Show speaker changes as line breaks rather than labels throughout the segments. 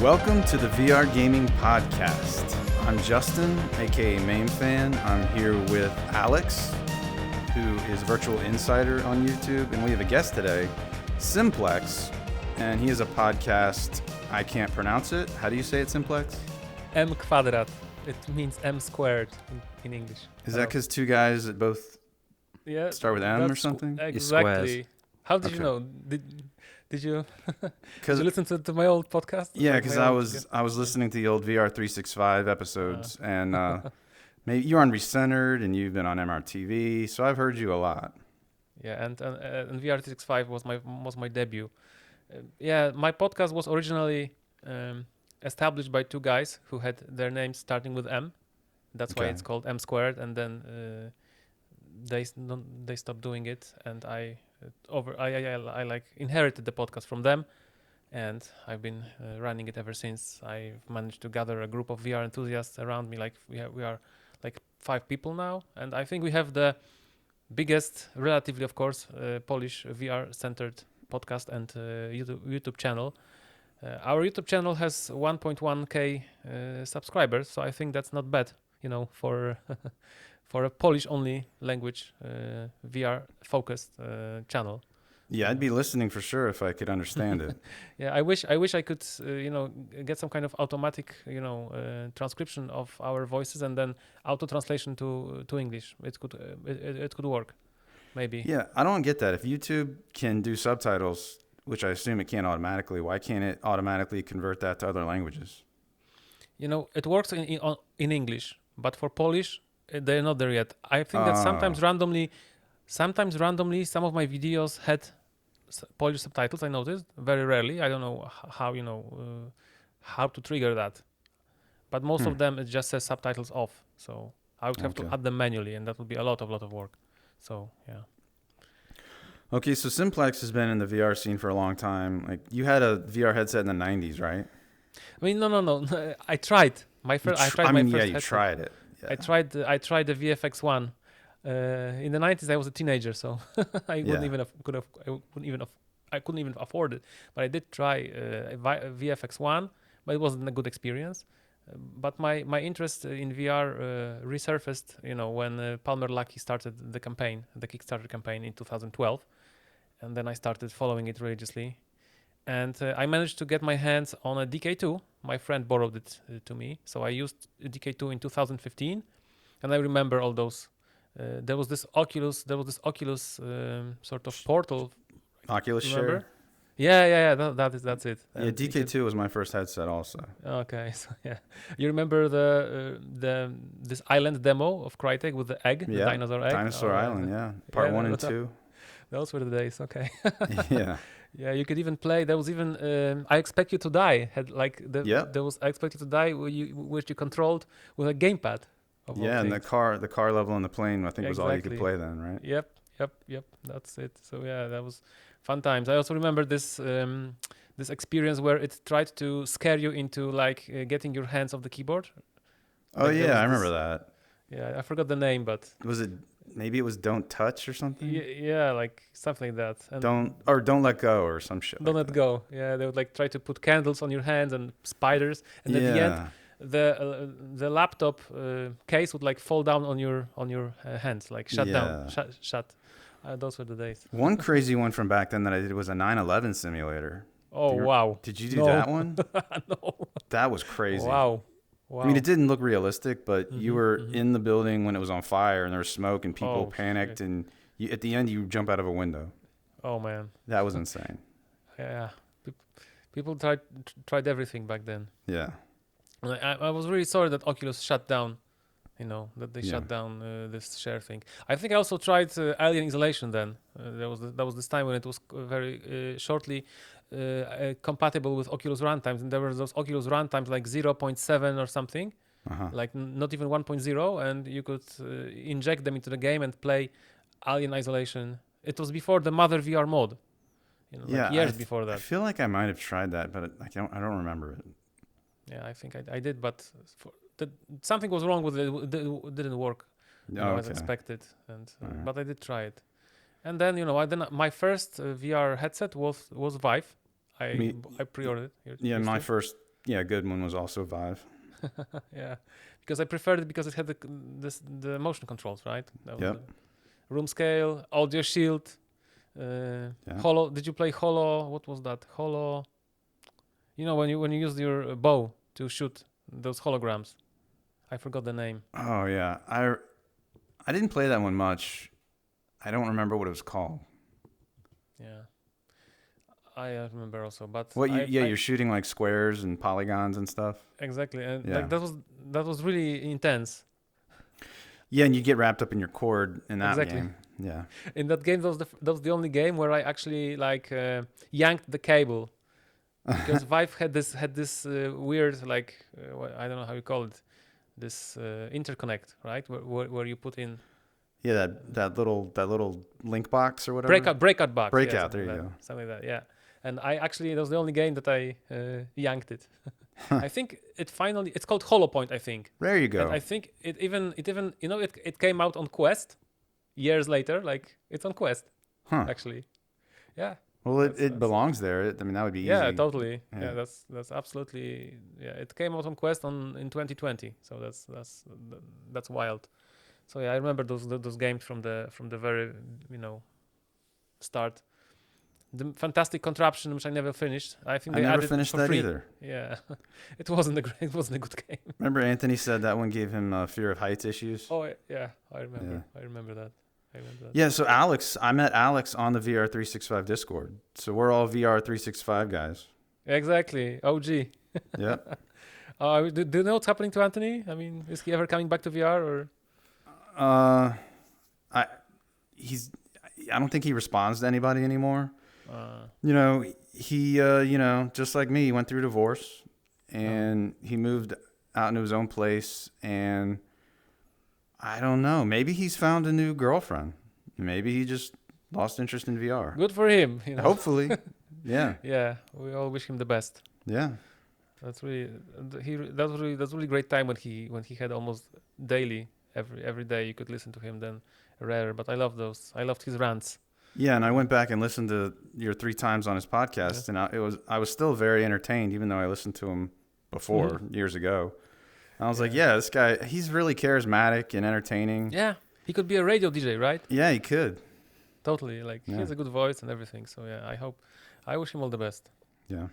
Welcome to the VR Gaming Podcast. I'm Justin, aka MameFan. I'm here with Alex, who is Virtual Insider on YouTube, and we have a guest today, Simplex, and he has a podcast. I can't pronounce it. How do you say it, Simplex?
M quadrat. It means M squared in English.
Is that because two guys that both start with M or something?
Exactly. How did you know? Did you listen to my old podcast?
Yeah, because I was listening to the old VR365 episodes, and maybe you're on Recentered, and you've been on MRTV, so I've heard you a lot.
Yeah, and VR365 was my debut. My podcast was originally established by two guys who had their names starting with M. That's why it's called M squared, and then they stopped doing it, and I inherited the podcast from them, and I've been running it ever since. I've managed to gather a group of VR enthusiasts around me. Like we are like 5 people now, and I think we have the biggest, relatively of course, Polish VR centered podcast and YouTube channel. Our YouTube channel has 1.1k subscribers, so I think that's not bad, for for a Polish-only language VR-focused channel.
Yeah, I'd be listening for sure if I could understand it.
Yeah, I wish I could, get some kind of automatic, transcription of our voices and then auto translation to English. It could work, maybe.
Yeah, I don't get that. If YouTube can do subtitles, which I assume it can't automatically, why can't it automatically convert that to other languages?
It works in English, but for Polish, they're not there yet. I think that sometimes randomly, some of my videos had Polish subtitles. I noticed very rarely. I don't know how how to trigger that, but most of them it just says subtitles off. So I would have to add them manually, and that would be a lot of work. So yeah.
Okay, so Simplex has been in the VR scene for a long time. Like you had a VR headset in the '90s, right?
I mean, no. I tried my first. I tried my first headset.
You tried it. Yeah.
I tried the VFX1 in the 90s. I was a teenager, so I couldn't even afford it. But I did try VFX1, but it wasn't a good experience. But my interest in VR resurfaced, when Palmer Luckey started the Kickstarter campaign in 2012, and then I started following it religiously. And I managed to get my hands on a DK2. My friend borrowed it to me. So I used DK2 in 2015. And I remember all those. There was this Oculus sort of portal.
Oculus Share?
Yeah. That's it.
Yeah, DK2 was my first headset also.
Okay, so yeah. You remember this island demo of Crytek with the egg, the dinosaur egg?
Dinosaur Island, yeah. Part 1 and 2.
Those were the days, okay.
Yeah.
Yeah, you could even play. There was even I Expect You to Die. There was I Expect You to Die, which you controlled with a gamepad.
And the car level on the plane, I think was all you could play then, right?
Yep. That's it. So yeah, that was fun times. I also remember this experience where it tried to scare you into getting your hands off the keyboard.
Oh yeah, I remember that.
Yeah, I forgot the name, but
maybe it was Don't Touch or something?
Yeah, like something like that. And
Don't Let Go or some shit.
Don't Let Go. Yeah, they would try to put candles on your hands and spiders, and at the end, the laptop case would fall down on your hands, shut down, shut. Those were the days.
One crazy one from back then that I did was a 9/11 simulator.
Oh wow!
Did you do that one?
No.
That was crazy.
Wow.
I mean, it didn't look realistic, but you were in the building when it was on fire and there was smoke and people panicked, and at the end you jump out of a window.
Oh man,
that was insane.
Yeah, people tried everything back then.
Yeah,
I was really sorry that Oculus shut down. That they shut down this share thing. I think I also tried Alien Isolation then. That was this time when it was very shortly compatible with Oculus runtimes, and there were those Oculus runtimes 0.7 or something, not even 1.0, and you could inject them into the game and play Alien Isolation. It was before the Mother VR mode, years before that.
I feel like I might have tried that, but I don't remember it.
Yeah, I think I did, but something was wrong with it. It didn't work as expected, and but I did try it. And then my first VR headset was Vive. I pre-ordered it.
My first yeah, good one was also Vive.
Yeah, because I preferred it because it had the motion controls, right? That was
Yep.
the room scale, audio shield, Holo. Did you play Holo? What was that? Holo. You know when you use your bow to shoot those holograms. I forgot the name.
Oh yeah, I didn't play that one much. I don't remember what it was called.
Yeah, I remember also, but
you're shooting like squares and polygons and stuff.
Exactly, and
Yeah.
like that was really intense.
Yeah, and you get wrapped up in your cord in that
Exactly.
game. Yeah.
In that game, that was the only game where I actually like yanked the cable, because Vive had this weird like I don't know how you call it, this interconnect, right? Where you put in
Yeah, that little link box or whatever.
breakout box.
Breakout.
Yeah,
There you go.
something like that. Yeah, and I actually that was the only game that I yanked it. I think it's called Hollow Point, I think.
There you go.
And I think it even you know it came out on Quest years later, like it's on Quest.
Huh.
Actually. Yeah.
Well, it belongs there. I mean, that would be easy.
Yeah, totally.
Yeah.
Yeah, that's absolutely it came out on Quest in 2020. So that's wild. So yeah, I remember those games from the very, start. The fantastic contraption, which I never finished. I think
I
they
never
added
finished
for
that
free.
either.
Yeah, it wasn't a good game.
Remember, Anthony said that one gave him fear of heights issues.
Oh yeah, I remember.
Yeah.
I remember that.
Yeah, so I met Alex on the VR365 Discord. So we're all VR365 guys.
Exactly, OG.
Yeah.
Do you know what's happening to Anthony? I mean, is he ever coming back to VR or?
I don't think he responds to anybody anymore. He just like me, he went through divorce and he moved out into his own place, and I don't know, maybe he's found a new girlfriend. Maybe he just lost interest in VR.
Good for him.
Hopefully. Yeah.
Yeah, we all wish him the best.
Yeah.
That's really great time when he had almost daily every day you could listen to him. Then rare, but I love those. I loved his rants.
Yeah, and I went back and listened to your 3 times on his podcast, and I was still very entertained, even though I listened to him before years ago. I was like, yeah, this guy, he's really charismatic and entertaining.
Yeah, he could be a radio DJ, right?
Yeah, he could.
Totally, like he has a good voice and everything. So yeah, I wish him all the best.
Yeah.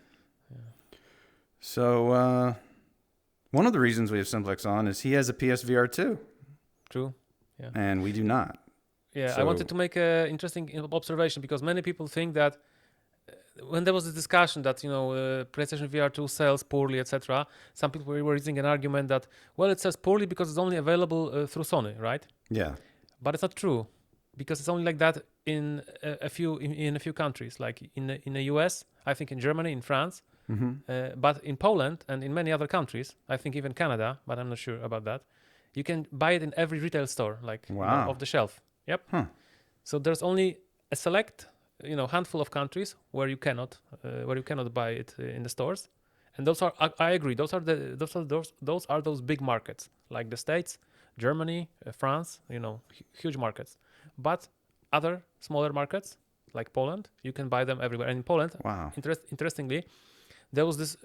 So one of the reasons we have Simplex on is he has a PSVR2.
True. Yeah.
And we do not.
Yeah, I wanted to make an interesting observation, because many people think that when there was a discussion that PlayStation VR2 sells poorly, etc., some people were raising an argument that, well, it sells poorly because it's only available through Sony, right?
Yeah.
But it's not true, because it's only like that in a few countries, like in the US, I think in Germany, in France, but in Poland and in many other countries, I think even Canada, but I'm not sure about that. You can buy it in every retail store, like off the shelf. Yep.
Huh.
So there's only a select, handful of countries where you cannot buy it in the stores, and those are, I agree, those are those big markets, like the States, Germany, France, huge markets. But other smaller markets like Poland, you can buy them everywhere. And in Poland, interestingly, there was this.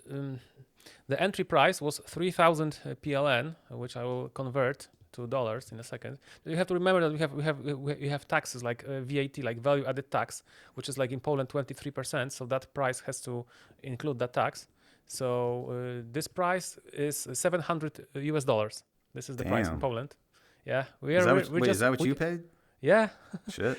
The entry price was 3,000 PLN, which I will convert to dollars in a second. You have to remember that we have taxes like VAT, like value added tax, which is like in Poland 23%. So that price has to include that tax. So this price is $700 US. This is the price in Poland. Yeah,
is that what you paid?
Yeah.
Shit.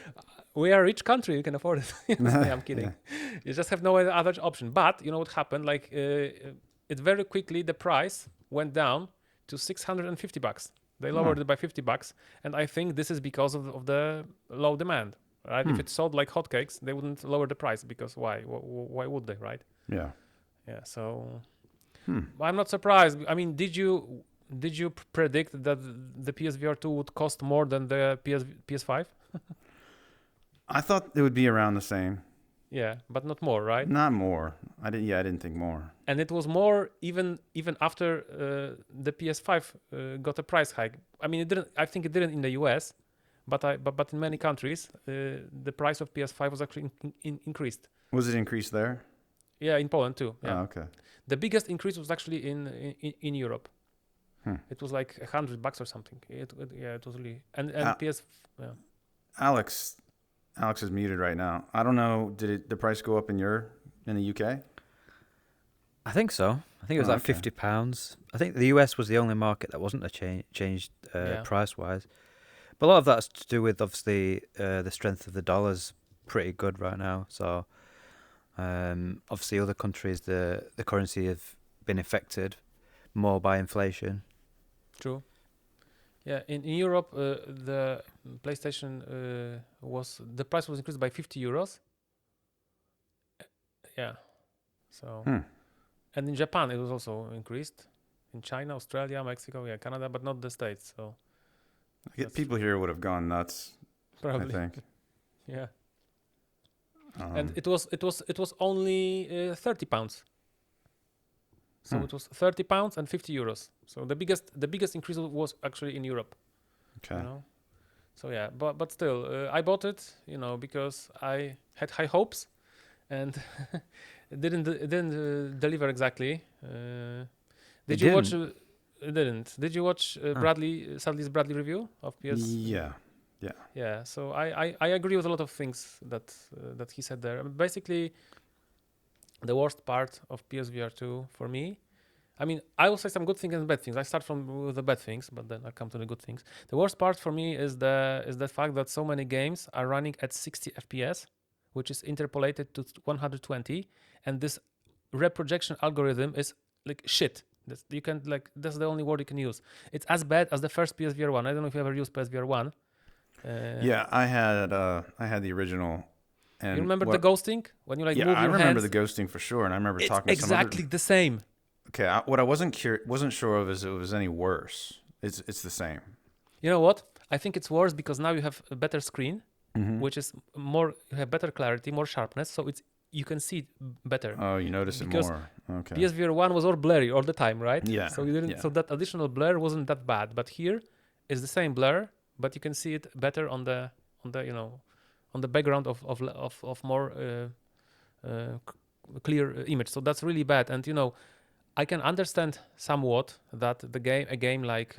We are a rich country. You can afford it. I'm kidding. Yeah. You just have no other option. But you know what happened? Like it very quickly, the price went down to $650. They lowered it by $50, and I think this is because of the low demand, right? If it sold like hotcakes, they wouldn't lower the price, because why? Why would they, right?
Yeah.
Yeah. So I'm not surprised. I mean, did you predict that the PSVR2 would cost more than the PS5?
I thought it would be around the same.
Yeah, but not more, right?
Not more. I didn't think more.
And it was more even after the PS5 got a price hike. I mean, it didn't. I think it didn't in the US, but in many countries, the price of PS5 was actually increased.
Was it increased there?
Yeah, in Poland too. Yeah.
Oh, okay.
The biggest increase was actually in Europe. It was like $100 or something. It was really and PS. Yeah.
Alex is muted right now. I don't know. Did the price go up in the UK?
I think so. I think it was like £50. I think the US was the only market that wasn't changed price wise. But a lot of that's to do with obviously the strength of the dollar's pretty good right now. So obviously other countries the currency have been affected more by inflation.
True. Yeah, in Europe the PlayStation the price was increased by €50. Yeah. So and in Japan it was also increased. In China, Australia, Mexico, Canada, but not the States. So
people here would have gone nuts.
probably.
I think.
Yeah. And it was only £30. So it was £30 and €50. So the biggest increase was actually in Europe.
Okay.
You know? So yeah, but still, I bought it, because I had high hopes, and it didn't deliver exactly. Did you watch? It didn't. Did you watch Sally's Bradley review of PS?
Yeah.
Yeah. So I agree with a lot of things that he said there. Basically, the worst part of PSVR2 for me. I mean, I will say some good things and bad things. I start with the bad things, but then I come to the good things. The worst part for me is the fact that so many games are running at 60 FPS, which is interpolated to 120, and this reprojection algorithm is like shit. That's the only word you can use. It's as bad as the first PSVR1. I don't know if you ever used PSVR1.
Yeah, I had the original. And
you remember the ghosting when you move your hands?
Yeah, I remember the ghosting for sure, and I remember talking to some
exactly the same.
Okay, what I wasn't sure of is it was any worse. It's the same.
You know what? I think it's worse because now you have a better screen, which is more. You have better clarity, more sharpness, so you can see it better.
Oh, you notice it more. Okay.
PSVR1 was all blurry all the time, right?
Yeah.
So you didn't. So that additional blur wasn't that bad, but here is the same blur, but you can see it better on the on the background of more clear image. So that's really bad, and I can understand somewhat that a game like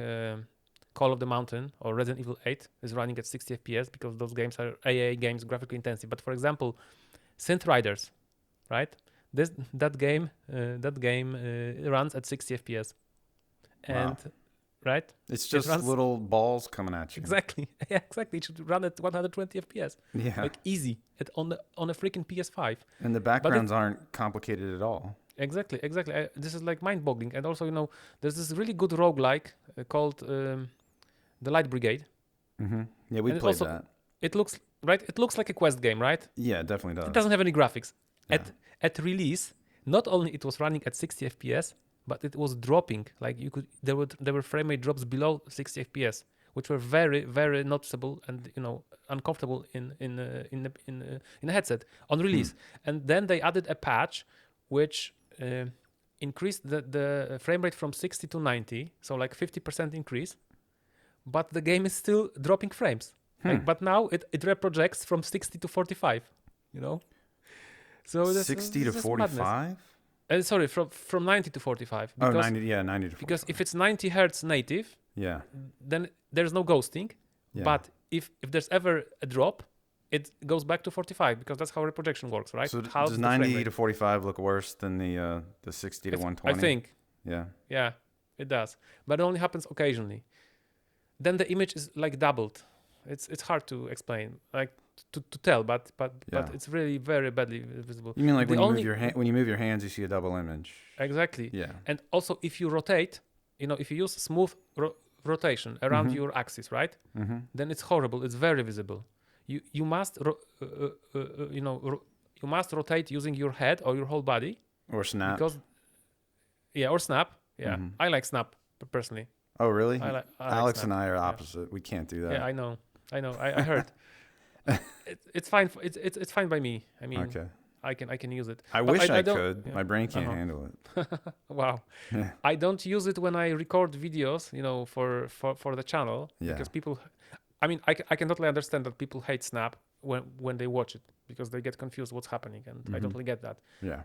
Call of the Mountain or Resident Evil 8 is running at 60 FPS because those games are AA games, graphically intensive. But for example, Synth Riders, right? That game runs at 60 FPS, and right?
It's just little balls coming at you.
Exactly. Yeah, exactly. It should run at 120 FPS.
Yeah.
Like easy on a freaking PS5.
And the backgrounds aren't complicated at all.
Exactly. This is like mind-boggling. And also, there's this really good roguelike called The Light Brigade.
Mm-hmm. Yeah, we played that.
It looks right. It looks like a quest game, right?
Yeah, it definitely does.
It doesn't have any graphics.
Yeah.
At release, not only it was running at 60 FPS, but it was dropping. Like there were frame rate drops below 60 FPS, which were very, very noticeable and uncomfortable in a headset on release. And then they added a patch which increased the frame rate from 60 to 90, so like 50% increase. But the game is still dropping frames. But now it reprojects from 60 to 45. So
60 to 45.
Sorry, from 90 to 45.
Because, 90 to 45.
Because if it's 90 hertz native, then there's no ghosting. Yeah. But if there's ever a drop, it goes back to 45 because that's how reprojection works, right?
So does 90 to 45 look worse than the 60 to 120?
I think.
Yeah.
Yeah, it does. But it only happens occasionally. Then the image is like doubled. It's hard to explain, like to tell, but it's really very badly visible.
You mean like when you move your hands, you see a double image?
Exactly.
Yeah.
And also, if you rotate, if you use smooth rotation around your axis, right? Mm-hmm. Then it's horrible. It's very visible. You must you must rotate using your head or your whole body.
Or snap.
Or snap. Yeah, mm-hmm. I like snap personally.
Oh, really?
I
Alex
like
and I are opposite. Yeah. We can't do that.
Yeah, I know. I heard. It's fine. It's fine by me. I mean, okay. I can use it.
I wish I could. Yeah. My brain can't handle it.
Wow. Yeah. I don't use it when I record videos, for the channel. Yeah. Because people, I mean, I can totally understand that people hate Snap when they watch it because they get confused what's happening, and I totally get that.
Yeah.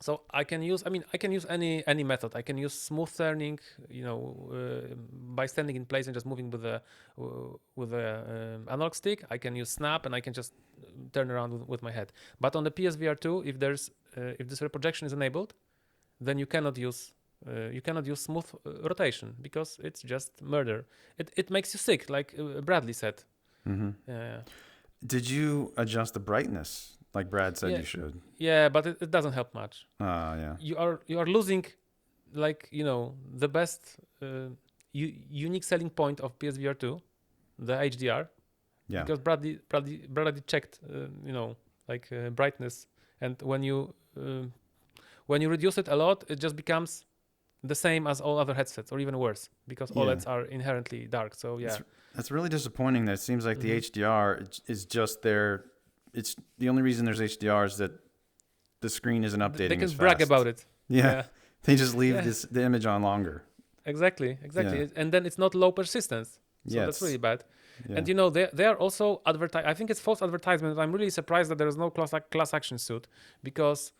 So I can use any method. I can use smooth turning, by standing in place and just moving with the analog stick. I can use snap, and I can just turn around with my head. But on the PSVR2, if this reprojection is enabled, then you cannot use smooth rotation, because it's just murder. It makes you sick, like Bradley said.
Mm-hmm.
Yeah.
Did you adjust the brightness like Brad said you should?
Yeah, but it doesn't help much.
Yeah.
You are losing, like, the best unique selling point of PSVR2, the HDR.
Yeah.
Because Bradley checked, brightness, and when you reduce it a lot, it just becomes the same as all other headsets, or even worse, because OLEDs are inherently dark. So yeah,
that's really disappointing. That it seems like the HDR is just there. It's the only reason there's HDR is that the screen isn't updating.
They can
as
brag
fast.
about it.
Yeah. They just leave the image on longer.
Exactly.
Yeah.
And then it's not low persistence. So that's really bad. Yeah. And they are also I think it's false advertisement. I'm really surprised that there is no class action suit, because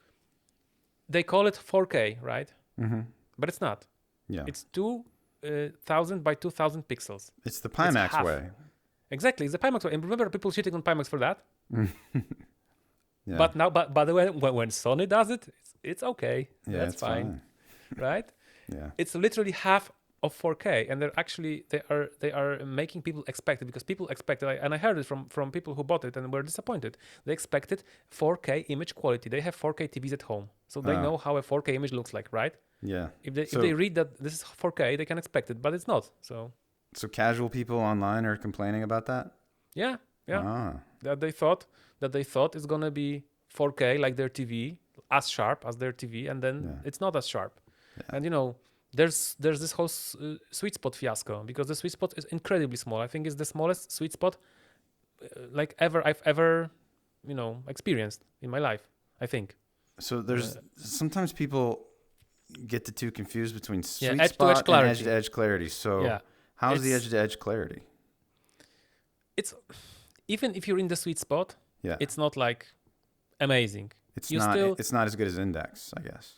they call it 4K, right?
Mm-hmm.
But it's not.
Yeah.
It's 2000 by 2000 pixels.
It's the Pimax way.
Exactly, it's the Pimax way. And remember people shitting on Pimax for that?
Yeah.
But now, by the way, when Sony does it, it's okay.
Yeah,
That's
it's
fine. Right?
Yeah.
It's literally half of 4K, and they are making people expect it, because people expect it, and I heard it from people who bought it and were disappointed. They expected 4K image quality. They have 4K TVs at home, so they know how a 4K image looks like, right?
Yeah.
If they read that this is 4K, they can expect it, but it's not. So
casual people online are complaining about that?
Yeah.
Ah.
That they thought it's gonna be 4K like their TV, as sharp as their TV, and then it's not as sharp. Yeah. And there's this whole sweet spot fiasco, because the sweet spot is incredibly small. I think it's the smallest sweet spot I've ever experienced in my life, I think.
So there's sometimes people get the two confused between sweet
spot
and edge-to-edge clarity. So how's the edge-to-edge clarity?
It's, even if you're in the sweet spot, it's not like amazing.
It's not as good as Index, I guess.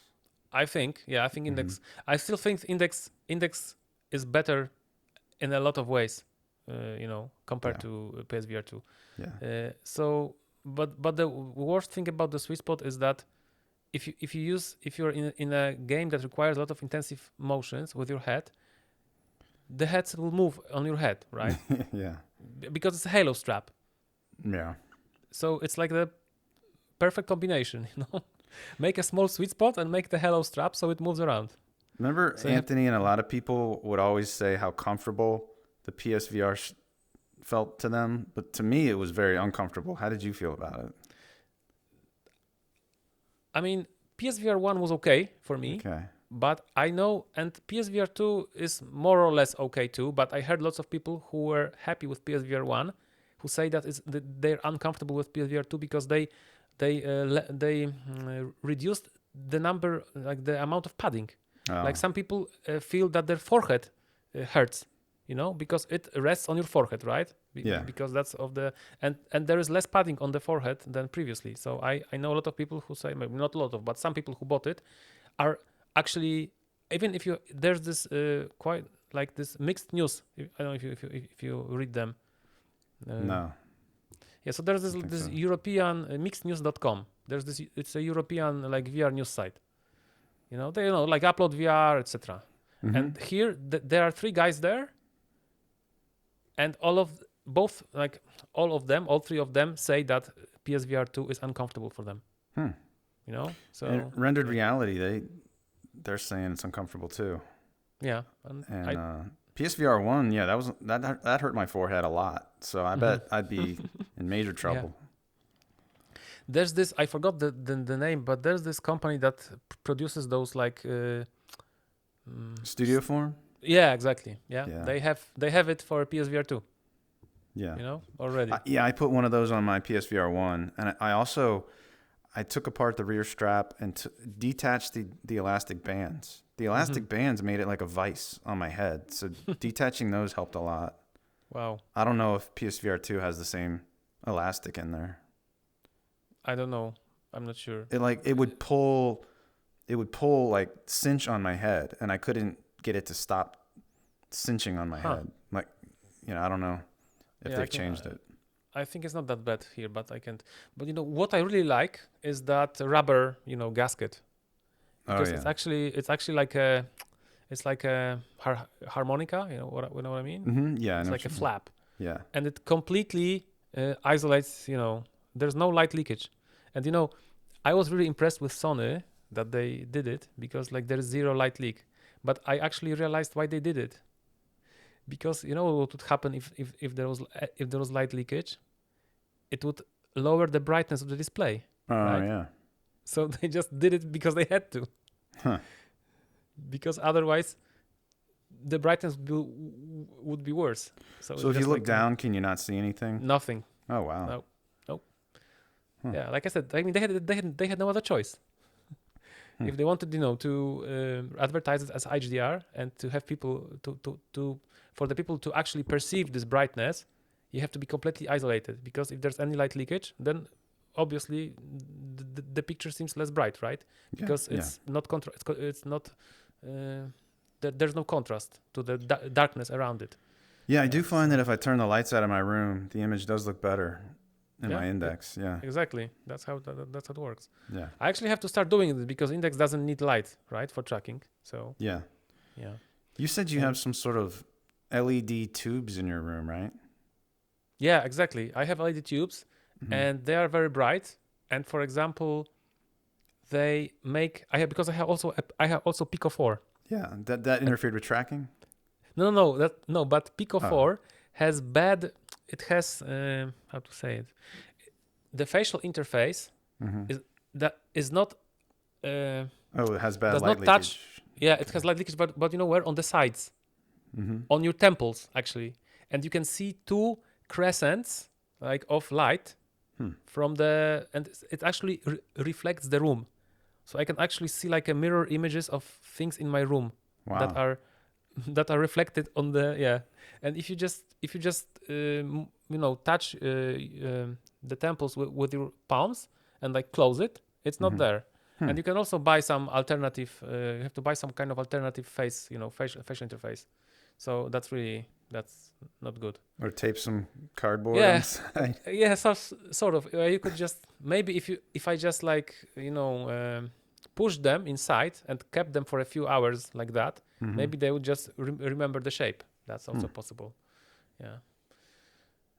I think Index. I still think Index is better in a lot of ways, compared to PSVR2.
Yeah.
But the worst thing about the sweet spot is that if you're in a game that requires a lot of intensive motions with your head, the heads will move on your head, right?
Yeah.
Because it's a halo strap.
Yeah.
So it's like the perfect combination, Make a small sweet spot and make the halo strap so it moves around.
Remember, Anthony and a lot of people would always say how comfortable the PSVR felt to them, but to me it was very uncomfortable. How did you feel about it?
I mean, PSVR 1 was okay for me.
Okay.
But I know, and PSVR 2 is more or less okay too, but I heard lots of people who were happy with PSVR 1 who say that they're uncomfortable with PSVR 2 because they reduced the number, like the amount of padding. Oh. Like some people feel that their forehead hurts, because it rests on your forehead, right? Because that's and there is less padding on the forehead than previously. So I know a lot of people who say, maybe not a lot of, but some people who bought it are actually, even if there's this quite like this mixed news. I don't know if you read them.
No.
Yeah, so there's this European mixednews.com. It's a European like VR news site. They like Upload VR, etc. Mm-hmm. And here there are three guys there, and all three of them say that PSVR 2 is uncomfortable for them. So
and rendered reality, they're saying it's uncomfortable too.
Yeah,
and PSVR 1, that hurt my forehead a lot. So I bet I'd be in major trouble.
Yeah. There's this, I forgot the name, but there's this company that produces those like
Studio Form?
Yeah, exactly. Yeah. They have it for PSVR 2.
Yeah.
Already.
I put one of those on my PSVR 1, and I took apart the rear strap and detached the elastic bands. The elastic bands made it like a vice on my head. So detaching those helped a lot.
Wow.
I don't know if PSVR 2 has the same elastic in there.
I don't know. I'm not sure.
It would pull it would pull like cinch on my head, and I couldn't get it to stop cinching on my head. Like, I don't know if they've changed it.
I think it's not that bad here, but I can't. But what I really like is that rubber, gasket, because it's actually like a harmonica. You know what I mean?
Mm-hmm. Yeah,
it's like a flap.
Yeah,
and it completely isolates. There's no light leakage, and I was really impressed with Sony that they did it, because like there's zero light leak. But I actually realized why they did it, because what would happen if there was light leakage. It would lower the brightness of the display.
Oh,
right?
Yeah.
So they just did it because they had to.
Huh.
Because otherwise, the brightness would be worse.
So if you look down, can you not see anything?
Nothing.
Oh wow.
No.
Huh.
Yeah, like I said, I mean they had no other choice. If they wanted, to advertise it as HDR and to have people for the people to actually perceive this brightness, you have to be completely isolated, because if there's any light leakage, then obviously the picture seems less bright, right? Because it's not it's not there's no contrast to the darkness around it.
Yeah, I do find that if I turn the lights out of my room, the image does look better in my index. Yeah,
exactly. That's how it works.
Yeah,
I actually have to start doing it, because index doesn't need light, right, for tracking. So
yeah. You said you have some sort of LED tubes in your room, right?
Yeah, exactly. I have LED tubes, and they are very bright. And for example, they make because I have also Pico 4.
Yeah, that interfered with tracking.
No, but Pico 4 has bad. It has how to say it. The facial interface is not.
It has bad
does
light
not
leakage.
touch. Yeah, it has light leakage, but where? On the sides, on your temples actually, and you can see two crescents like of light from and it actually reflects the room, so I can actually see like a mirror images of things in my room that are reflected on the and if you just touch the temples with your palms and like close it, it's not there. And you can also buy some alternative you have to buy some kind of alternative face facial interface, so that's not good.
Or tape some cardboard inside.
Yeah, sort of. You could just maybe if I just like push them inside and kept them for a few hours like that, maybe they would just remember the shape. That's also possible. Yeah.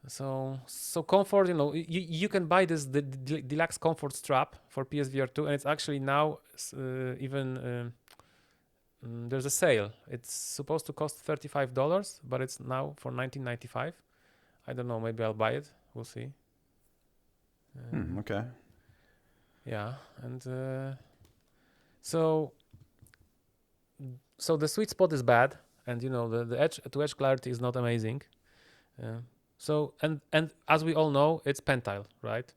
So comfort, you can buy this the deluxe comfort strap for PSVR2, and it's actually now even. There's a sale. It's supposed to cost $35, but it's now for $19.95. I don't know. Maybe I'll buy it. We'll see.
Okay.
Yeah, and so the sweet spot is bad, and the edge to edge clarity is not amazing. So and as we all know, it's pentile, right?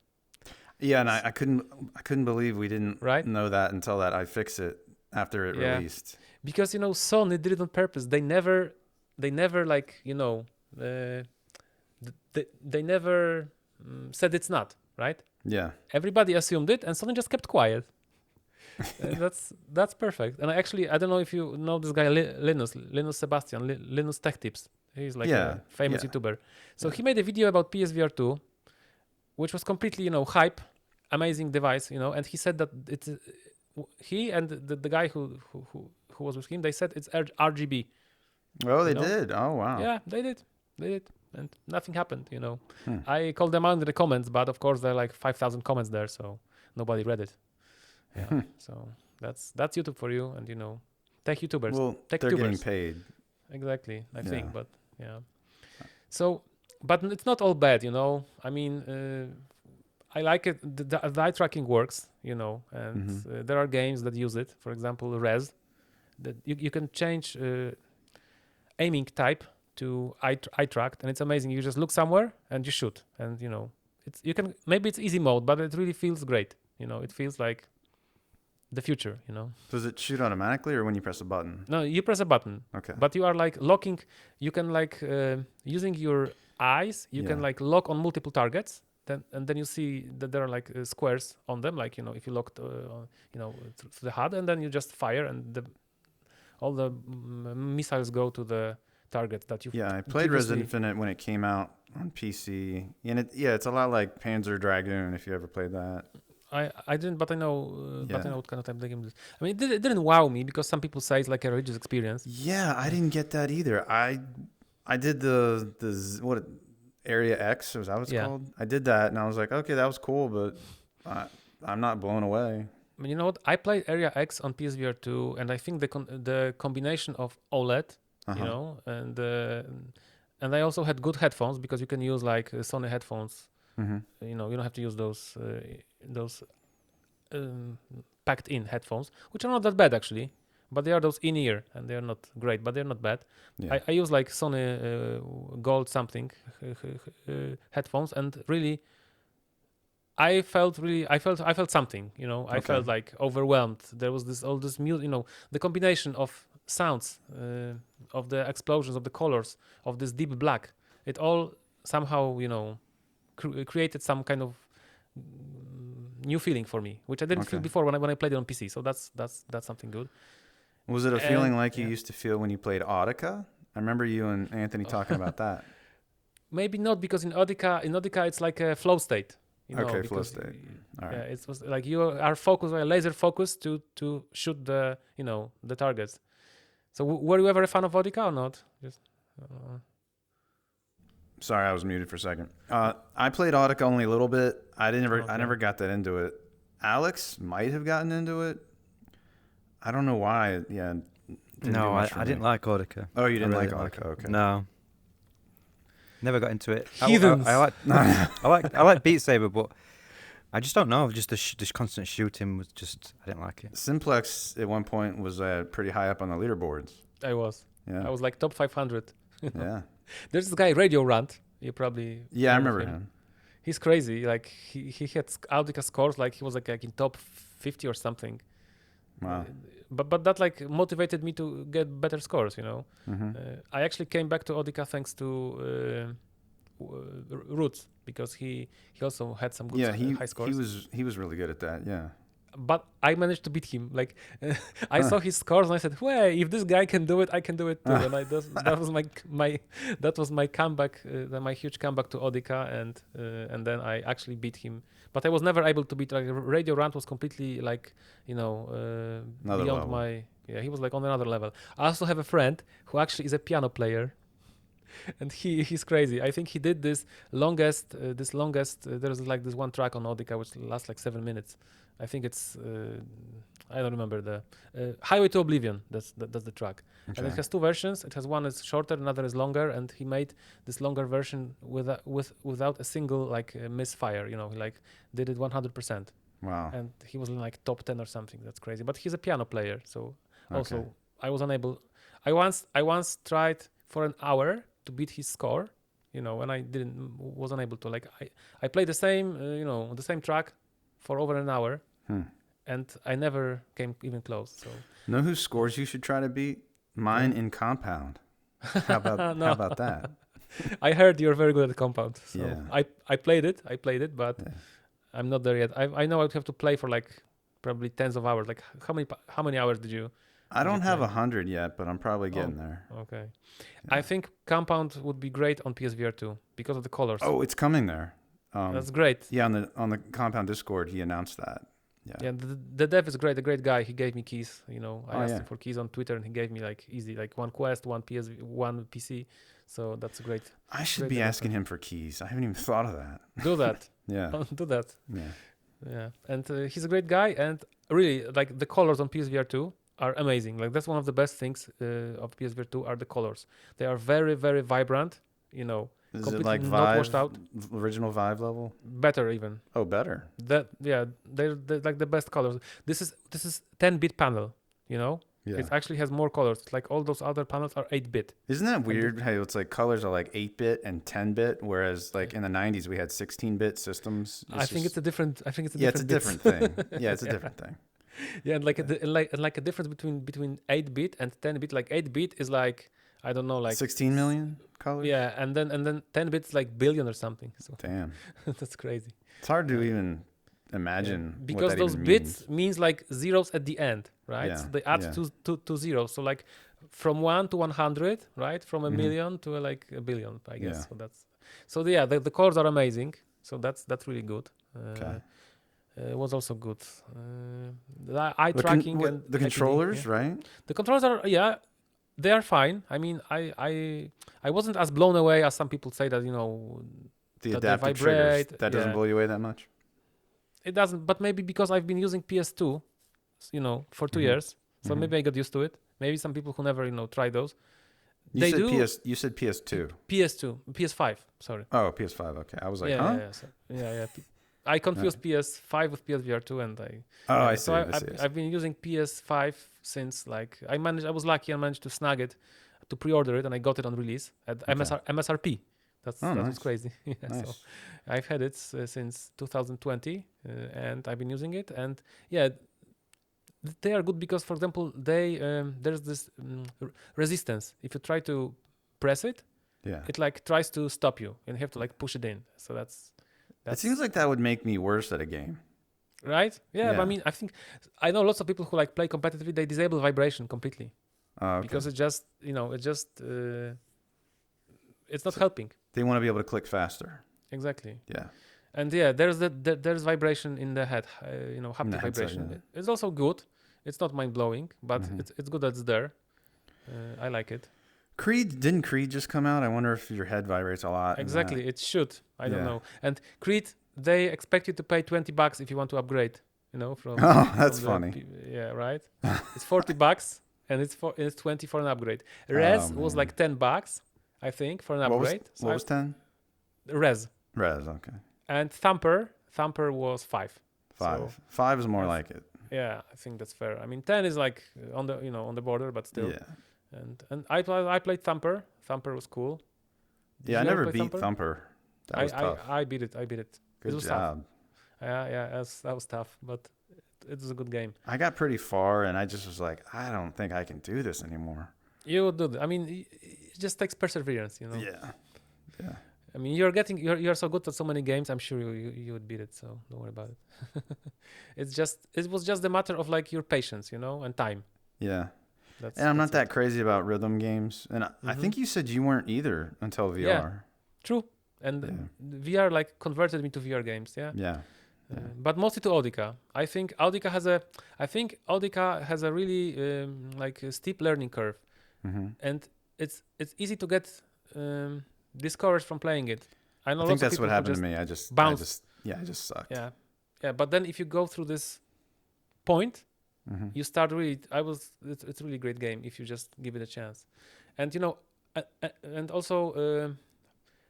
Yeah, and I couldn't believe we didn't know that until that I fixed it after it released.
Because Sony did it on purpose. They never like they never said it's not, right?
Yeah.
Everybody assumed it, and Sony just kept quiet. That's perfect. And I don't know if you know this guy Linus Sebastian, Linus Tech Tips. He's like a famous YouTuber. So he made a video about PSVR2, which was completely hype, amazing device, and he said that it's he and the guy who was with him, they said it's RGB.
Oh, they did. Oh, wow.
Yeah, they did, and nothing happened. I called them out in the comments, but of course there are like 5,000 comments there, so nobody read it. Yeah, so that's YouTube for you, and tech YouTubers.
Well, they're getting paid.
Exactly, I think, but yeah. So, but it's not all bad, I mean, I like it. The eye tracking works, and there are games that use it. For example, Rez, that you can change aiming type to eye tracked, and it's amazing. You just look somewhere and you shoot, and maybe it's easy mode, but it really feels great. It feels like the future.
Does it shoot automatically or when you press a button?
No, you press a button.
Okay.
But you are like locking. You can like using your eyes. You can like lock on multiple targets, then you see that there are like squares on them, like if you look through the HUD, and then you just fire, and all the missiles go to the target that you.
Yeah, I played Rez Infinite when it came out on PC, and it's a lot like Panzer Dragoon. If you ever played that.
I didn't, but I know. But I know what kind of type of game it is. I mean, it didn't wow me because some people say it's like a religious experience.
Yeah, I didn't get that either. I did the what Area X, was that what it's called? I did that, and I was like, okay, that was cool, but I'm not blown away.
I mean, you know what? I played Area X on PSVR2, and I think the combination of OLED, and I also had good headphones because you can use like Sony headphones. Mm-hmm. You don't have to use those packed in headphones, which are not that bad actually, but they are those in ear, and they are not great, but they're not bad. Yeah. I use like Sony Gold something headphones, and really I felt something. I felt like overwhelmed. There was all this music, the combination of sounds, of the explosions, of the colors, of this deep black. It all somehow created some kind of new feeling for me, which I didn't feel before when I played it on PC. So that's something good.
Was it a feeling like you used to feel when you played Audica? I remember you and Anthony talking about that.
Maybe not, because in Audica it's like a flow state.
Flow state. All right.
Yeah, it was like you are focused, like laser focused to shoot the the targets. So were you ever a fan of Audica or not?
Sorry, I was muted for a second. I played Audica only a little bit. I never got that into it. Alex might have gotten into it. I don't know why. Yeah.
No, I didn't like Audica.
Oh, you didn't like Audica? Okay.
No. Never got into it.
Heathens.
I like Beat Saber, but I just don't know. Just this constant shooting was just, I didn't like it.
Simplex at one point was pretty high up on the leaderboards.
I was. Yeah. I was like top 500.
Yeah.
There's this guy Radio Rant. You probably.
Yeah, I remember him.
He's crazy. Like he had Audica scores like he was like in top 50 or something.
Wow.
But that like motivated me to get better scores. Mm-hmm. I actually came back to Audica thanks to Roots, because he also had some good high scores.
He was really good at that. Yeah.
But I managed to beat him. Like I saw his scores and I said, "Well, if this guy can do it, I can do it too." And that was my comeback, my huge comeback to Audica, and then I actually beat him. But I was never able to beat. Like Radio Rant was completely like beyond
level.
my. Yeah, he was like on another level. I also have a friend who actually is a piano player. And he's crazy. I think he did this longest. There's like this one track on Audica which lasts like 7 minutes. I think it's I don't remember the Highway to Oblivion. That's the track. Okay. And it has two versions. It has one is shorter, another is longer. And he made this longer version without a single like misfire. He like did it 100%.
Wow.
And he was in like top 10 or something. That's crazy. But he's a piano player, so also I was unable. I once tried for an hour to beat his score, and I was unable to. Like I played the same, the same track for over an hour, and I never came even close. So
know whose scores you should try to beat? Mine in Compound. How about that?
I heard you're very good at Compound. So
yeah.
I played it, but I'm not there yet. I know I'd have to play for like probably tens of hours. Like how many hours did you?
I don't have 100 yet, but I'm probably getting there.
Okay. Yeah. I think Compound would be great on PSVR2 because of the colors.
Oh, it's coming there.
That's great.
Yeah, on the Compound Discord, he announced that.
Yeah, the dev is great. A great guy. He gave me keys. I asked him for keys on Twitter, and he gave me like easy, like one Quest, one PC. So that's great.
I should be asking him for keys. I haven't even thought of that.
Do that.
Yeah.
Do that.
Yeah.
Yeah, and he's a great guy, and really like the colors on PSVR2 are amazing. Like that's one of the best things of PSVR2 are the colors. They are very, very vibrant.
Is
completely
it like
not
Vive,
washed out.
Original Vive level?
Better even.
Oh, better.
They're like the best colors. This is 10-bit panel. Yeah. It actually has more colors. Like all those other panels are 8-bit.
Isn't that weird? How it's like colors are like 8-bit and 10-bit, whereas like in the 90s we had 16-bit systems.
I think it's a different
thing. Yeah, it's a different thing.
Yeah, and like a difference between 8-bit and 10-bit. Like 8-bit is like I don't know, like
16 million colors.
Yeah, and then 10 bits like billion or something. So
Damn.
that's crazy.
It's hard to even imagine
because
what that
those
even
bits
means
like zeros at the end, right?
Yeah,
So they add
yeah.
to zeros. So like from 1 to 100, right? From a
Mhm.
million to like a billion, I guess.
Yeah.
So that's the colors are amazing. So that's really good.
Okay.
It was also good. The eye tracking and
the
IPD,
controllers,
yeah.
right?
The controllers are they are fine. I mean, I wasn't as blown away as some people say that
The
that they
adaptive
vibrate.
triggers. That doesn't blow you away that much.
It doesn't, but maybe because I've been using PS2, for 2
Mhm.
years, so
Mhm.
maybe I got used to it. Maybe some people who never tried those,
You
they
said
do.
You said PS2.
PS2, PS5. Sorry.
Oh, PS5. Okay, I was like,
Yeah,
huh?
yeah. I confused PS5 with PSVR2, and
I
so
see.
I've been using PS5 since I was lucky and managed to snag it, to pre-order it, and I got it on release at MSRP. That was
nice.
crazy. Yeah,
Nice.
So I've had it since 2020, and I've been using it, and yeah, they are good because, for example, there's this resistance. If you try to press it,
Yeah.
it like tries to stop you, and you have to like push it in. So that's
It seems like that would make me worse at a game.
right. Yeah, but I
Yeah.
mean, I know lots of people who like play competitively. They disable vibration completely
Okay.
because it's not helping.
They want to be able to click faster.
Exactly.
Yeah.
And yeah, there's vibration in the head, haptic
headset,
vibration.
yeah.
It's also good. It's not mind blowing, but
Mhm.
it's good that it's there. I like it.
Didn't Creed just come out? I wonder if your head vibrates a lot. in
Exactly,
that.
it should. I don't
Yeah.
know. And Creed, they expect you to pay $20 if you want to upgrade. From
Oh, that's
from
funny.
yeah, right. It's $40 and it's 20 for an upgrade. Rez was
man.
like $10, I think, for an upgrade.
What was 10?
Rez?
Rez. Okay.
And Thumper was 5.
5.
So,
5 is more
that's-
like it.
yeah, I think that's fair. I mean, 10 is like on the border, but still.
Yeah.
And I played Thumper. Thumper was cool. Did
Yeah, I
you ever
never
play
beat Thumper. That was tough.
I beat it.
Good
it was tough.
job.
Yeah, that was tough, but it was a good game.
I got pretty far, and I just was like, I don't think I can do this anymore.
You would do that. I mean, it just takes perseverance,
Yeah. Yeah.
I mean, you're so good at so many games. I'm sure you would beat it. So don't worry about it. It was just a matter of like your patience, and time.
Yeah.
That's,
And I'm not
that's
that crazy about rhythm games. And I think you said you weren't either until VR.
Yeah. True. And VR like converted me to VR games. Yeah.
Yeah.
But mostly to Audica. I think Audica has a really like a steep learning curve, and it's easy to get discouraged from playing it. I know.
I think that's what happened to me. I just sucked.
Yeah. But then if you go through this point, you start really. It's a really great game if you just give it a chance, and and also.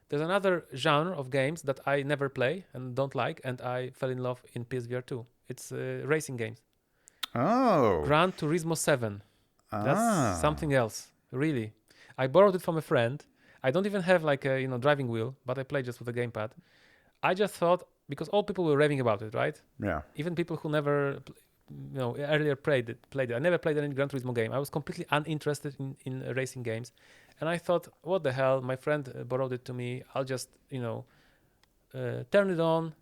There's another genre of games that I never play and don't like, and I fell in love in PSVR2. It's racing games.
Oh.
Gran Turismo 7. That's something else, really. I borrowed it from a friend. I don't even have like a driving wheel, but I play just with a gamepad. I just thought, because all people were raving about it, right?
Yeah.
Even people who never earlier played it. I never played any Gran Turismo game. I was completely uninterested in racing games. And I thought, what the hell? My friend borrowed it to me. I'll just, turn it on,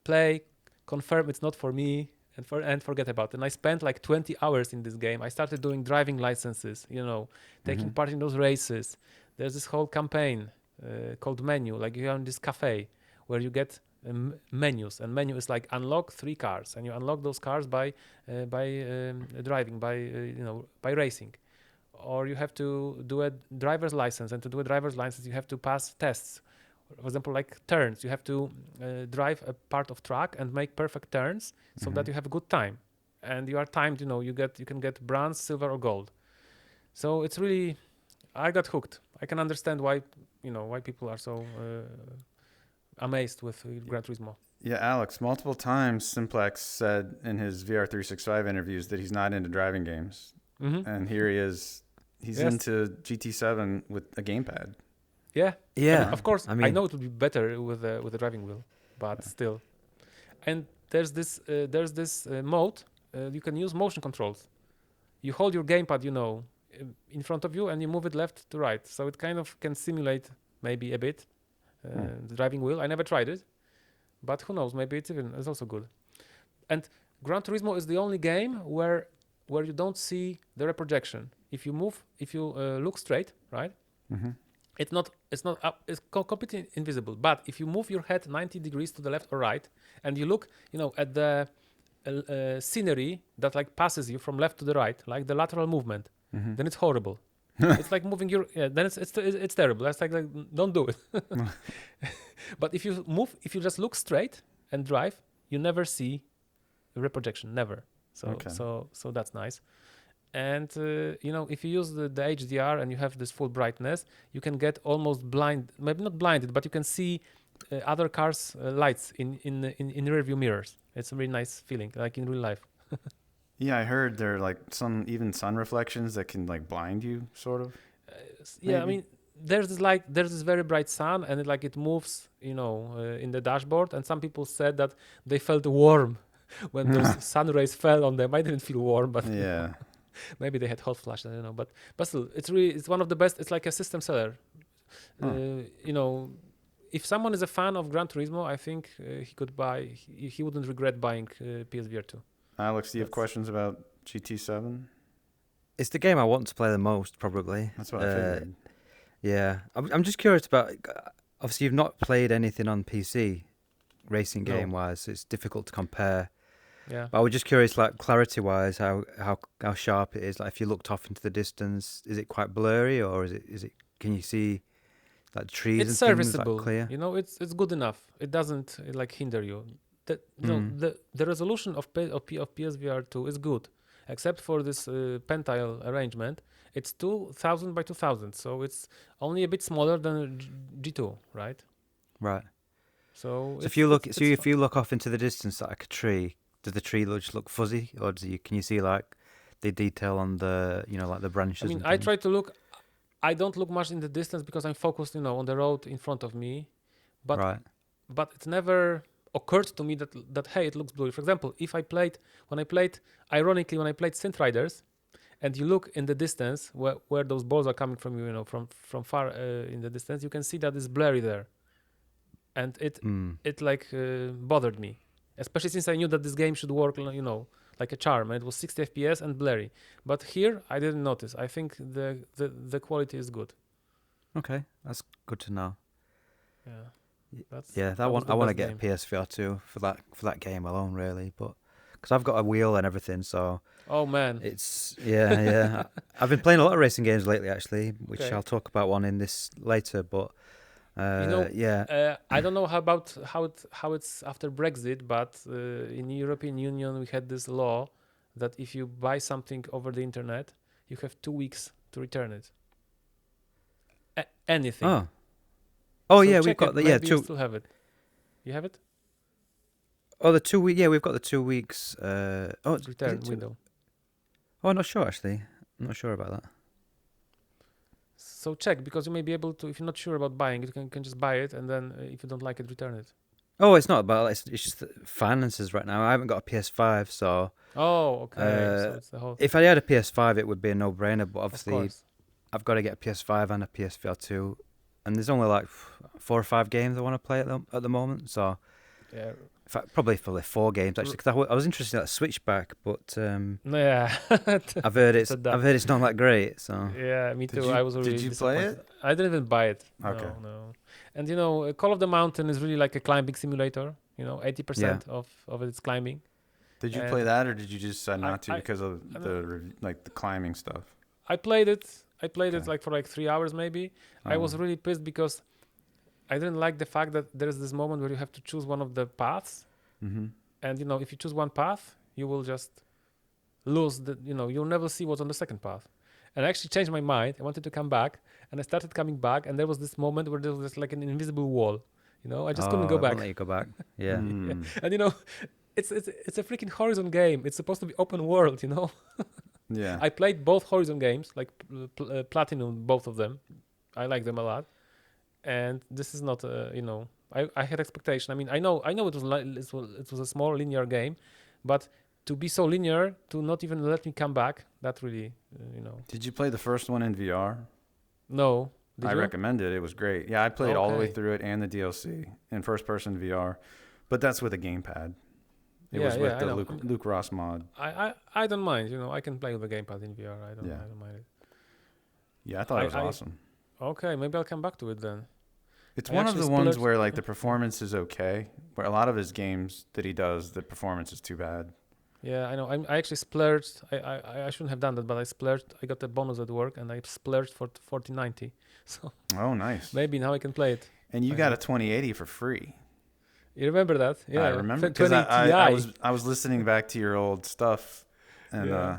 play, confirm it's not for me, and forget about it. And I spent like 20 hours in this game. I started doing driving licenses, taking part in those races. There's this whole campaign called Menu. Like you're in this cafe where you get menus, and menu is like unlock 3 cars, and you unlock those cars by driving, by racing. Or you have to do a driver's license, and to do a driver's license you have to pass tests. For example, like turns, you have to drive a part of track and make perfect turns so that you have a good time, and you are timed. You can get bronze, silver, or gold. So it's really, I got hooked. I can understand why people are so amazed with Gran Turismo.
Yeah, Alex, multiple times Simplex said in his VR365 interviews that he's not into driving games. And here he is. He's into GT7 with a gamepad.
Yeah.
Yeah.
I mean, of course, I know it would be better with a driving wheel, but still. And there's this mode. You can use motion controls. You hold your gamepad, in front of you and you move it left to right. So it kind of can simulate maybe a bit the driving wheel. I never tried it, but who knows? Maybe it's also good. And Gran Turismo is the only game where you don't see the reprojection. If you look straight, right?
Mm-hmm.
It's not up. It's completely invisible. But if you move your head 90 degrees to the left or right, and you look, at the scenery that like passes you from left to the right, like the lateral movement, then it's horrible. It's like moving your. Then it's terrible. That's like don't do it. But if you just look straight and drive, you never see reprojection. Never. So that's nice. And if you use the HDR and you have this full brightness, you can get almost blind, maybe not blinded, but you can see other cars' lights in rearview mirrors. It's a really nice feeling, like in real life.
Yeah, I heard there are like even sun reflections that can like blind you, sort of.
Yeah, I mean, there's this very bright sun, and it moves, in the dashboard. And some people said that they felt warm when those sun rays fell on them. I didn't feel warm, but
yeah.
Maybe they had hot flash, I don't know, but still, it's one of the best. It's like a system seller. If someone is a fan of Gran Turismo, I think he could buy. He wouldn't regret buying PSVR2.
Alex, do you have questions about GT7?
It's the game I want to play the most, probably.
That's what I figured.
Yeah, I'm just curious about. Obviously, you've not played anything on PC, racing game wise. So it's difficult to compare.
Yeah.
But I was just curious, like clarity-wise, how sharp it is. Like, if you looked off into the distance, is it quite blurry, or is it? Can you see like trees?
It's
and
serviceable.
Things, like, clear?
It's good enough. It doesn't hinder you. The resolution of PSVR2 is good, except for this pentile arrangement. It's 2000 by 2000, so it's only a bit smaller than G2, right?
Right.
So
if you look off into the distance like a tree. Does the tree just look fuzzy, or can you see like the detail on the like the branches?
I mean, I try to look. I don't look much in the distance because I'm focused, on the road in front of me. But it never occurred to me that hey, it looks blurry. For example, when I played Synth Riders, and you look in the distance where those balls are coming from, from far in the distance, you can see that it's blurry there, and it bothered me. Especially since I knew that this game should work, like a charm. And it was 60 FPS and blurry. But here, I didn't notice. I think the quality is good.
Okay, that's good to know.
Yeah,
I want to get a PSVR2 for that game alone, really. But because I've got a wheel and everything, so.
Oh man.
It's yeah. I've been playing a lot of racing games lately, actually, which I'll talk about one in this later. But.
I don't know how it's after Brexit, but in the European Union we had this law that if you buy something over the internet, you have 2 weeks to return it. Anything.
Oh,
so
yeah, we've got
you still have it. You have it?
Oh, the 2 week. Yeah, we've got the 2 weeks.
Return window.
Oh, I'm not sure actually. I'm not sure about that.
So check, because you may be able to, if you're not sure about buying it, you can just buy it, and then if you don't like it, return it.
Oh, it's not about it's just finances right now. I haven't got a PS5, so.
Oh, okay. So it's the whole.
If I had a PS5, it would be a no-brainer. But obviously, I've got to get a PS5 and a PSVR2, and there's only like 4 or 5 games I want to play at the moment. So.
Yeah.
In fact, probably 4 games actually. Because I was interested in that Switchback, but
yeah,
I've heard it's not that great. So
yeah, me too. I was really.
Did you play it?
I didn't even buy it.
Okay.
No. And Call of the Mountain is really like a climbing simulator. 80% of it's climbing.
Did you play that, or did you just decide not to because of the climbing stuff?
I played it. Like for 3 hours maybe. I was really pissed because I didn't like the fact that there's this moment where you have to choose one of the paths, and if you choose one path, you will just lose you'll never see what's on the second path. And I actually changed my mind. I wanted to come back, and I started coming back, and there was this moment where there was just like an invisible wall. I just couldn't go back.
Won't let you go back. Yeah.
Yeah. And it's a freaking Horizon game. It's supposed to be open world.
Yeah.
I played both Horizon games, like Platinum, both of them. I like them a lot. And this is not, I had expectation. I mean, I know it was a small linear game, but to be so linear, to not even let me come back, that really,
Did you play the first one in VR?
No. Did
I
you?
recommend it. It was great. Yeah, I played all the way through it and the DLC in first-person VR, but that's with a gamepad. It was with the Luke Ross mod.
I don't mind. I can play with the gamepad in VR. I don't mind it.
Yeah, I thought it was awesome.
Okay, maybe I'll come back to it then.
It's one of the ones where like the performance is okay, where a lot of his games that he does, the performance is too bad.
Yeah, I know. I actually splurged. I shouldn't have done that, but I splurged. I got a bonus at work, and I splurged for 4090. So.
Oh, nice.
Maybe now I can play it.
And you got a 2080 for free.
You remember that? Yeah,
I remember because I was listening back to your old stuff, and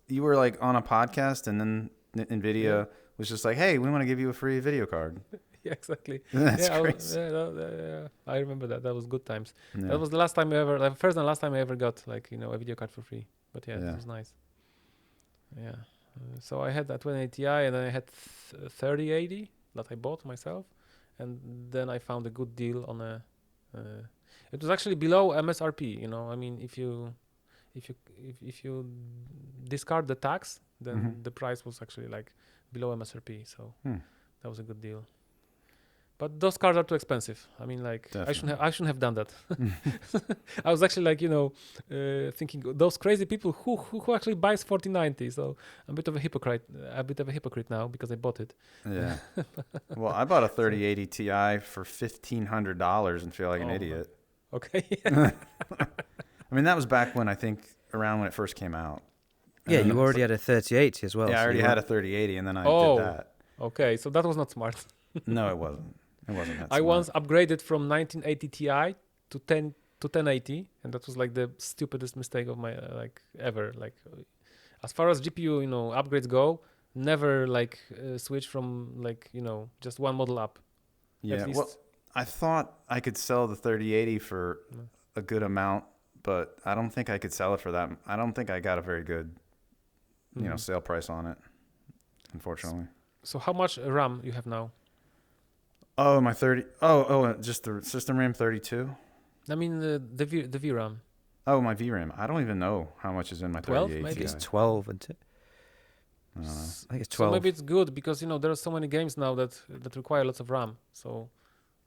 you were like on a podcast, and then Nvidia was just like, "Hey, we want to give you a free video card."
Yeah, exactly.
That's crazy.
I remember that. That was good times.
Yeah.
That was the last time first and last time I ever got a video card for free. But it was nice. Yeah. So I had that 2080 Ti, and then I had 3080 that I bought myself, and then I found a good deal on a. It was actually below MSRP. I mean, if you discard the tax, then the price was actually like below MSRP. So that was a good deal. But those cards are too expensive. I mean, like I shouldn't have done that. I was actually like, thinking those crazy people who actually buys 4090. So I'm a bit of a hypocrite now because I bought it.
Yeah. Well, I bought a 3080 Ti for $1,500 and feel like an idiot.
Okay.
I mean, that was back when I think around when it first came out.
Yeah, you already had a 3080 as well.
Yeah, I already had a 3080, and then I did that.
Okay, so that was not smart.
No, it wasn't. It wasn't that smart.
I once upgraded from 1980 Ti to 1080, and that was like the stupidest mistake of my ever. Like, as far as GPU upgrades go, never switch from just one model up.
Yeah, well, I thought I could sell the 3080 for a good amount, but I don't think I could sell it for that. I don't think I got a very good, sale price on it, unfortunately.
So how much RAM you have now?
Oh, my 30. Just the system RAM 32.
I mean the VRAM.
Oh, my VRAM. I don't even know how much is in my 38.
Maybe
it's 12, isn't it? I think it's 12.
So maybe it's good because there are so many games now that require lots of RAM. So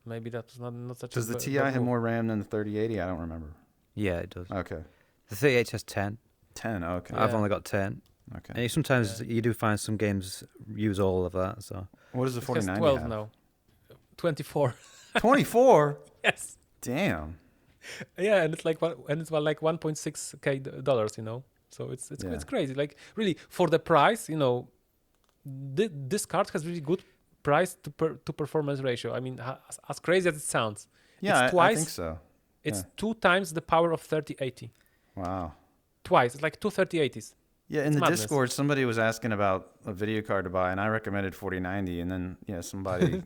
maybe that's not such.
Does the Ti have more RAM than the 3080? I don't remember.
Yeah, it does.
Okay.
The 38 has 10.
10. Okay.
I've only got 10.
Okay.
And sometimes you do find some games use all of that. So
what does the 4090
12
have?
now. 24.
24?
Yes.
Damn.
Yeah, and it's like $1.6K, So it's crazy. Like really for the price, this card has really good price to performance ratio. I mean, as crazy as it sounds.
Yeah,
it's twice,
I think so.
It's 2 times the power of 3080.
Wow.
Twice. It's like 2 3080s.
Yeah, in the Discord, somebody was asking about a video card to buy, and I recommended 4090, and then somebody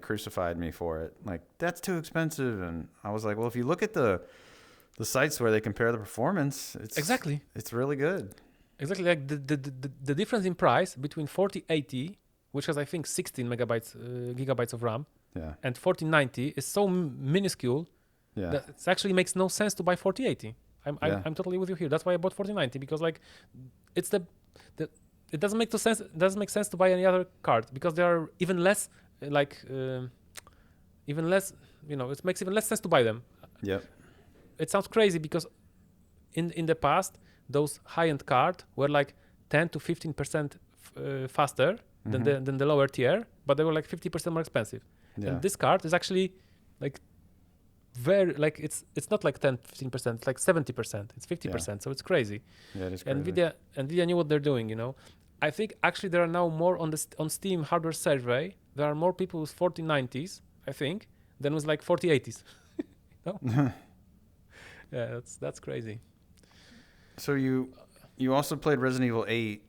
crucified me for it. Like, that's too expensive, and I was like, well, if you look at the sites where they compare the performance, it's really good.
Exactly, like the difference in price between 4080, which has I think 16 gigabytes of RAM, and 4090 is so minuscule that it actually makes no sense to buy 4080. I'm totally with you here. That's why I bought 4090 because it's it doesn't make sense. It doesn't make sense to buy any other card because there are even less it makes even less sense to buy them.
Yep.
It sounds crazy because in the past those high-end cards were like 10 to 15% faster than the lower tier, but they were like 50% more expensive. Yeah. And this card is actually like very it's not like 10-15%, it's like 70%, it's 50%, so it's crazy.
Yeah, it is crazy.
Nvidia knew what they're doing. I think actually there are now more on Steam hardware survey, there are more people with 4090s I think than with like 4080s. Yeah, that's crazy. So
you also played Resident Evil 8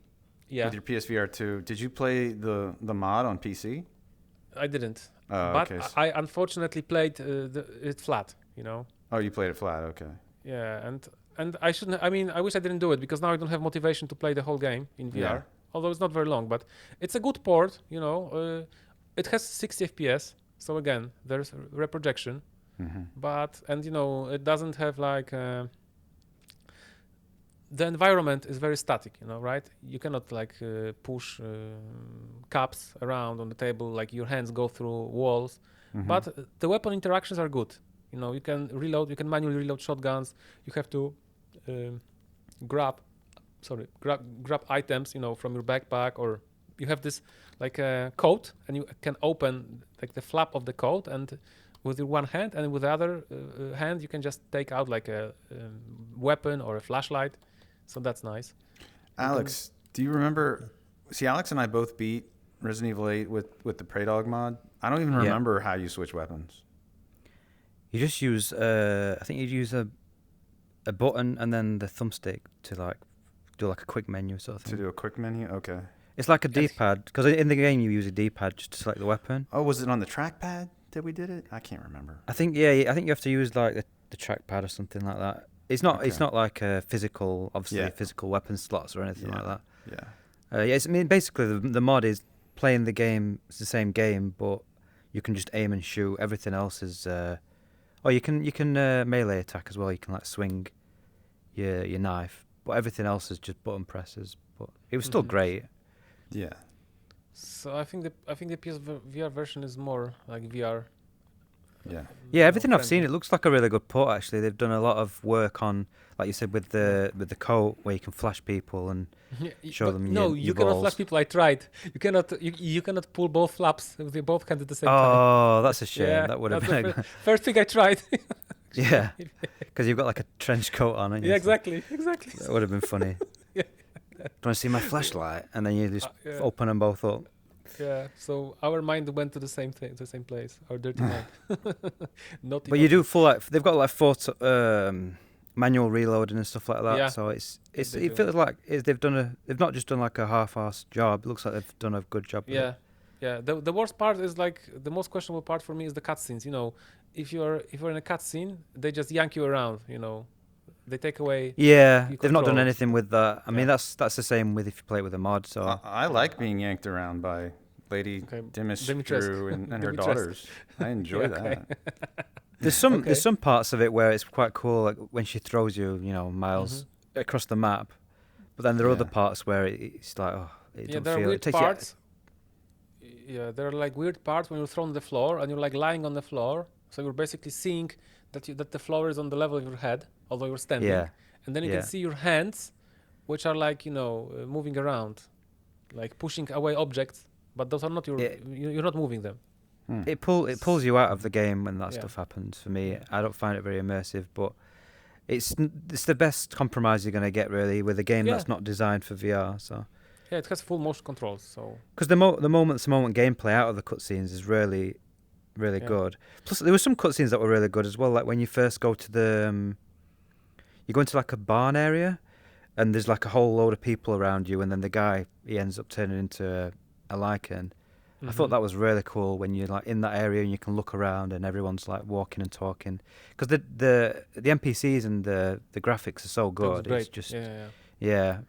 with your PSVR2. Did you play the mod on PC?
I didn't.
But
okay. I unfortunately played it flat,
Oh, you played it flat, okay.
Yeah, and I shouldn't. I mean, I wish I didn't do it because now I don't have motivation to play the whole game in VR. Yeah. Although it's not very long, but it's a good port. It has 60 FPS, so again, there's reprojection. But it doesn't have the environment is very static, right? You cannot like push cups around on the table, like your hands go through walls.
Mhm.
But the weapon interactions are good. You can reload, you can manually reload shotguns. You have to grab items, from your backpack, or you have this like a coat, and you can open like the flap of the coat, and with your one hand, and with the other hand, you can just take out like a weapon or a flashlight. So that's nice.
Alex, do you remember? See, Alex and I both beat Resident Evil 8 with the Prey Dog mod. I don't even remember how you switch weapons.
You just use, I think you use a button and then the thumbstick to like do like a quick menu sort of thing.
To do a quick menu? Okay.
It's like a D-pad, because in the game you use a D-pad just to select the weapon.
Oh, was it on the trackpad that we did it? I can't remember.
I think you have to use like the trackpad or something like that. It's not like a physical, obviously physical weapon slots or anything like that.
Yeah.
I mean, basically the mod is playing the game. It's the same game, but you can just aim and shoot. Everything else is. You can melee attack as well. You can like swing your knife, but everything else is just button presses. But it was still great.
Yeah.
So I think the PSVR version is more like VR.
Yeah.
Yeah, everything I've seen, it looks like a really good port. Actually, they've done a lot of work on, like you said, with the coat where you can flash people and show them.
You cannot flash people. I tried. You cannot pull both flaps with both hands at the same time.
Oh, that's a shame.
Yeah,
that would have
that's
been.
the first thing I tried.
Yeah, because you've got like a trench coat on.
Yeah, exactly.
That would have been funny.
Yeah.
Do you want to see my flashlight? And then you just open them both up.
Yeah, so our mind went to the same thing, the same place. Our dirty mind.
But you do full like they've got like manual reloading and stuff like that.
Yeah.
So it feels like they've not just done like a half-assed job. It looks like they've done a good job.
Yeah, The worst part is like the most questionable part for me is the cutscenes. If you're in a cutscene, they just yank you around. They take away.
Yeah, they've not done anything with that. I mean, that's the same with if you play it with a mod. So
I like being yanked around by Lady Dimitrescu and her daughters. I enjoy that.
There's some parts of it where it's quite cool, like when she throws you, miles across the map. But then there are other parts where it's like, it doesn't
there
feel.
Are weird parts. Yeah, there are like weird parts when you're thrown on the floor and you're like lying on the floor, so you're basically seeing that the floor is on the level of your head, although you're standing.
Yeah.
And then you can see your hands, which are like moving around, like pushing away objects, but those are not you're not moving them.
It pulls you out of the game when that stuff happens. For me, I don't find it very immersive, but it's the best compromise you're going to get really with a game that's not designed for VR. So
yeah, it has full motion controls. So
because the moment gameplay out of the cutscenes is really good. Plus, there were some cutscenes that were really good as well. Like when you first go to you go into like a barn area, and there's like a whole load of people around you, and then the guy he ends up turning into a lichen. I thought that was really cool when you're like in that area and you can look around and everyone's like walking and talking, because the NPCs and the graphics are so good. It's just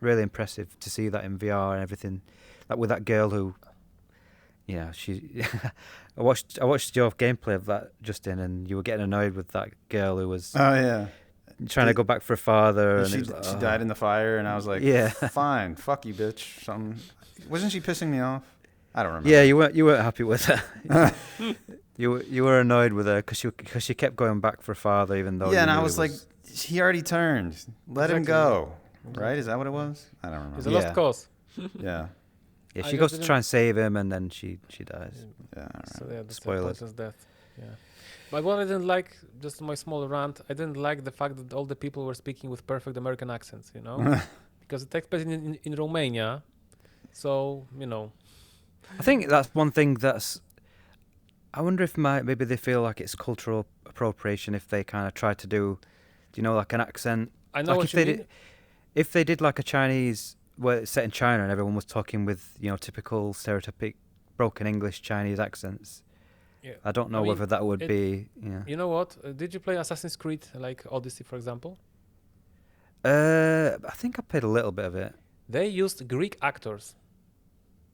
really impressive to see that in VR and everything. Like with that girl who, she. I watched your gameplay of that, Justin, and you were getting annoyed with that girl who was.
Oh yeah.
Trying to go back for her father, and
she died in the fire, and I was like, fine, fuck you, bitch. Something. Wasn't she pissing me off? I don't remember.
Yeah, you weren't happy with her. you were annoyed with her because she kept going back for her father, even though.
Yeah, and I was like, he already turned. Let him go. Right? Is that what it was? I don't remember.
It's a lost cause.
Yeah.
Yeah, she goes to try and save him, and then she dies.
Yeah. All right.
So that's
spoilers.
Death. Yeah. But what I didn't like, just my small rant, I didn't like the fact that all the people were speaking with perfect American accents, because it takes place in Romania, so
I think that's one thing I wonder if maybe they feel like it's cultural appropriation if they kind of try to do, like an accent.
I know
like
what you mean.
If they did like a Chinese, where it's set in China and everyone was talking with typical stereotypic broken English Chinese accents. Yeah. I don't know whether that would be. Yeah.
You know what? Did you play Assassin's Creed, like Odyssey, for example?
I think I played a little bit of it.
They used Greek actors.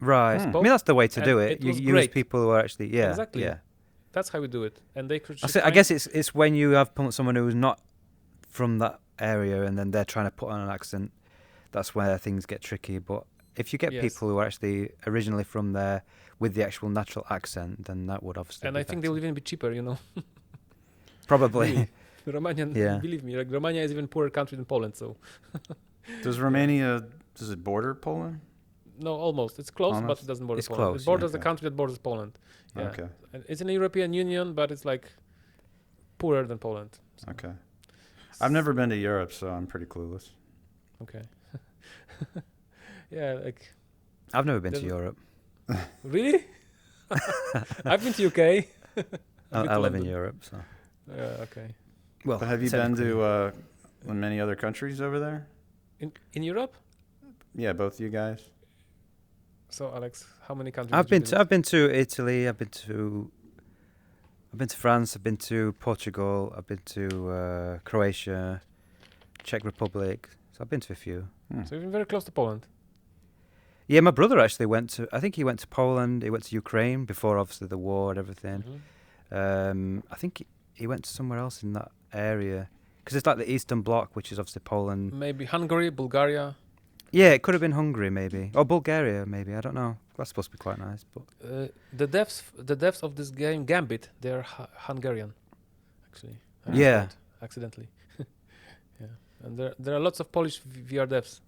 Right. I mean, that's the way to do it. You use people who are actually. Yeah.
Exactly.
Yeah.
That's how we do it, and they could.
I guess it's when you have someone who's not from that area, and then they're trying to put on an accent. that's where things get tricky. But if you get
Yes.
people who are actually originally from there with the actual natural accent, then that would obviously
And
be
I think they will
better.
even be cheaper,
Probably.
Really. Romanian,
Yeah.
believe me, like Romania is even poorer country than Poland, so
Does Romania, does it border Poland?
no, almost. It's close, but
Almost?
it doesn't border
It's
Poland.
close,
It borders the
Okay.
country that borders Poland. Yeah.
Okay.
And it's in the European Union, but it's like poorer than Poland. So.
Okay. I've never been to Europe, so I'm pretty clueless.
Okay. Yeah, like
I've never been to
There's-
Europe.
really? I've been to UK.
I live in Europe, so.
Yeah, okay.
Well,
But have you been
technically-
to many other countries over there?
In Europe?
Yeah, both you guys.
So Alex, how many countries?
I've
did you
been to
visit?
I've been to Italy. I've been to France. I've been to Portugal. I've been to Croatia, Czech Republic. So I've been to a few.
So you've been very close to Poland.
Yeah, my brother actually went to. I think he went to Poland. He went to Ukraine before, obviously, the war and everything. I think he went to somewhere else in that area because it's like the Eastern Bloc, which is obviously Poland.
Maybe Hungary, Bulgaria.
Yeah, it could have been Hungary, maybe, or Bulgaria, maybe. I don't know. That's supposed to be quite nice, but
The devs of this game, Gambit, they're Hungarian, actually. I
Yeah.
found accidentally. Yeah, and there are lots of Polish VR devs.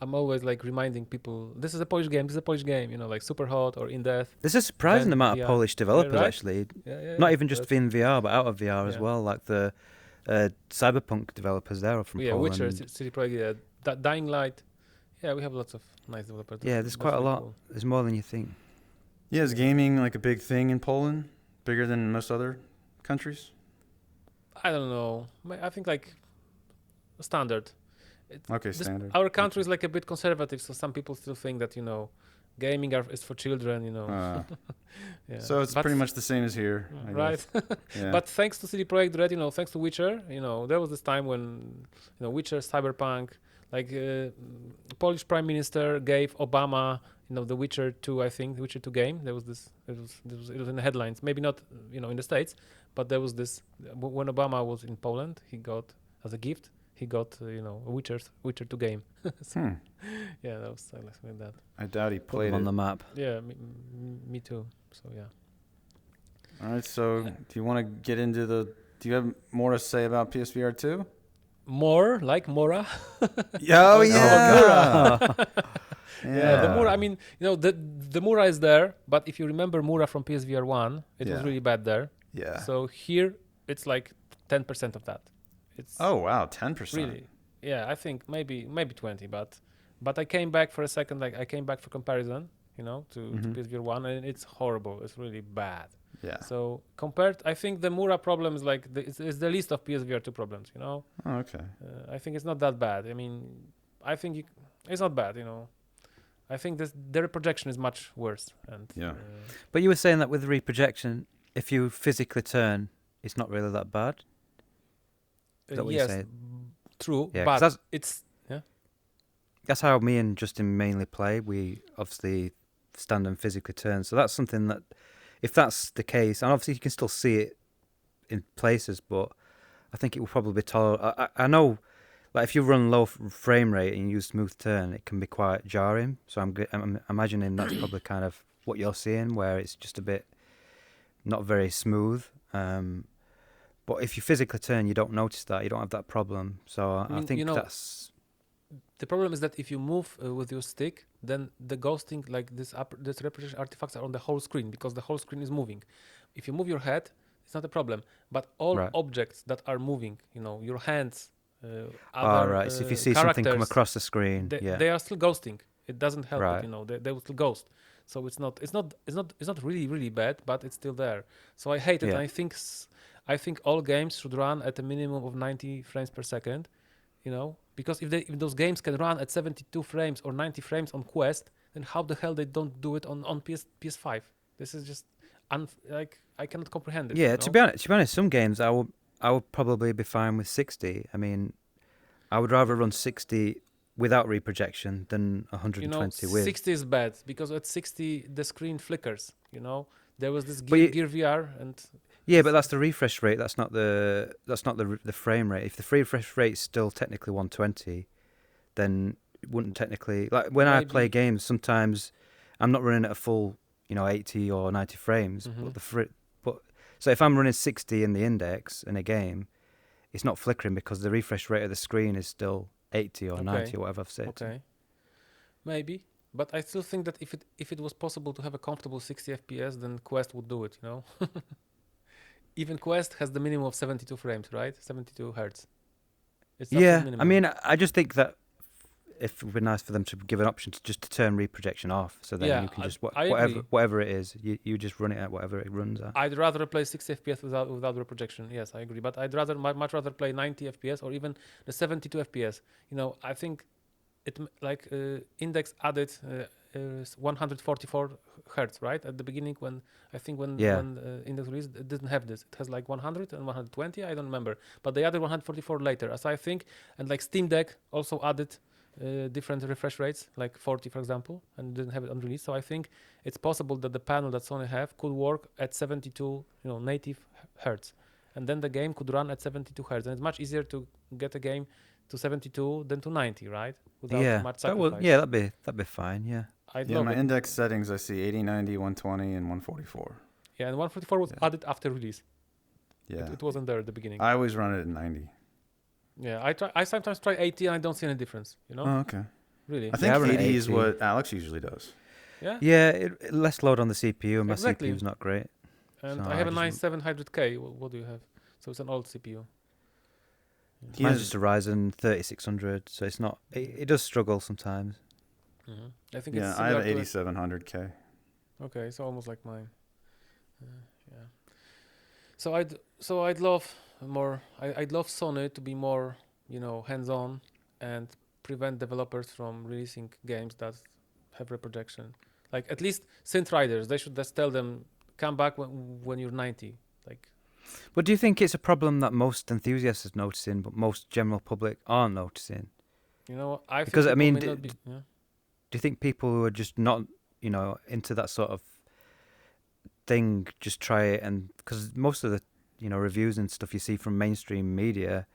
I'm always like reminding people, this is a Polish game. This is a Polish game. Like Super Hot or In Death.
there's a surprising
Then
amount of
VR.
Polish developers
right?
actually.
Yeah.
Not even just
that's-
in VR, but out of VR as
Yeah.
well. Like the Cyberpunk developers there are from
Yeah,
Poland.
Witcher, City Project, yeah, Dying Light. Yeah, we have lots of nice developers.
Yeah, there's quite a
really
lot.
cool.
There's more than you think.
Yeah, is gaming like a big thing in Poland? Bigger than most other countries?
I don't know. I think like standard.
Okay, standard.
Our country is like a bit conservative, so some people still think that gaming is for children. Yeah.
So it's
But
pretty much the same as here, I
right.
guess. Yeah.
But thanks to CD Projekt Red, thanks to Witcher, there was this time when Witcher, Cyberpunk, like Polish Prime Minister gave Obama, the Witcher 2, I think, the Witcher 2 game. There was this. It was in the headlines. Maybe not, in the States, but there was this. When Obama was in Poland, he got as a gift. He got a Witcher 2 game. So, yeah, that was like that.
I doubt he
Put
played
them on
it.
the map.
Yeah, me too. So yeah.
All right, so do you want to get into do you have more to say about PSVR 2?
More like Mora.
Oh,
yeah.
Yeah.
The Mura. I mean, the Mura is there, but if you remember Mura from PSVR 1, it was
Yeah.
really bad there.
Yeah.
So here it's like 10% of that. It's
Oh, wow, 10%.
really, yeah. I think maybe 20, but I came back for a second. Like I came back for comparison, to PSVR 1, and it's horrible. It's really bad.
Yeah.
So compared, I think the Mura problem is like it's the least of PSVR 2 problems.
Oh, okay.
I think it's not that bad. I mean, I think it's not bad. I think their projection is much worse. And
Yeah.
But you were saying that with reprojection, if you physically turn, it's not really that bad. Is that what you're
yes,
saying?
true.
Yeah, 'cause
But it's
That's how me and Justin mainly play. We obviously stand and physically turn. So that's something that, if that's the case, and obviously you can still see it in places, but I think it will probably be tolerable. I know, like if you run low frame rate and you use smooth turn, it can be quite jarring. So I'm imagining that's probably kind of what you're seeing, where it's just a bit not very smooth. But if you physically turn, you don't notice that. You don't have that problem. So I
mean,
think that's...
the problem is that if you move with your stick, then the ghosting, like this representation artifacts are on the whole screen because the whole screen is moving. If you move your head, it's not a problem. But all
Right.
objects that are moving, your hands,
right. So if you see something come
characters,
across the screen,
they are still ghosting. It doesn't help.
Right.
It, they will still ghost. So it's not really really bad, but it's still there. So I hate it.
Yeah.
And I think all games should run at a minimum of 90 frames per second. Because if those games can run at 72 frames or 90 frames on Quest, then how the hell they don't do it on PS5? This is just I cannot comprehend it.
Yeah, to be honest, some games I would probably be fine with 60. I mean, I would rather run 60 without reprojection than 120 with.
60 is bad because at 60 the screen flickers. There was this
But
Gear VR and
Yeah, but that's the refresh rate. That's not the frame rate. If the refresh rate is still technically 120, then wouldn't technically like when I play games. Sometimes I'm not running at a full, 80 or 90 frames. But so if I'm running 60 in the index in a game, it's not flickering because the refresh rate of the screen is still 80 or 90 or whatever I've said.
Okay, maybe. But I still think that if it was possible to have a comfortable 60 FPS, then Quest would do it. Even Quest has the minimum of 72 frames, right? 72 hertz. It's
I mean, I just think that it would be nice for them to give an option to turn reprojection off, so then you can just whatever it is, you just run it at whatever it runs at.
I'd rather play 60 FPS without reprojection. Yes, I agree. But I'd much rather play 90 FPS or even the 72 FPS. I think it Index added 144 hertz right at the beginning when Index released. It didn't have this. It has like 100 and 120. I don't remember, but they added 144 later. As I think, and like Steam Deck also added different refresh rates, like 40 for example, and didn't have it on release. So I think it's possible that the panel that Sony have could work at 72 native hertz, and then the game could run at 72 hertz, and it's much easier to get a game to 72 than to 90, right? Without much sacrifice.
That'd be fine. Yeah.
My index settings I see 80, 90, 120, and 144.
Yeah, and 144 was added after release.
Yeah,
it wasn't there at the beginning.
I always run it at 90.
Yeah, I sometimes try 80 and I don't see any difference.
Oh, okay.
Really?
I think 80 is what Alex usually does.
Yeah.
Yeah, less load on the CPU, and my CPU is not great.
And I have a 9700K. What do you have? So it's an old CPU.
Mine's just a Ryzen 3600, so it's not. It does struggle sometimes.
I think
I have an 8700K.
Okay, so almost like mine. Yeah. So I'd love more. I'd love Sony to be more, hands-on and prevent developers from releasing games that have reprojection. Like at least Synth Riders, they should just tell them come back when you're 90. Like.
But do you think it's a problem that most enthusiasts are noticing, but most general public aren't noticing? Because I mean, do you think people who are just not, into that sort of thing just try it? And because most of the, reviews and stuff you see from mainstream media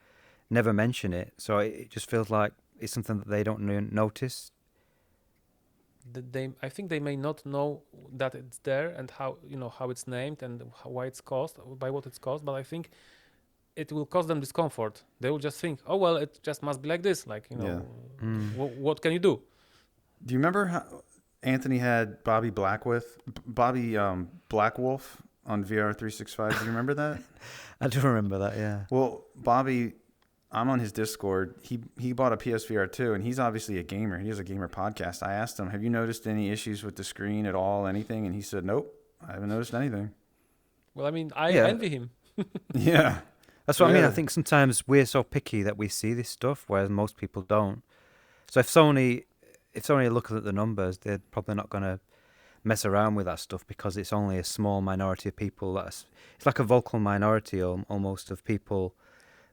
never mention it, so it just feels like it's something that they don't notice.
I think they may not know that it's there and how it's named and why it's caused, by what it's caused, but I think it will cause them discomfort. They will just think, oh well, it just must be like this. Like what can you do?
Do you remember how Anthony had Bobby Blackwolf on VR365? Do you remember that?
I do remember that. Yeah.
Well, Bobby, I'm on his Discord. He bought a PSVR2, and he's obviously a gamer. He has a gamer podcast. I asked him, have you noticed any issues with the screen at all, anything? And he said, nope, I haven't noticed anything.
Well, I mean, I envy him.
Yeah.
That's what I mean. I think sometimes we're so picky that we see this stuff, whereas most people don't. So if Sony look at the numbers, they're probably not going to mess around with that stuff because it's only a small minority of people. It's like a vocal minority almost of people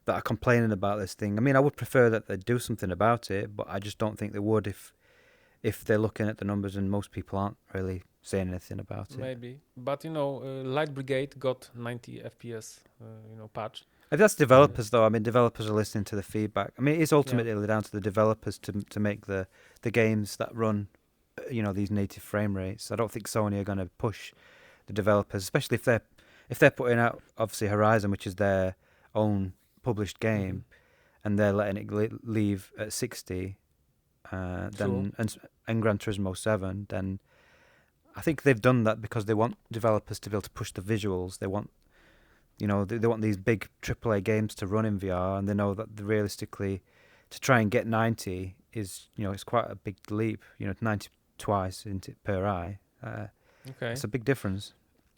that are complaining about this thing. I mean, I would prefer that they do something about it, but I just don't think they would if they're looking at the numbers and most people aren't really saying anything about it.
Maybe, but Light Brigade got 90 FPS, patch.
If that's developers though, I mean, developers are listening to the feedback. I mean, it's ultimately down to the developers to make the games that run, these native frame rates. I don't think Sony are going to push the developers, especially if they're putting out obviously Horizon, which is their own published game, and they're letting it leave at 60, then and Gran Turismo 7, then I think they've done that because they want developers to be able to push the visuals. They want, they want these big AAA games to run in VR, and they know that realistically, to try and get 90 is, it's quite a big leap. 90 twice per eye.
Okay,
it's a big difference.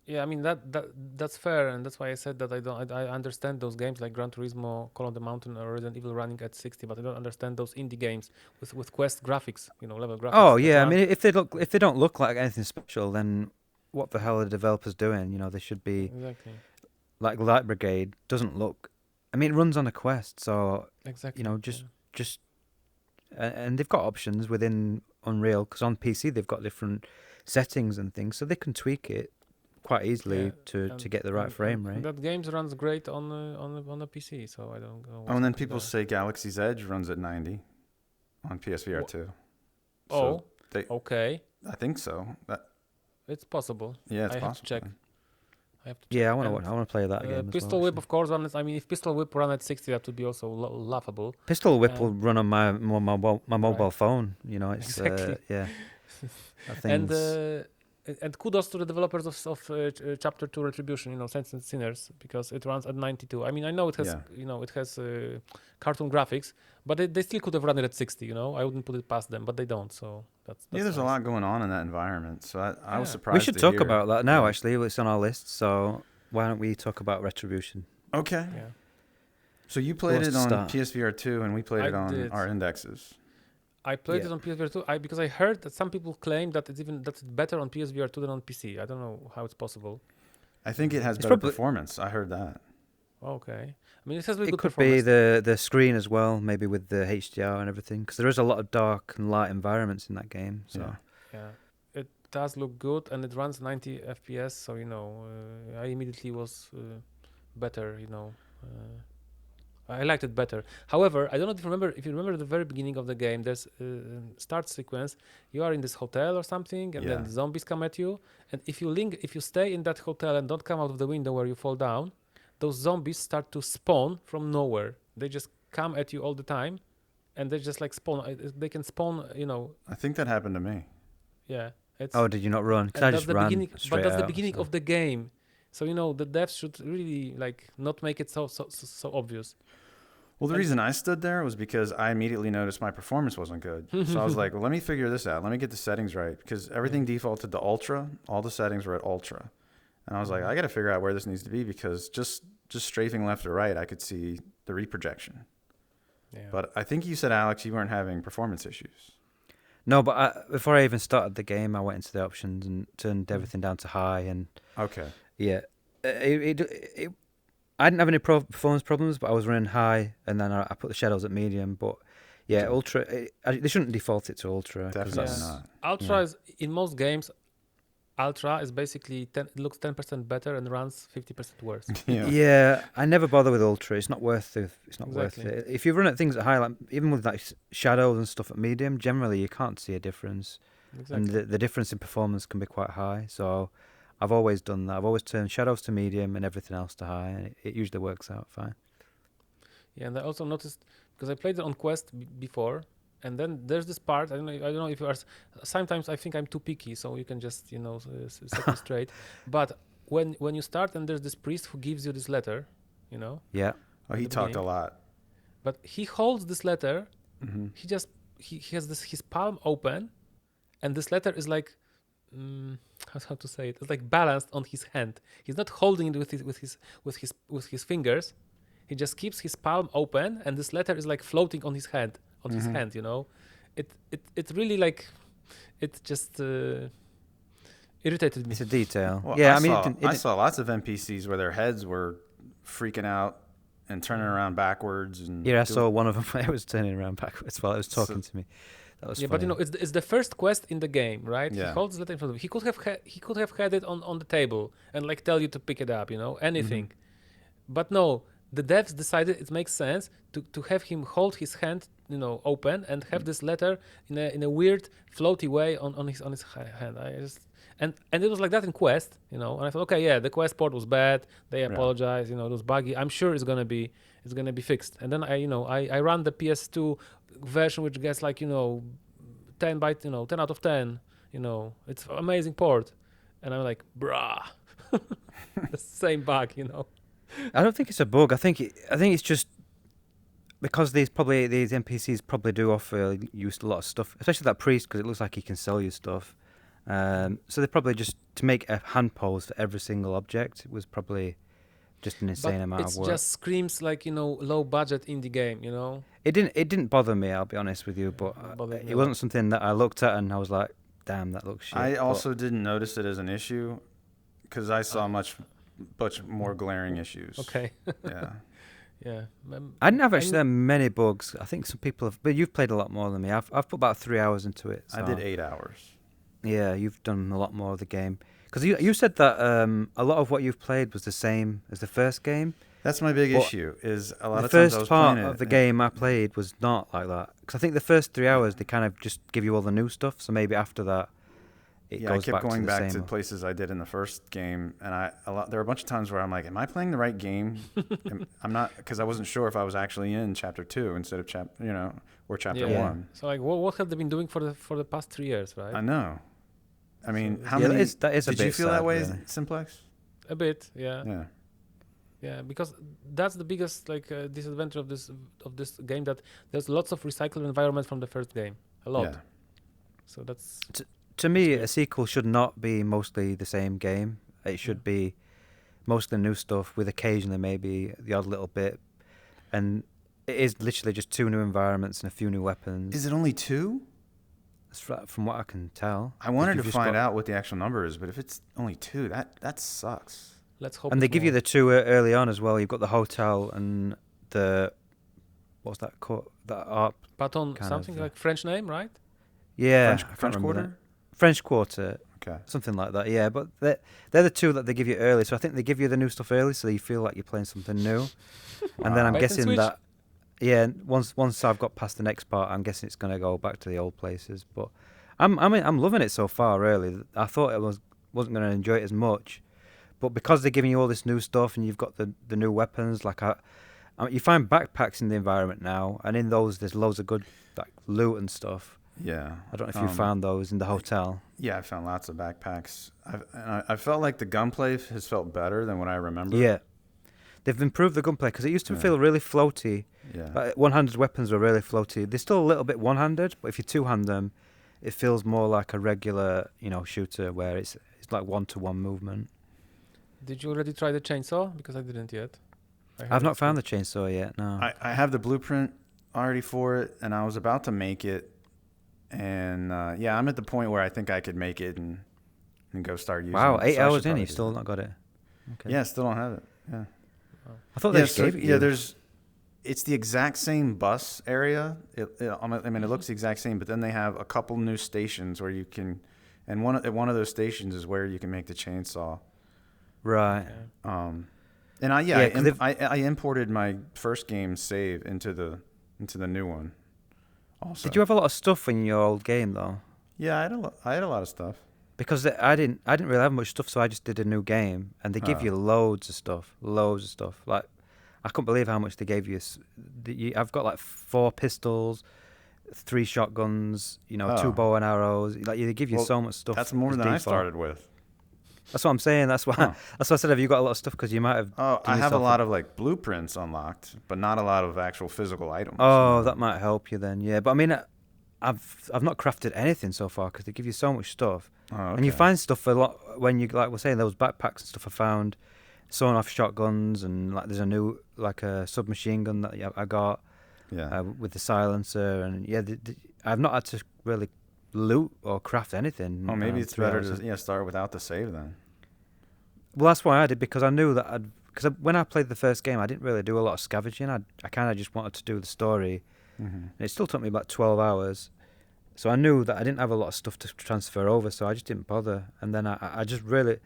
Yeah, I mean that's fair, and that's why I said that I understand those games like Gran Turismo, Call of the Mountain, or Resident Evil running at 60, but I don't understand those indie games with Quest graphics, level graphics.
Oh yeah, I mean if they don't look like anything special, then what the hell are the developers doing? They should be
exactly
like Light Brigade doesn't look. I mean, it runs on a Quest, so
exactly.
Just and they've got options within Unreal because on PC they've got different settings and things, so they can tweak it quite easily to get the right frame rate.
That game runs great on a PC, so I don't know.
And then people say Galaxy's Edge runs at 90 on PSVR2.
Oh, okay.
I think so.
It's possible.
Yeah, it's
I
possible.
have to check.
Yeah, I want to play that game.
Pistol Whip, of course. If Pistol Whip run at 60, that would be also laughable.
Pistol Whip will run on my mobile phone. You know, it's
exactly.
yeah.
And kudos to the developers of Chapter 2 Retribution, you know, Saints and Sinners, because it runs at 92. I mean, I know it has, it has cartoon graphics, but they still could have run it at 60. You know, I wouldn't put it past them, but they don't. So that's
there's
nice.
a lot going on in that environment. So I was surprised.
We should talk about that now. Actually, it's on our list. So why don't we talk about Retribution?
Okay.
Yeah.
So you played it on PSVR2, and we played it on our indexes.
I played it on PSVR2 because I heard that some people claim that it's better on PSVR2 than on PC. I don't know how it's possible.
I think it has better performance. I heard that.
Okay. I mean, it has really good
performance. It
could
be the screen as well, maybe with the HDR and everything, because there is a lot of dark and light environments in that game. So
yeah, it does look good, and it runs 90 FPS. So I immediately was better. I liked it better. However, I don't know if you remember the very beginning of the game. There's a start sequence. You are in this hotel or something, and then the zombies come at you. And if you stay in that hotel and don't come out of the window where you fall down, those zombies start to spawn from nowhere. They just come at you all the time, and they just like spawn. They can spawn.
I think that happened to me.
Yeah.
Did you not run? Because I just ran straight
But that's
out,
the beginning of the game. So the devs should really not make it so obvious.
Well, the reason I stood there was because I immediately noticed my performance wasn't good. So I was like, well, let me figure this out. Let me get the settings right, because everything defaulted to ultra. All the settings were at ultra. And I was like, I got to figure out where this needs to be, because just strafing left or right, I could see the reprojection. Yeah. But I think you said, Alex, you weren't having performance issues.
No, but before I even started the game, I went into the options and turned everything down to high. And
okay.
Yeah. I didn't have any performance problems, but I was running high, and then I put the shadows at medium. But ultra, they shouldn't default it to ultra.
Definitely not.
Ultra is, in most games, ultra is basically it looks 10% better and runs 50% worse.
Yeah, I never bother with ultra. It's not worth it. Worth it. If you run at things at high, like even with like shadows and stuff at medium, generally you can't see a difference, and the difference in performance can be quite high. So I've always done that. I've always turned shadows to medium and everything else to high, and it usually works out fine.
Yeah, and I also noticed, because I played it on Quest before, and then there's this part. I don't know if you are. Sometimes I think I'm too picky, so you can just set me straight. But when you start, and there's this priest who gives you this letter,
Yeah.
Oh, he talked a lot.
But he holds this letter.
Mm-hmm.
He has his palm open, and this letter is like. How to say it? It's like balanced on his hand. He's not holding it with his fingers. He just keeps his palm open, and this letter is like floating on his hand. His hand, It really it just irritated me.
It's a detail.
Well,
yeah,
I saw lots of NPCs where their heads were freaking out and turning around backwards. And
I saw one of them. I was turning around backwards while it was talking to me. That was funny.
But it's the first quest in the game, right?
Yeah.
He holds the letter in front of him. He could have had it on the table and tell you to pick it up, anything. But no, the devs decided it makes sense to have him hold his hand, open, and have this letter in a weird floaty way on his hand. And it was like that in Quest, and I thought, okay, yeah, the Quest port was bad. They apologized, it was buggy. I'm sure it's gonna be fixed. And then I ran the PS2 version, which gets 10 out of 10. It's amazing port, and I'm like, bruh, the same bug.
I don't think it's a bug. I think it's just because these NPCs probably do offer you a lot of stuff, especially that priest, because it looks like he can sell you stuff. So they probably just, to make a hand pose for every single object, it was probably just an insane amount of work.
It just screams low budget indie game,
It didn't bother me, I'll be honest with you, but it wasn't something that I looked at and I was like, damn, that looks shit.
I also didn't notice it as an issue, because I saw much more glaring issues.
Okay.
Yeah.
Yeah.
I didn't have actually many bugs. I think some people have, but you've played a lot more than me. I've put about 3 hours into it. So.
I did 8 hours.
Yeah, you've done a lot more of the game. Because you said that a lot of what you've played was the same as the first game.
That's my big
But
issue. Is a lot
the
of times I
first
was
part
playing it,
of the game I played was not like that. Because I think the first 3 hours they kind of just give you all the new stuff. So maybe after that, it
I
goes
kept
back
going
to the
back
same.
to places I did in the first game, and there were a bunch of times where I'm like, "Am I playing the right game?" I'm not, because I wasn't sure if I was actually in chapter 2 instead of or chapter 1.
So like, what have they been doing for the past 3 years, right?
I know. I mean,
So
how many?
That is a
did
bit
you feel
sad,
that way,
really.
Simplex?
A bit, yeah.
Yeah.
Yeah, because that's the biggest disadvantage of this game, that there's lots of recycled environment from the first game, a lot.
Yeah.
So that's
To me,
weird.
a sequel should not be mostly the same game. It should be mostly new stuff with occasionally maybe the odd little bit. And it is literally just 2 new environments and a few new weapons.
Is it only 2?
From what I can tell.
I wanted to find out what the actual number is, but if it's only 2, that sucks.
Let's hope.
And they give you the 2 early on as well. You've got the hotel and the what's that called? That art.
Baton, something like French name, right?
Yeah,
French Quarter.
French Quarter.
Okay.
Something like that. Yeah, but they're the 2 that they give you early. So I think they give you the new stuff early, so you feel like you're playing something new. And then I'm
Bait and
guessing
switch.
that. Yeah, once I've got past the next part, I'm guessing it's going to go back to the old places. But I'm loving it so far. Really, I thought I wasn't going to enjoy it as much, but because they're giving you all this new stuff and you've got the new weapons, like you find backpacks in the environment now, and in those there's loads of good like loot and stuff.
Yeah.
I don't know if you found those in the hotel.
Yeah, I found lots of backpacks. I felt like the gunplay has felt better than what I remember.
Yeah, they've improved the gunplay because it used to feel really floaty.
Yeah.
Like one-handed weapons were really floaty. They're still a little bit one-handed, but if you two-hand them, it feels more like a regular, shooter where it's like one-to-one movement.
Did you already try the chainsaw? Because I didn't yet.
I've not found the chainsaw yet. No.
I have the blueprint already for it, and I was about to make it, and I'm at the point where I think I could make it and go start using it.
Wow, 8
So I
hours
should
in,
probably
you
do
still
that.
not got it. Okay.
Yeah, still don't have it. Yeah.
I thought they just gave it you.
Yeah, it's the exact same bus area. It looks the exact same, but then they have a couple new stations where you can, and one of those stations is where you can make the chainsaw.
Right.
And I imported my first game save into the new one. Also.
Did you have a lot of stuff in your old game though?
Yeah, I had a lot of stuff.
Because I didn't really have much stuff, so I just did a new game, and they give you loads of stuff. Like, I couldn't believe how much they gave you. I've got like 4 pistols, 3 shotguns, 2 bow and arrows. Like, they give you so much stuff.
That's more than I started with.
That's what I'm saying. That's why I said, have you got a lot of stuff? Because you might have.
I have a lot of like blueprints unlocked, but not a lot of actual physical items.
Oh, that might help you then. Yeah, but I mean, I've not crafted anything so far because they give you so much stuff.
Oh, okay.
And you find stuff a lot when you, like we're saying, those backpacks and stuff I found, sawn off shotguns, and like there's a new like a submachine gun that I got with the silencer, and I've not had to really loot or craft anything.
Oh, maybe it's better to start without the save then.
Well, that's why I did, because I knew that because when I played the first game, I didn't really do a lot of scavenging. I kind of just wanted to do the story, and it still took me about 12 hours. So I knew that I didn't have a lot of stuff to transfer over, so I just didn't bother. And then I just really,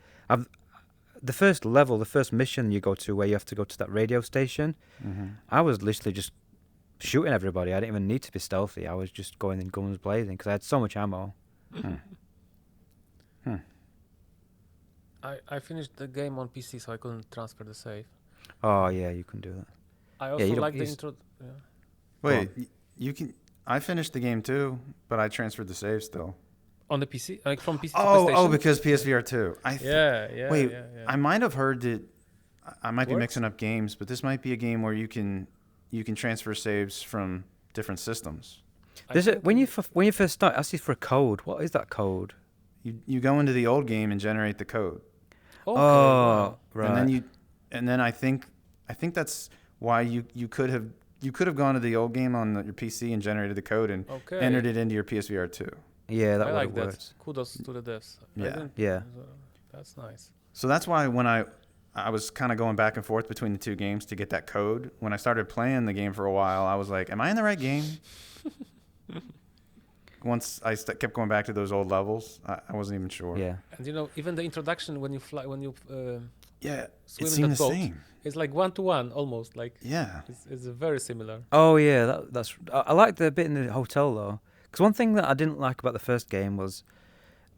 the first level, the first mission you go to where you have to go to that radio station, I was literally just shooting everybody. I didn't even need to be stealthy. I was just going in guns blazing because I had so much ammo.
I finished the game on PC, so I couldn't transfer the save.
Oh yeah, you can do that.
I also like the intro. Yeah.
Wait, you can. I finished the game too, but I transferred the save still.
On the PC, like from PC to PlayStation.
Oh, because PSVR2.
Wait,
I might have heard that. I might be mixing up games, but this might be a game where you can transfer saves from different systems.
When you first start, it asks you for a code. What is that code?
You go into the old game and generate the code.
Okay,
right.
And then I think that's why you could have gone to the old game on your PC and generated the code and entered it into your PSVR2.
Yeah, that
I
would
like
have
that.
worked.
Kudos to the devs.
Yeah.
That's nice.
So that's why when I was kind of going back and forth between the two games to get that code. When I started playing the game for a while, I was like, "Am I in the right game?" Once I kept going back to those old levels, I wasn't even sure.
Yeah.
And even the introduction when you fly,
Yeah, it
swim in
seemed
that
the
boat.
same.
It's like 1-to-1 almost. Like
Yeah.
it's very similar.
Oh yeah, that's. I like the bit in the hotel though, because one thing that I didn't like about the first game was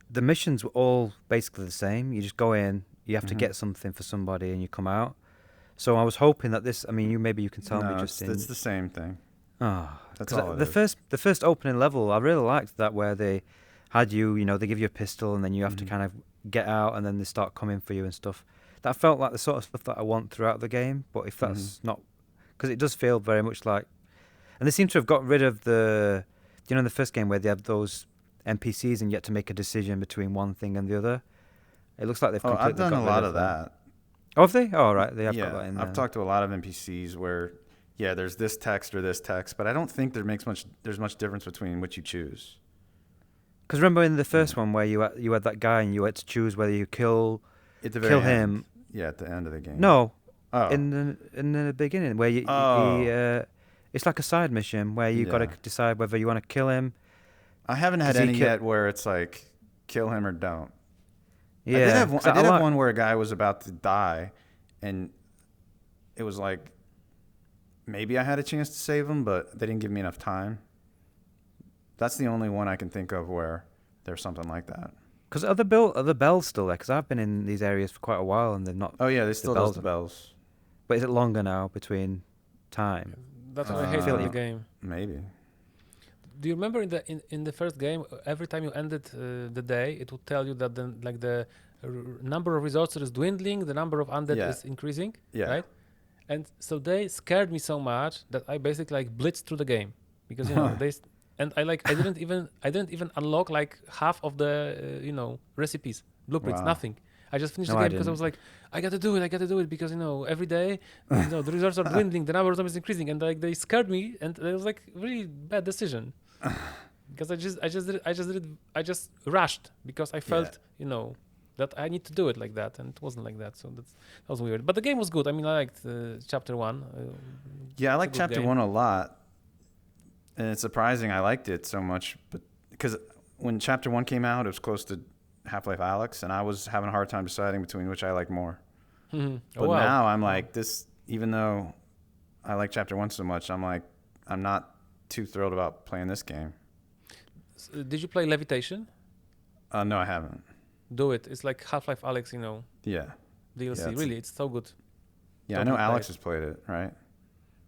the missions were all basically the same. You just go in, you have to get something for somebody, and you come out. So I was hoping that this. I mean, maybe you can tell me, Justin.
It's the same thing.
Oh,
That's all it is.
The first opening level, I really liked that where they had you. You know, they give you a pistol, and then you have to kind of get out, and then they start coming for you and stuff. That felt like the sort of stuff that I want throughout the game. But if that's not, because it does feel very much like, and they seem to have got rid of the, you know, in the first game where they have those NPCs and you have to make a decision between one thing and the other. It looks like they've completely
I've done
got
a
rid
lot
of
of that.
Oh, have they? Oh, right. They have
Yeah,
got that in there.
I've talked to a lot of NPCs where, there's this text or this text, but I don't think there's much difference between which you choose.
Because remember in the first one where you had that guy and you had to choose whether you kill him.
Yeah, at the end of the game.
No,
Oh.
in the beginning where it's like a side mission where you got to decide whether you want to kill him.
I haven't had any yet where it's like kill him or don't.
Yeah,
I did have one where a guy was about to die, and it was like maybe I had a chance to save him, but they didn't give me enough time. That's the only one I can think of where there's something like that.
Because are the bells still there? Because I've been in these areas for quite a while and they're not.
Oh yeah, they still do the bells.
But is it longer now between time?
That's what I hate in the game.
Maybe.
Do you remember in the first game, every time you ended the day, it would tell you that the number of resources is dwindling, the number of undead is increasing, right? And so they scared me so much that I basically like blitzed through the game because I didn't even unlock like half of the recipes, blueprints, nothing. I just finished the game because I was like, I got to do it because every day the resources are dwindling, the number of zombies is increasing, and like they scared me, and it was like really bad decision because I just rushed because I felt that I need to do it like that, and it wasn't like that, so that was weird. But the game was good. I mean, I liked chapter 1.
I like chapter 1 a lot, and it's surprising I liked it so much, but because when chapter 1 came out, it was close to Half-Life Alyx, and I was having a hard time deciding between which I like more. But now I'm like this, even though I like chapter 1 so much, I'm like, I'm not too thrilled about playing this game.
Did you play Levitation?
No, I haven't.
Do it. It's like Half-Life Alyx,
Yeah.
DLC. Really, it's so good.
Yeah, I know Alex has played it, right?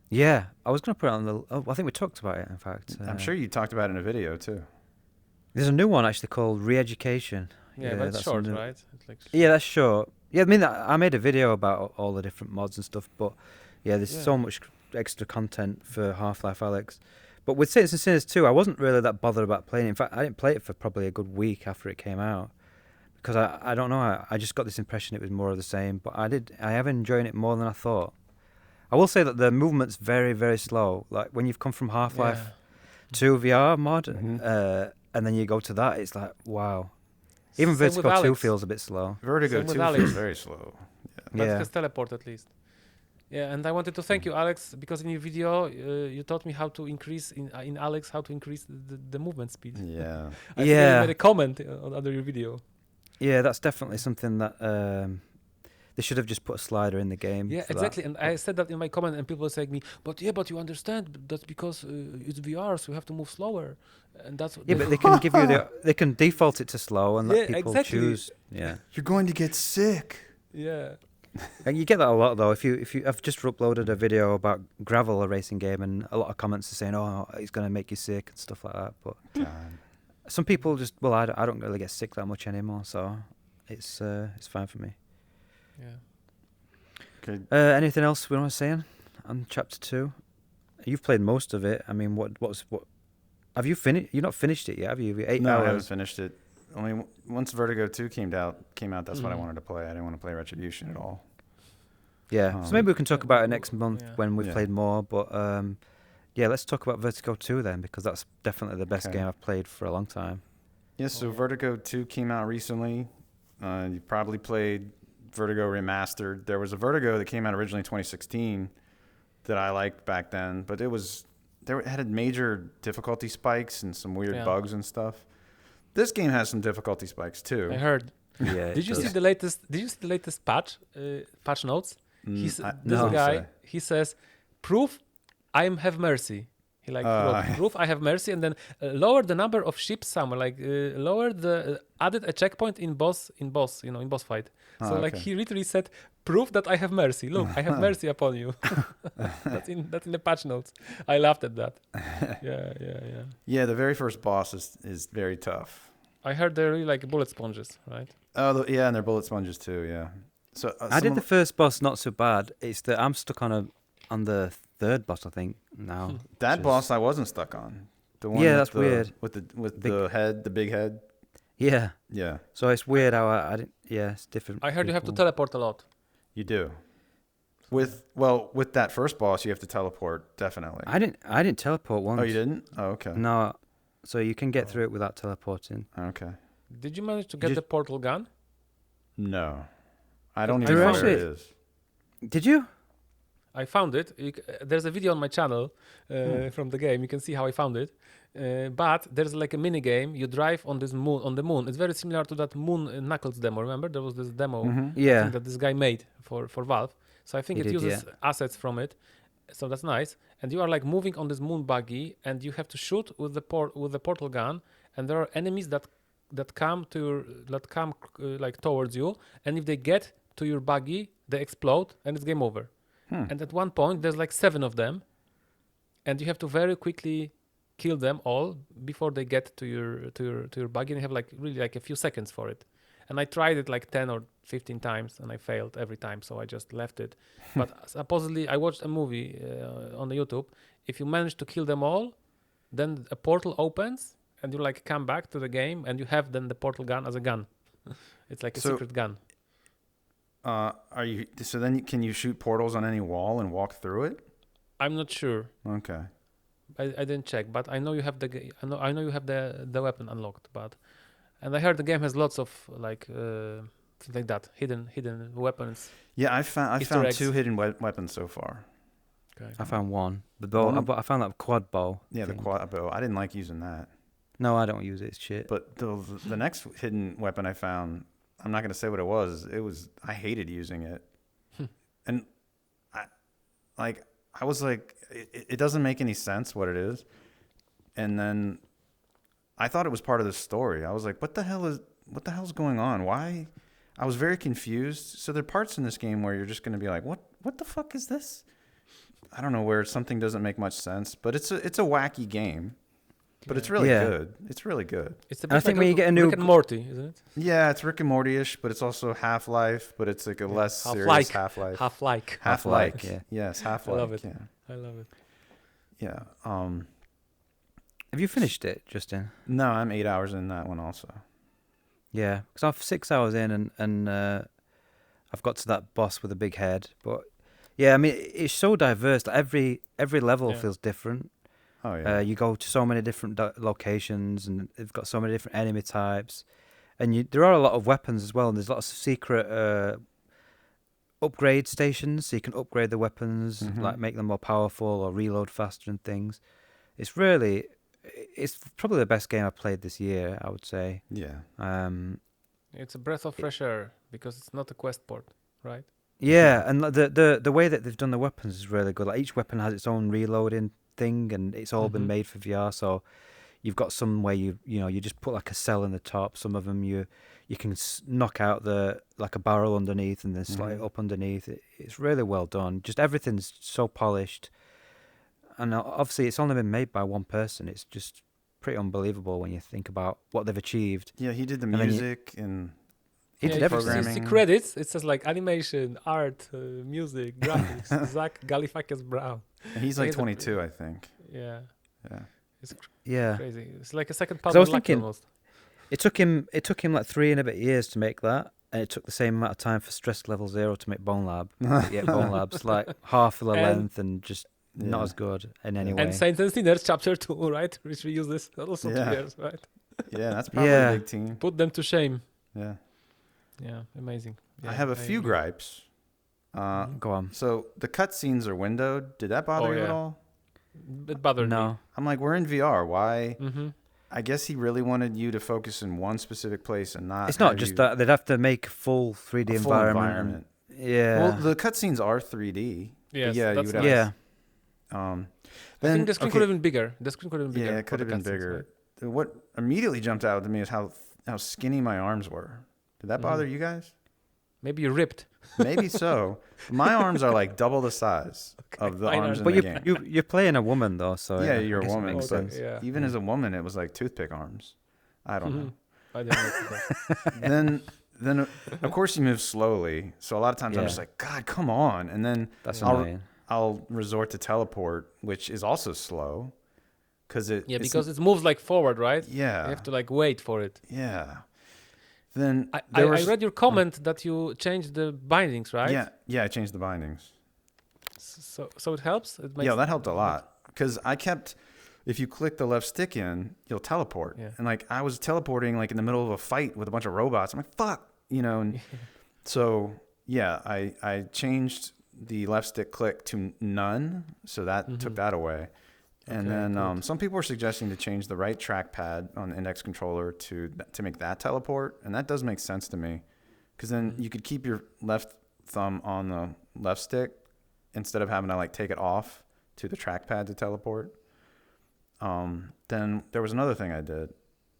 Yeah, I was going to put it on the... I think we talked about it, in fact.
I'm sure you talked about it in a video, too.
There's a new one, actually, called Re-Education.
Yeah, but it's short, right? It's like
yeah, that's short. Yeah, I mean, I made a video about all the different mods and stuff, but there's so much extra content for Half-Life Alyx. But with Citizen Sinners 2, I wasn't really that bothered about playing it. In fact, I didn't play it for probably a good week after it came out. Because I don't know, I just got this impression it was more of the same. But I have enjoyed it more than I thought. I will say that the movement's very, very slow. Like when you've come from Half-Life 2 VR mod, and then you go to that, it's like, wow. Even Vertigo 2 feels a bit slow.
Vertigo 2 feels very slow.
But it has teleport at least. Yeah, and I wanted to thank you, Alex, because in your video you taught me how to increase in Alex how to increase the movement speed.
Yeah.
I made a comment under your video.
Yeah, that's definitely something that they should have just put a slider in the game.
Yeah, exactly. And I said that in my comment, and people were saying me, but you understand that's because it's VR, so you have to move slower, and that's what
but they can give you they can default it to slow and let people choose. Yeah,
you're going to get sick.
Yeah.
And you get that a lot though. If you I've just uploaded a video about Gravel, a racing game, and a lot of comments are saying, "Oh, it's going to make you sick" and stuff like that. But some people just I don't really get sick that much anymore, so it's fine for me.
Yeah.
Okay.
Anything else we want to say on chapter 2? You've played most of it. I mean, what have you finished? You've not finished it yet, have you? 8
No,
hours.
I haven't finished it. Only once Vertigo 2 came out, that's what I wanted to play. I didn't want to play Retribution at all.
Yeah, so maybe we can talk about it next month when we've played more. But let's talk about Vertigo 2 then, because that's definitely the best game I've played for a long time.
Yes, so Vertigo 2 came out recently. You probably played Vertigo Remastered. There was a Vertigo that came out originally in 2016 that I liked back then, but it had major difficulty spikes and some weird bugs and stuff. This game has some difficulty spikes too.
I heard.
Yeah.
Did you see the latest? Did you see the latest patch notes? He says, "Proof, I have mercy." He wrote, "Proof, I have mercy," and then lower the number of ships somewhere, lower the added a checkpoint in boss fight. So he literally said, "Proof that I have mercy. Look, I have mercy upon you." that's in the patch notes. I laughed at that. Yeah.
Yeah, the very first boss is very tough.
I heard they're really like bullet sponges, right?
Oh, yeah, and they're bullet sponges too. Yeah. So
I did the first boss not so bad. It's that I'm stuck on the third boss, I think now.
That boss I wasn't stuck on. The one
that's weird.
With the big head.
Yeah.
Yeah.
So it's weird how I didn't. Yeah, it's different.
I heard you have to teleport a lot.
You do. With that first boss, you have to teleport definitely.
I didn't teleport once.
Oh, you didn't? Oh, okay.
No. So you can get through it without teleporting.
Okay.
Did you manage to get the portal gun?
No. I don't even know where it is.
Did you?
I found it. There's a video on my channel from the game. You can see how I found it. But there's like a mini game. You drive on the moon. It's very similar to that Moon Knuckles demo. Remember, there was this demo that this guy made for Valve. So I think it uses assets from it. So that's nice. And you are like moving on this moon buggy, and you have to shoot with the portal gun. And there are enemies that come like towards you. And if they get to your buggy, they explode, and it's game over. And at one point, there's like 7 of them, and you have to very quickly kill them all before they get to your buggy, and you have like really like a few seconds for it. And I tried it like 10 or 15 times, and I failed every time, so I just left it. But supposedly, I watched a movie on the YouTube. If you manage to kill them all, then a portal opens, and you like come back to the game, and you have then the portal gun as a gun. It's like a secret gun.
Can you shoot portals on any wall and walk through it?
I'm not sure.
Okay.
I didn't check, but I know you have I know you have the weapon unlocked, and I heard the game has lots of like that hidden weapons.
Yeah, I found 2 hidden weapons so far.
Okay. I found one. The bow. I found that quad bow.
Yeah, the quad bow. I didn't like using that.
No, I don't use it. It's shit.
But the next hidden weapon I found, I'm not going to say what it was. I hated using it. And I was like, it doesn't make any sense what it is. And then I thought it was part of the story. I was like, what the hell's going on? Why? I was very confused. So there are parts in this game where you're just going to be like, what the fuck is this? I don't know, where something doesn't make much sense, but it's a wacky game. But it's really good. It's really good.
It's a bit like when you get a new Rick and Morty, isn't it?
Yeah, it's Rick and Morty-ish, but it's also Half-Life, but it's like a less serious Half-Life.
Half-like.
Yeah. Yes, Half-Life.
I love it.
Yeah.
I love it.
Yeah.
Have you finished it, Justin?
No, I'm 8 hours in that one also.
Yeah, because I'm 6 hours in and I've got to that boss with a big head. But yeah, I mean, it's so diverse that every level feels different.
Oh, yeah.
You go to so many different locations, and they've got so many different enemy types, and there are a lot of weapons as well. And there's lots of secret upgrade stations, so you can upgrade the weapons, like make them more powerful or reload faster and things. It's probably the best game I've played this year, I would say.
Yeah.
It's a breath of fresh air because it's not a quest port, right?
Yeah, and the way that they've done the weapons is really good. Like each weapon has its own reloading thing, and it's all been made for VR. So you've got some where you just put like a cell in the top. Some of them you can knock out like a barrel underneath and then slide it up underneath. It's really well done. Just everything's so polished, and obviously it's only been made by one person. It's just pretty unbelievable when you think about what they've achieved.
Yeah, he did the music and
he did everything.
See credits. It says like animation, art, music, graphics. Zach Galifianakis Brown.
And he's like 22, I think.
Yeah.
It's
crazy. It's like a second part. I was thinking, almost.
It took him like 3 and a bit years to make that, and it took the same amount of time for Stress Level 0 to make Bone Lab. Yet Bone Lab's like half of the length and just not as good in any way.
And Saints and Sinners Chapter 2, right? Which we use this also 2 years, right?
Yeah, that's probably a big team.
Put them to shame.
Yeah.
Yeah, amazing. Yeah,
I have a few gripes.
Go on.
So the cutscenes are windowed. Did that bother you at all?
It bothered me.
I'm like, we're in VR. Why? I guess he really wanted you to focus in one specific place and not.
It's not just that they'd have to make a full 3D
a full environment.
Yeah.
Well, the cutscenes are 3D.
Yes,
yeah,
that's
you would
nice.
have.
I think the screen could have been bigger. The screen could have been bigger.
Yeah, it could have been bigger. Right? What immediately jumped out to me is how skinny my arms were. Did that bother you guys?
Maybe you ripped.
Maybe so. My arms are like double the size of the arms in the game.
But you're playing a woman though, so
yeah, you're a woman.
Makes sense.
Yeah.
Even as a woman, it was like toothpick arms. I don't know.
I didn't know that.
Then of course you move slowly. So a lot of times I'm just like, God, come on. And then
that's annoying.
I'll resort to teleport, which is also slow, because it
because it moves like forward, right?
Yeah,
you have to like wait for it.
Yeah. Then
I read your comment that you changed the bindings, right?
Yeah, I changed the bindings.
So it helps.
That helped a lot because I kept. If you click the left stick in, you'll teleport.
Yeah.
And like I was teleporting like in the middle of a fight with a bunch of robots. I'm like, fuck, And so yeah, I changed the left stick click to none, so that took that away. And then some people were suggesting to change the right trackpad on the index controller to make that teleport, and that does make sense to me, because then you could keep your left thumb on the left stick instead of having to like take it off to the trackpad to teleport. Then there was another thing I did.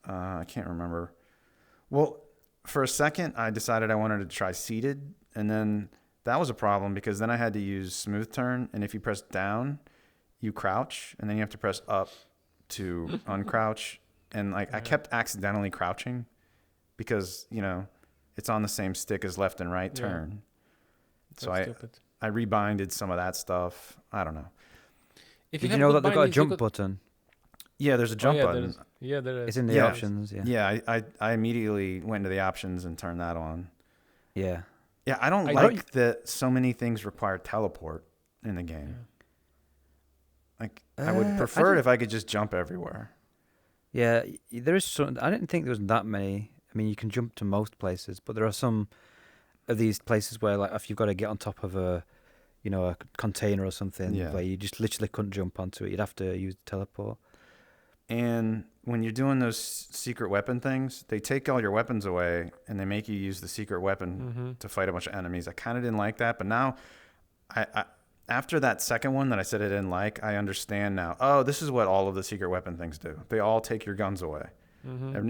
I can't remember. Well, for a second, I decided I wanted to try seated, and then that was a problem because then I had to use smooth turn, and if you press down, you crouch, and then you have to press up to uncrouch. And like I kept accidentally crouching because, it's on the same stick as left and right turn. So I rebinded some of that stuff. I don't know.
Did you know that they've got a jump button?
Yeah, there's a jump button.
There is.
It's in the options,
Yeah, I immediately went to the options and turned that on.
Yeah.
Yeah, I don't like that so many things require teleport in the game. Yeah. Like, I would prefer it if I could just jump everywhere.
Yeah, there is some. I didn't think there was that many. I mean, you can jump to most places, but there are some of these places where, like, if you've got to get on top of a container or something, where you just literally couldn't jump onto it, you'd have to use teleport.
And when you're doing those secret weapon things, they take all your weapons away and they make you use the secret weapon to fight a bunch of enemies. I kind of didn't like that, but now I after that second one that I said I didn't like, I understand now. Oh, this is what all of the secret weapon things do. They all take your guns away.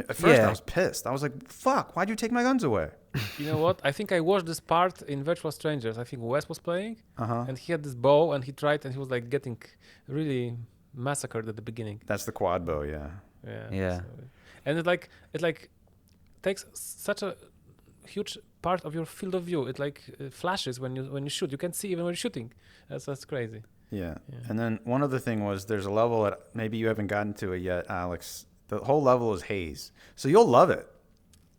At first, I was pissed. I was like, fuck, why'd you take my guns away?
You know what? I think I watched this part in Virtual Strangers. I think Wes was playing, and he had this bow, and he tried, and he was like getting really massacred at the beginning.
That's the quad bow, yeah.
Yeah.
So, and it takes such a huge part of your field of view. It flashes when you shoot. You can't see even when you're shooting. That's crazy.
Yeah. And then one other thing was there's a level that maybe you haven't gotten to it yet, Alex. The whole level is haze, so you'll love it.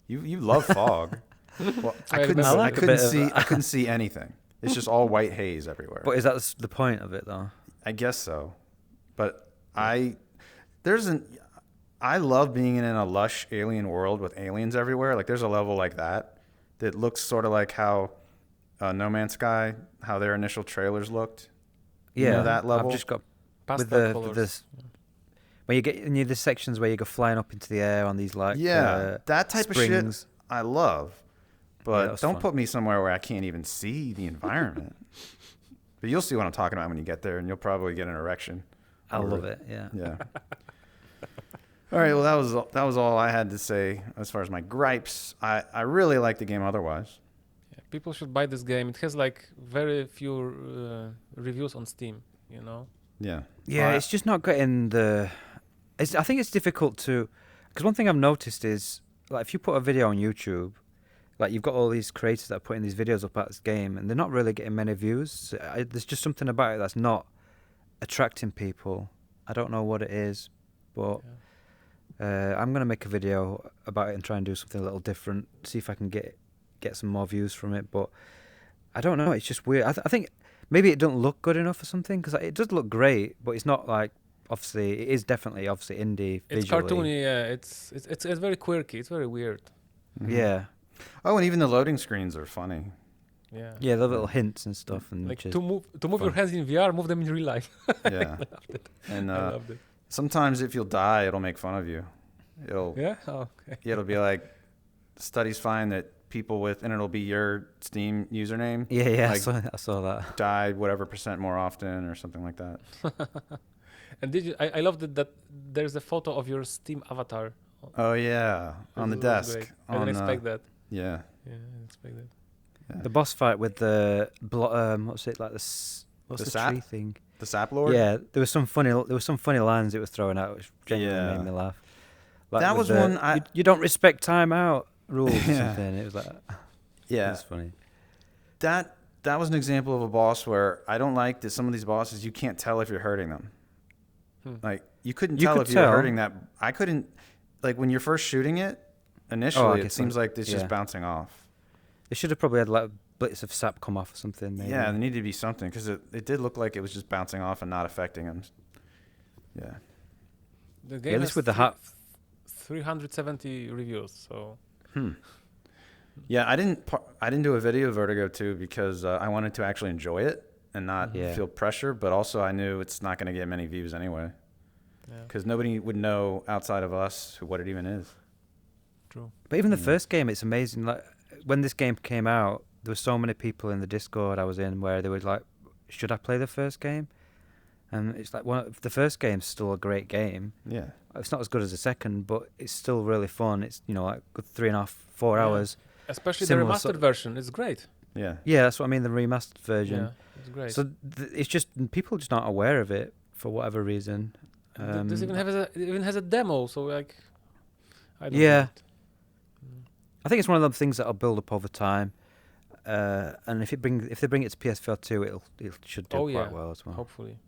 You love fog. Well, I couldn't see anything. It's just all white haze everywhere.
But is that the point of it though?
I guess so. But I love being in a lush alien world with aliens everywhere. Like there's a level like that looks sort of like how No Man's Sky, how their initial trailers looked.
Yeah,
you know that level.
I've just got
pastel
with this. When you get in the sections where you go flying up into the air on these
that type
springs.
of shit I love, but don't put me somewhere where I can't even see the environment. But you'll see what I'm talking about when you get there, and you'll probably get an erection.
I love it. Yeah.
All right. Well, that was all I had to say as far as my gripes. I really like the game otherwise.
Yeah, people should buy this game. It has like very few reviews on Steam.
Yeah.
Yeah, it's just not getting the. I think it's difficult to, because one thing I've noticed is like if you put a video on YouTube, like you've got all these creators that are putting these videos up at this game, and they're not really getting many views. So there's just something about it that's not attracting people. I don't know what it is, but I'm gonna make a video about it and try and do something a little different. See if I can get some more views from it. But I don't know. It's just weird. I think maybe it doesn't look good enough or something, because it does look great, but it's not like. Obviously, it is definitely indie.
It's
visually.
cartoony, yeah. It's very quirky. It's very weird.
Mm-hmm.
Yeah.
Oh, and even the loading screens are funny.
Yeah.
Yeah, the little hints and stuff, and
like to move your hands in VR, move them in real life.
Yeah.
I loved it.
And
I loved it.
sometimes if you'll die, it'll make fun of you. It'll be like studies find that people with, and it'll be your Steam username.
Yeah,
like,
I saw that.
Died whatever % more often or something like that.
And did you? I love that there's a photo of your Steam avatar.
Oh yeah, on the desk.
Great. I didn't expect that.
Yeah.
Yeah, I didn't expect that.
Yeah.
The boss fight with the what's it like what's the
sap?
tree thing?
The sap lord.
Yeah, there was some funny lines it was throwing out, which genuinely made me laugh. Like
that was one
you don't respect timeout rules or something. It was like,
yeah,
it was funny.
That was an example of a boss where I don't like that some of these bosses you can't tell if you're hurting them. Like you couldn't tell if you were hurting that. I couldn't, like when you're first shooting it initially. It seems like it's just bouncing off.
They should have probably had like bits of sap come off or something. Maybe.
Yeah, there needed to be something because it did look like it was just bouncing off and not affecting him. Yeah.
The game
this with the hat.
370 reviews. So.
Yeah, I didn't do a video of Vertigo 2 because I wanted to actually enjoy it and not feel pressure, but also I knew it's not going to get many views anyway. Because nobody would know outside of us what it even is.
True.
But even the first game, it's amazing. Like when this game came out, there were so many people in the Discord I was in where they were like, "Should I play the first game?" And it's like the first game's still a great game.
Yeah,
it's not as good as the second, but it's still really fun. It's like good 3.5, 4 hours.
Especially the remastered version, it's great.
Yeah,
that's what I mean. The remastered version.
Yeah, it's great.
So it's just people just aren't aware of it for whatever reason.
This even has a demo, so like, I don't
yeah.
know.
I think it's one of those things that'll build up over time, and if they bring it to PSVR2, it should do quite well as well.
Hopefully,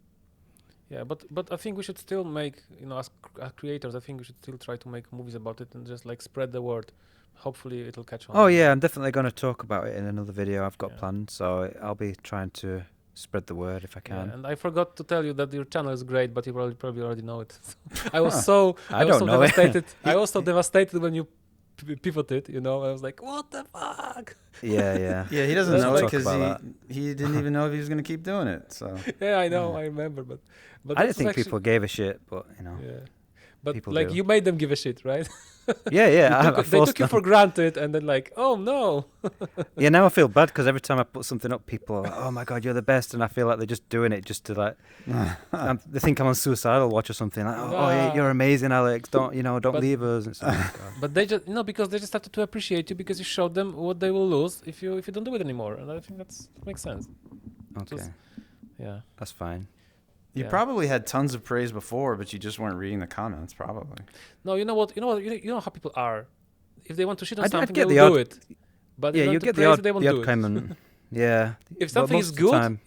yeah. But I think we should still make, as creators, I think we should still try to make movies about it and just like spread the word. Hopefully, it'll catch on.
Oh yeah, I'm definitely going to talk about it in another video I've got planned. So I'll be trying to spread the word if I can.
Yeah, and I forgot to tell you that your channel is great, but you probably already know it. I was so devastated. I was so devastated when you pivoted. I was like, what the fuck?
Yeah.
Yeah, he doesn't know it because he didn't even know if he was going to keep doing it. So
yeah, I know, I remember, but
I didn't think people gave a shit, but
Yeah. But
people
like
do.
You made them give a shit, right?
Yeah.
They took you for granted, and then like, oh no.
Yeah, now I feel bad because every time I put something up, people are like, "Oh my god, you're the best," and I feel like they're just doing it just to like. They think I'm on suicidal watch or something. Like, yeah, you're amazing, Alex. Don't leave us. And stuff.
But they just because they just started to appreciate you because you showed them what they will lose if you don't do it anymore, and I think that makes sense.
Okay. That's fine.
You probably had tons of praise before, but you just weren't reading the comments, probably.
No, you know what? You know how people are. If they want to shit on something,
they
will do it. But
you get the odd comment. Yeah.
If something is good,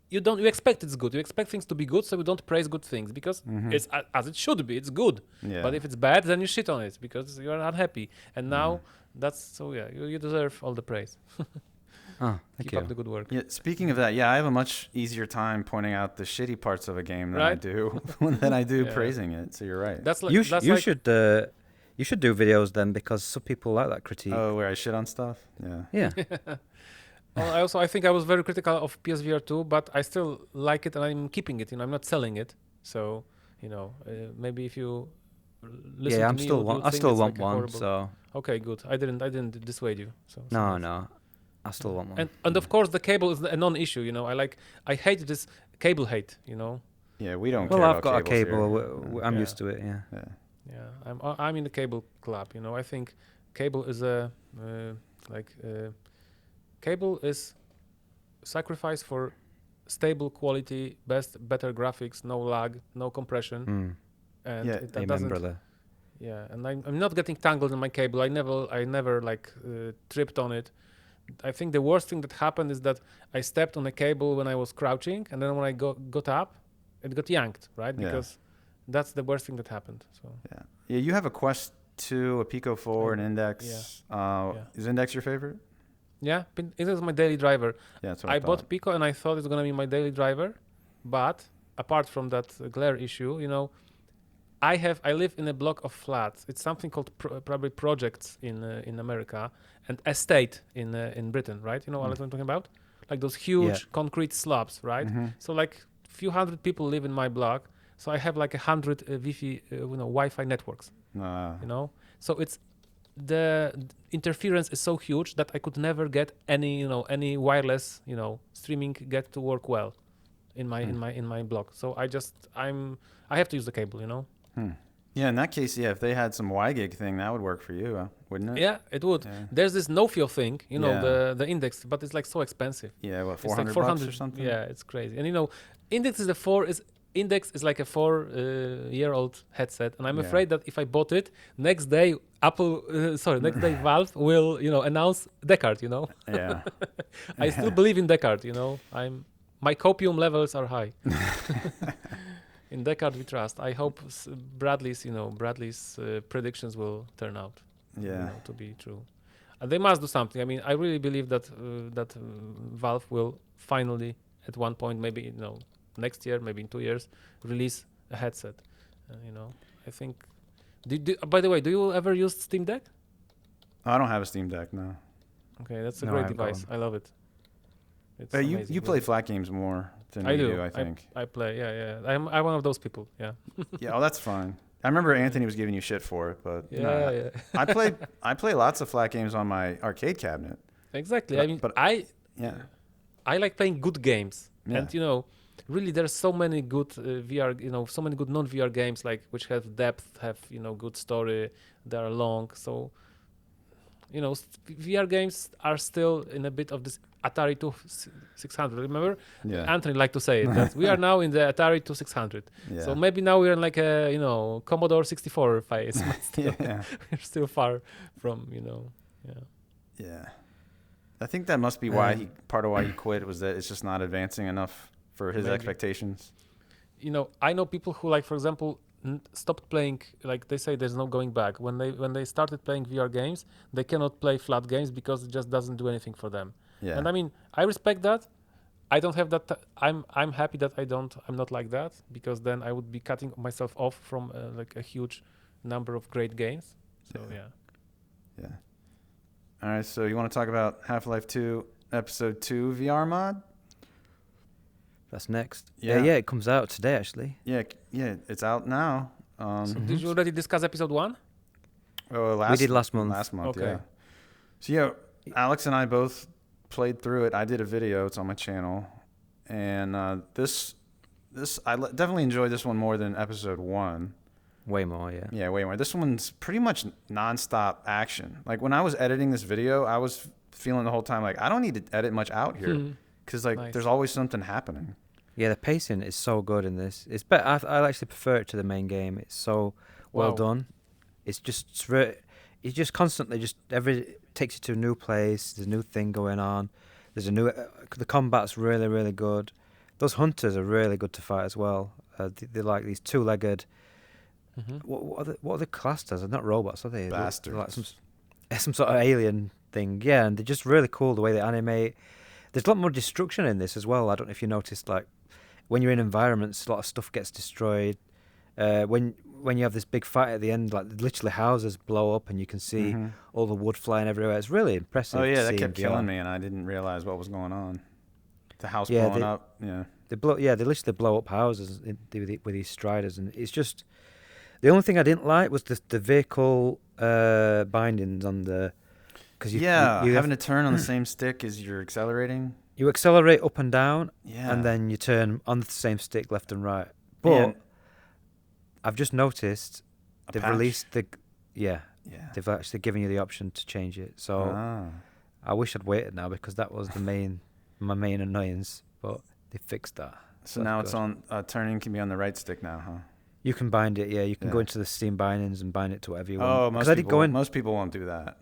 you expect it's good. You expect things to be good, so we don't praise good things because it's as it should be. It's good. Yeah. But if it's bad, then you shit on it because you are unhappy. And now you deserve all the praise.
Thank
Keep
you.
up the good work.
Yeah, speaking of that, I have a much easier time pointing out the shitty parts of a game than I do praising it. So you're right.
That's like you should do videos then because some people like that critique.
Oh, where I shit on stuff.
Yeah.
I think I was very critical of PSVR2, but I still like it and I'm keeping it. I'm not selling it. So maybe if you listen to me,
I still want one. Horrible. So
okay, good. I didn't dissuade you. So
no. I still want one.
And of course the cable is a non-issue. I hate this cable hate.
Yeah, we don't.
Well,
care
I've got a cable. I'm used to it.
Yeah. I'm in the cable club. I think cable is cable is sacrifice for stable quality, better graphics, no lag, no compression, and
amen, brother.
Yeah, and I'm not getting tangled in my cable. I never tripped on it. I think the worst thing that happened is that I stepped on a cable when I was crouching, and then when I got up, it got yanked, right? Because that's the worst thing that happened. So
yeah. You have a Quest 2, a Pico 4, an Index. Is Index your favorite?
Yeah, it is my daily driver.
Yeah, that's what
I bought Pico and I thought it's gonna be my daily driver, but apart from that glare issue, I live in a block of flats. It's something called probably projects in America and estate in Britain, right? You know what I'm talking about? Like those huge concrete slabs, right? Mm-hmm. So like few hundred people live in my block. So I have like 100 Wi-Fi networks. You know, so it's the interference is so huge that I could never get any wireless streaming get to work well in my block. So I have to use the cable.
Yeah, in that case, if they had some WiGig thing, that would work for you, wouldn't it?
Yeah, it would.
Yeah.
There's this no-feel thing, the index, but it's like so expensive.
Yeah, what,
$400
$400 or something?
Yeah, it's crazy. And index is like a 4-year-old headset, and I'm afraid that if I bought it next day, Valve will announce Descartes.
Yeah.
I still believe in Descartes. My copium levels are high. In Descartes we trust. I hope Bradley's predictions will turn out to be true. They must do something. I mean, I really believe that Valve will finally, at one point, maybe next year, maybe in 2 years, release a headset. I think. By the way, do you ever use Steam Deck?
I don't have a Steam Deck, no.
Okay, that's a great device. I love it.
But you play flat games more than I do. I think
I play. Yeah. I'm one of those people. Yeah.
Yeah. Oh, that's fine. I remember Anthony was giving you shit for it, but
yeah.
I play lots of flat games on my arcade cabinet.
Exactly. I like playing good games, and really there's so many good VR, so many good non-VR games which have depth, have good story, they are long. So VR games are still in a bit of this Atari 2600. Remember?
Yeah.
Anthony liked to say it, that we are now in the Atari 2600.
Yeah.
So maybe now we're in like a Commodore 64 phase. But still, we're still far from
Yeah. I think that must be part of why he quit was that it's just not advancing enough for his expectations.
I know people who for example stopped playing, they say there's no going back. When they started playing VR games, they cannot play flat games because it just doesn't do anything for them.
Yeah.
And I mean, I respect that. I don't have that. I'm happy that I'm not like that, because then I would be cutting myself off from a huge number of great games. So
yeah. All right. So you want to talk about Half-Life 2 Episode 2 VR mod?
That's next.
Yeah,
it comes out today actually.
Yeah, it's out now.
So did you already discuss episode 1?
We did last month.
Okay.
Yeah. So Alex and I both played through it. I did a video. It's on my channel, and this I definitely enjoyed this one more than episode 1.
Way more, yeah.
Yeah, way more. This one's pretty much nonstop action. Like when I was editing this video, I was feeling the whole time I don't need to edit much out here. Because nice. There's always something happening.
Yeah, the pacing is so good in this. It's better. I actually prefer it to the main game. It's so well done. It's just constantly takes you to a new place. There's a new thing going on. There's the combat's really, really good. Those hunters are really good to fight as well. They're like these two-legged. What are they classed as? They're not robots, are they?
Bastards.
They're like some sort of alien thing. Yeah, and they're just really cool the way they animate. There's a lot more destruction in this as well. I don't know if you noticed, when you're in environments, a lot of stuff gets destroyed. When you have this big fight at the end, literally houses blow up and you can see all the wood flying everywhere. It's really impressive.
Oh yeah, that kept killing me, and I didn't realize what was going on. The house blowing up. Yeah. They
literally blow up houses with these striders, and it's just the only thing I didn't like was the vehicle bindings on the.
You having to turn on the same stick as you're accelerating.
You accelerate up and down, and then you turn on the same stick left and right. But I've just noticed they've released they've actually given you the option to change it. So I wish I'd waited now, because that was my main annoyance. But they fixed that.
So now it's on turning can be on the right stick now, huh?
You can bind it. Yeah, you can go into the Steam bindings and bind it to whatever you want.
Oh, most people won't do that.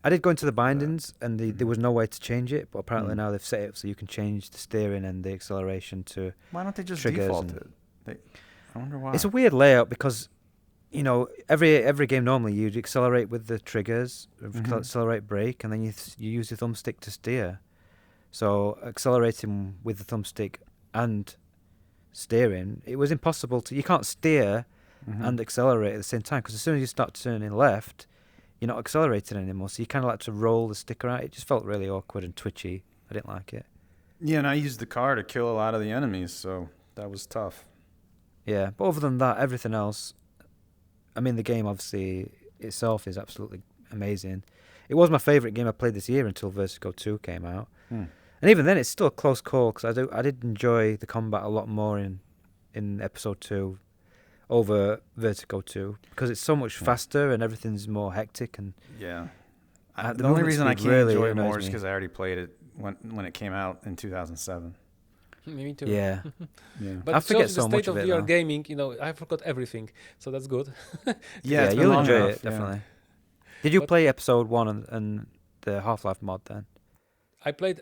I did go into the bindings, and there was no way to change it, but apparently now they've set it up so you can change the steering and the acceleration to.
Why don't they just default it? I wonder why.
It's a weird layout because, every game normally you'd accelerate with the triggers, accelerate brake, and then you use your thumbstick to steer. So accelerating with the thumbstick and steering, it was impossible to. You can't steer and accelerate at the same time, because as soon as you start turning left, you're not accelerating anymore, so you kind of like to roll the stick around. It just felt really awkward and twitchy. I didn't like it.
Yeah, and I used the car to kill a lot of the enemies, so that was tough.
Yeah, but other than that, everything else, I mean, the game obviously itself is absolutely amazing. It was my favourite game I played this year until Vertigo 2 came out. And even then, it's still a close call because I did enjoy the combat a lot more in episode 2 over Vertigo 2 because it's so much faster and everything's more hectic. And
the only
movement
reason I
speed
can't
really
enjoy it
annoys
more is
me.
because I already played it when it came out in 2007.
Me too.
Yeah.
Yeah.
But
I
it
forget
shows
so
the state
much
of
of it
VR
now.
gaming. I forgot everything, so that's good.
Yeah,
it's been
you'll
long
enjoy
enough,
it, definitely. Did you play episode 1 and the Half-Life mod then?
I played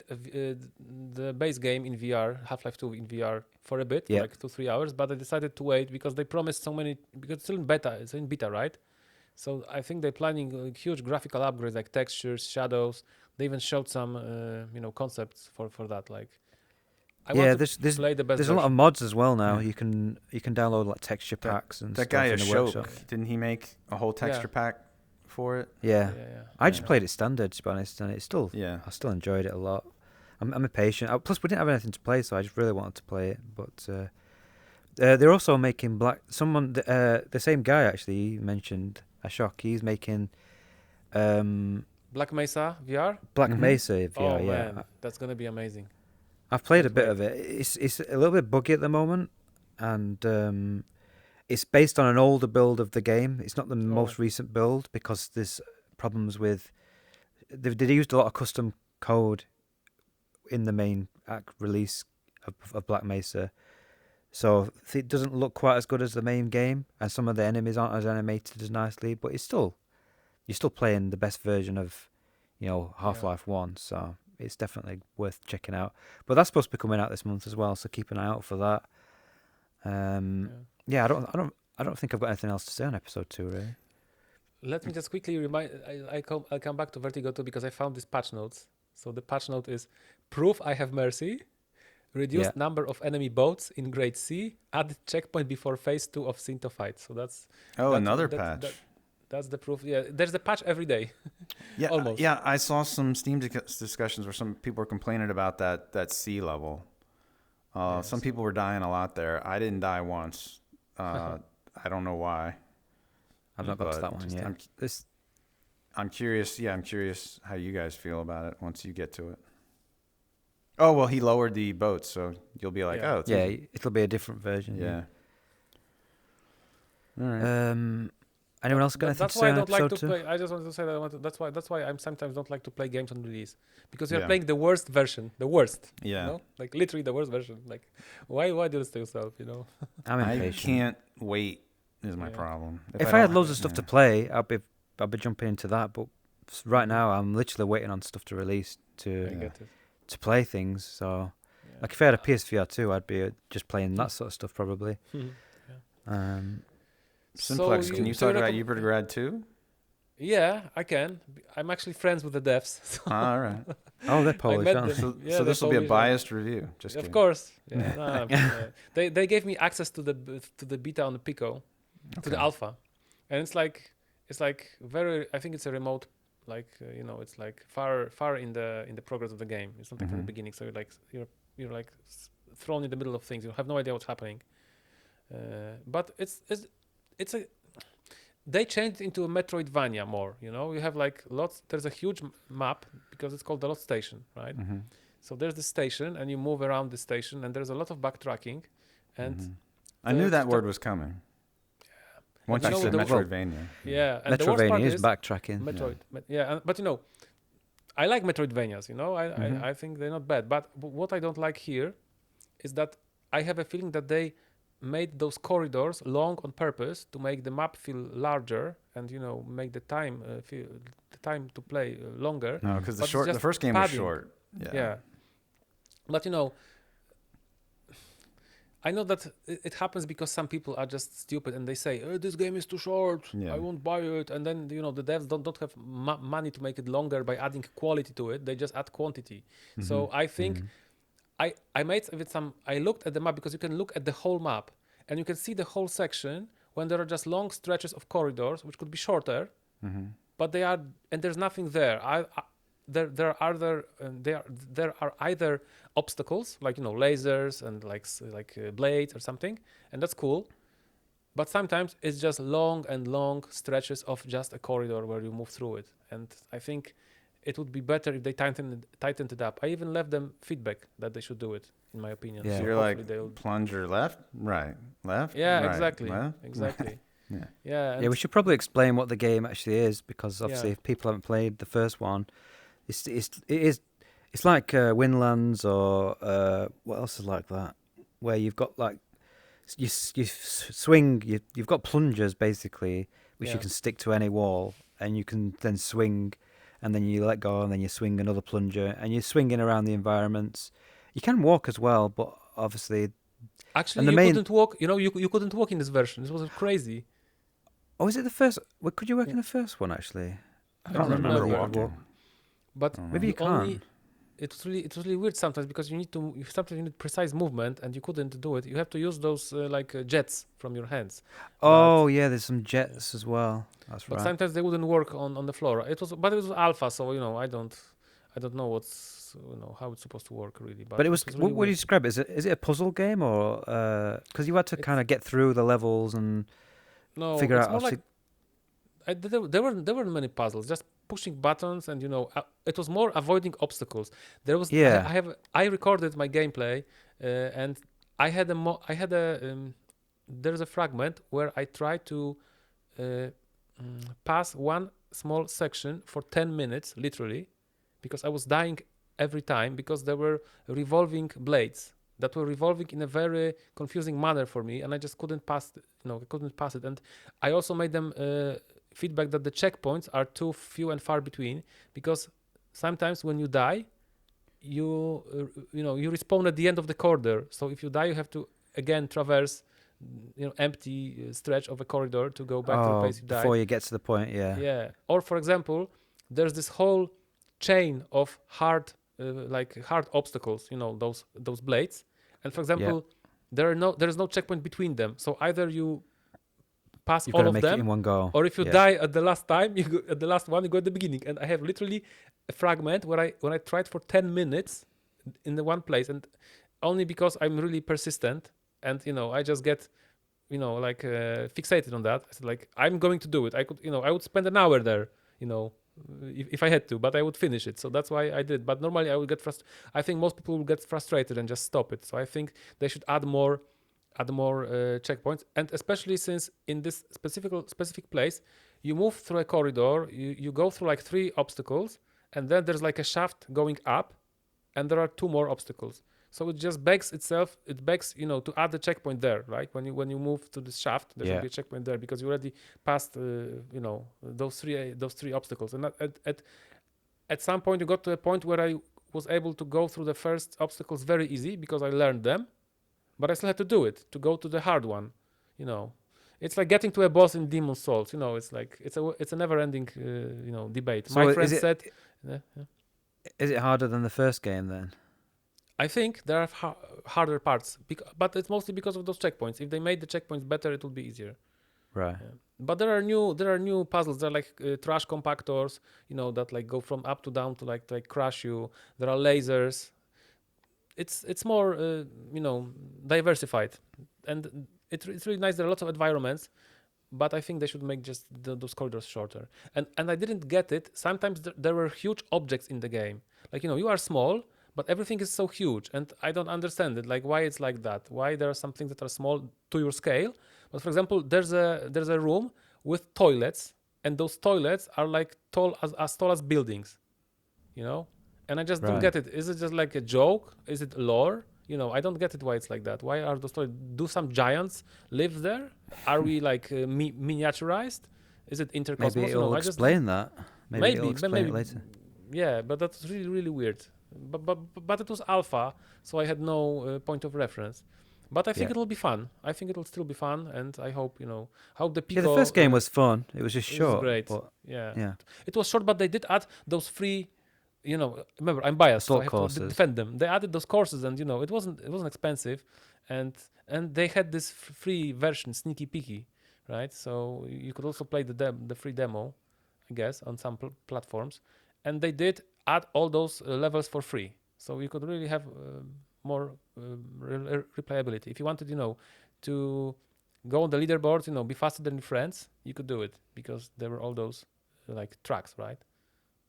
the base game in VR, Half-Life 2 in VR for a bit, for like 2-3 hours, but I decided to wait because they promised so many, because it's still in beta, right? So I think they're planning huge graphical upgrades like textures, shadows. They even showed some concepts for that. Like I want to play the best
there's
version.
a lot of mods as well now. You can download like texture packs and
that
stuff
guy
in the workshop.
didn't he make a whole texture pack for it?
Yeah. I just played it standard, to be honest, and I still enjoyed it a lot. I'm impatient. Plus, we didn't have anything to play, so I just really wanted to play it. But they're also making the same guy actually you mentioned, Ashok. He's making
Black Mesa VR.
Black Mesa VR.
Oh
yeah,
man, that's gonna be amazing.
I've played a bit of it. It's a little bit buggy at the moment, and it's based on an older build of the game. It's not the most recent build because there's problems with. They used a lot of custom code in the main release of Black Mesa, so it doesn't look quite as good as the main game, and some of the enemies aren't as animated as nicely. But you're still playing the best version of, Half-Life 1. So it's definitely worth checking out. But that's supposed to be coming out this month as well, so keep an eye out for that. I don't think I've got anything else to say on episode 2, really.
Let me just quickly remind. I'll come back to Vertigo 2 because I found these patch notes. So the patch note is proof I have mercy, reduced number of enemy boats in Grade C, added checkpoint before phase 2 of Sinto fight. So that's
another patch.
That's the proof. Yeah, there's the patch every day.
Yeah,
almost.
Yeah, I saw some Steam discussions where some people were complaining about that sea level. Some people were dying a lot there. I didn't die once. I don't know why.
I've not got to that one yet.
I'm curious. Yeah, I'm curious how you guys feel about it once you get to it. Oh well, he lowered the boats, so you'll be like, it's easy.
It'll be a different version.
Yeah. All right.
Anyone else got anything
that's
to
why
say
I
on
don't like to
episode 2?
play. I just wanted to say that that's why I sometimes don't like to play games on release because you're playing the worst version, the worst.
Yeah.
Like literally the worst version. Like why do this to yourself?
I'm impatient.
I can't wait. Is my problem.
If I had loads of stuff to play, I'll be jumping into that. But right now, I'm literally waiting on stuff to release to play things. So, like if I had a PSVR2, I'd be just playing that sort of stuff probably.
Simplex, can you talk about Yupitergrad 2?
Yeah, I can. I'm actually friends with the devs. So.
All right.
Oh, they're Polish, aren't
they? So this will be a biased review. Just kidding.
Of course. Yeah, they gave me access to the beta on the Pico, to the alpha, and it's like very. I think it's a remote, it's like far in the progress of the game. It's not like from the beginning. So you're like thrown in the middle of things. You have no idea what's happening. But it's a. They changed into a Metroidvania more, you have like lots. There's a huge map because it's called the Lost Station, right? So there's the station, and you move around the station, and there's a lot of backtracking. And
I knew that word was coming. Once you said Metroidvania.
Yeah, and
Metroidvania is backtracking.
Metroid, but I like Metroidvanias. I think they're not bad. But what I don't like here is that I have a feeling that they made those corridors long on purpose to make the map feel larger and make the time to play longer.
No, because the first game was short.
Yeah. But I know that it happens because some people are just stupid and they say, this game is too short, I won't buy it. And then the devs don't have money to make it longer by adding quality to it. They just add quantity. So I think I made I looked at the map because you can look at the whole map and you can see the whole section when there are just long stretches of corridors, which could be shorter, but there's nothing there. There are either obstacles like lasers and like blades or something, and that's cool. But sometimes it's just long stretches of just a corridor where you move through it. And I think it would be better if they tightened it up. I even left them feedback that they should do it, in my opinion.
Yeah.
So
So
you're like
they'll...
plunger left, right, left,
Yeah,
right,
exactly.
left,
Exactly.
yeah.
Yeah.
Yeah, we should probably explain what the game actually is, because obviously
Yeah.
if people haven't played the first one, it's like Windlands or what else is like that, where you've got like swing, you've got plungers basically, which you
Yeah.
can stick to any wall, and you can then swing, and then you let go, and then you swing another plunger, and you're swinging around the environments. You can walk as well, but obviously,
Actually,
and the
you
main
couldn't walk. You couldn't walk in this version. This was crazy.
oh, is it the first? Well, could you work in the first one actually? I
I
can't
don't
remember
remember
what.
walking.
But
Maybe you
only
can't.
it's really weird sometimes, because sometimes you need precise movement and you couldn't do it. You have to use those jets from your hands.
Oh yeah, there's some jets as well. That's
But
right.
sometimes they wouldn't work on the floor. It was alpha, so I don't know how it's supposed to work really.
But it was.
really
What would you
weird.
describe? Is it a puzzle game, or because you had to kind of get through the levels and
No,
figure
it's
out
more
how
like there weren't many puzzles. Just pushing buttons, and it was more avoiding obstacles. There was
Yeah.
I recorded my gameplay, and there's a fragment where I tried to pass one small section for 10 minutes, literally, because I was dying every time, because there were revolving blades that were revolving in a very confusing manner for me, and I just couldn't pass it. And I also made them feedback that the checkpoints are too few and far between, because sometimes when you die, you respawn at the end of the corridor. So if you die, you have to again traverse empty stretch of a corridor to go back to the place you died.
Before you get to the point, yeah.
Yeah. Or for example, there's this whole chain of hard obstacles, those blades. And for example, there's no checkpoint between them. So either you pass
You've got
all
to
of
make it
them,
in one go.
or if you die at the last time, at the last one, you go at the beginning. And I have literally a fragment where when I tried for 10 minutes in the one place, and only because I'm really persistent, and I just get fixated on that. I said, like, I'm going to do it. I would spend an hour there, if I had to, but I would finish it. So that's why I did. But normally I would get frustrated. I think most people will get frustrated and just stop it. So I think they should add more checkpoints, and especially since in this specific place you move through a corridor, you go through like 3 obstacles, and then there's like a shaft going up, and there are 2 more obstacles. So it just begs to add the checkpoint there, right? When you move to this shaft, there's gonna be a checkpoint there, because you already passed those three obstacles. And at some point you got to a point where I was able to go through the first obstacles very easy, because I learned them, but I still had to do it to go to the hard one. It's like getting to a boss in Demon's Souls. It's like it's a never-ending debate.
So
My friend said,
is it harder than the first game then?
I think there are harder parts, but it's mostly because of those checkpoints. If they made the checkpoints better, it would be easier.
Right.
Yeah. But there are new puzzles. There are like trash compactors, that like go from up to down to like crush you. There are lasers. It's more diversified, and it's really nice. There are lots of environments, but I think they should make just those corridors shorter. And I didn't get it. Sometimes there were huge objects in the game. Like you are small, but everything is so huge, and I don't understand it. Like, why it's like that? Why there are some things that are small to your scale? But for example, there's a room with toilets, and those toilets are like as tall as buildings, And I just don't get it. Is it just like a joke? Is it lore? I don't get it why it's like that. Why are those toilets? Do some giants live there? Are we like miniaturized? Is it intercosmos?
Maybe it'll explain that. Maybe it'll explain it later.
Yeah, but that's really, really weird. But it was alpha, so I had no point of reference. But I think it'll be fun. I think it'll still be fun, and I hope the people.
Yeah, the first game was fun. It was just short.
It was great.
But
Yeah. It was short, but they did add those free. Remember, I'm biased, so I have to defend them. They added those courses, and it wasn't expensive, and they had this free version, sneaky peeky, right? So you could also play the free demo, I guess, on some platforms, and they did add all those levels for free, so you could really have more replayability. If you wanted, to go on the leaderboard, be faster than your friends, you could do it because there were all those like tracks, right?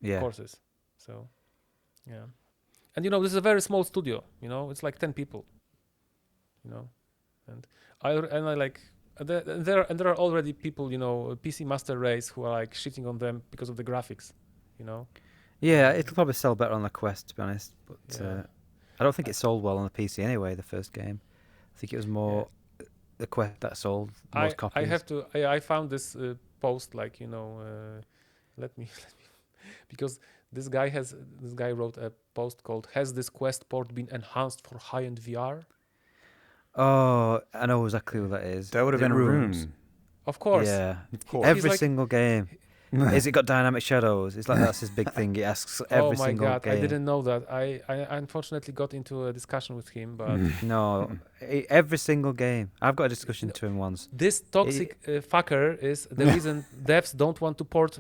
Yeah.
Courses. So, yeah. And this is a very small studio. It's like 10 people. And I like there are already people, PC Master Race who are like shitting on them because of the graphics.
Yeah, it'll probably sell better on the Quest, to be honest. But
Yeah.
I don't think it sold well on the PC anyway. The first game, I think it was more the Quest that sold most copies.
I found this post like let me because this guy wrote a post called "Has this Quest port been enhanced for high-end VR?"
Oh, I know exactly what that is.
That would have been
Rooms.
Rooms.
Of course.
Yeah,
Of course.
every
like-
single game. Has it got dynamic shadows? It's like that's his big thing. He asks every single
God,
game.
I didn't know that. I unfortunately got into a discussion with him, but
No, every single game. I've got a discussion to him once.
this toxic fucker is the reason devs don't want to port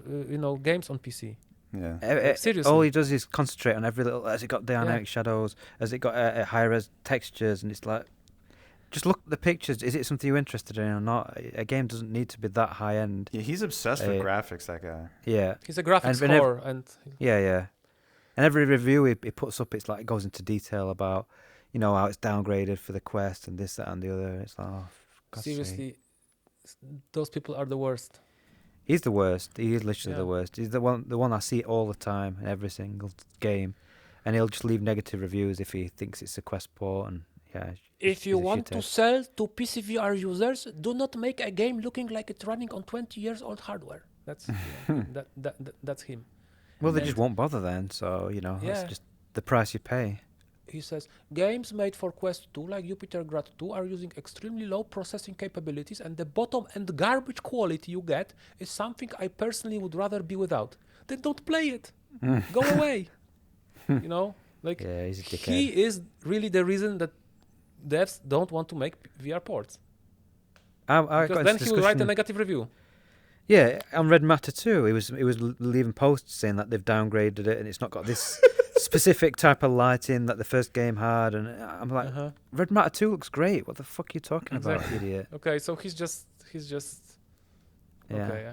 games on PC.
Yeah.
Seriously.
All he does is concentrate on every little. Has it got dynamic shadows? Has it got high res textures? And it's like, just look at the pictures. Is it something you're interested in or not? A game doesn't need to be that high end.
Yeah, he's obsessed with graphics, that guy.
Yeah,
He's a graphics
And
whore, and
yeah. And every review he puts up, it's like it goes into detail about, how it's downgraded for the Quest and this, that, and the other. It's like, oh, for God's
seriously, those people are the worst.
He's the worst. He is literally
Yeah.
the worst. He's the one I see all the time in every single game, and he'll just leave negative reviews if he thinks it's a Quest port. And yeah,
If you
he's a
want to
shithead.
sell to PCVR users, do not make a game looking like it's running on 20 years old hardware.
That's that's him.
Well, they
And-
just won't bother then. So
Yeah.
it's just the price you pay.
He says, games made for Quest 2 like Yupitergrad 2 are using extremely low processing capabilities, and the bottom end garbage quality you get is something I personally would rather be without. Then don't play it. Go away. Like
Yeah, he's a dickhead.
he is really the reason that devs don't want to make VR ports.
I
Because
got
then
into
he will write a
discussion-
negative review.
Yeah, on Red Matter 2, he was leaving posts saying that they've downgraded it and it's not got this specific type of lighting that the first game had, and I'm like,
Uh-huh.
Red Matter 2 looks great. What the fuck are you talking about, idiot?
Okay, so he's just
Yeah,
okay.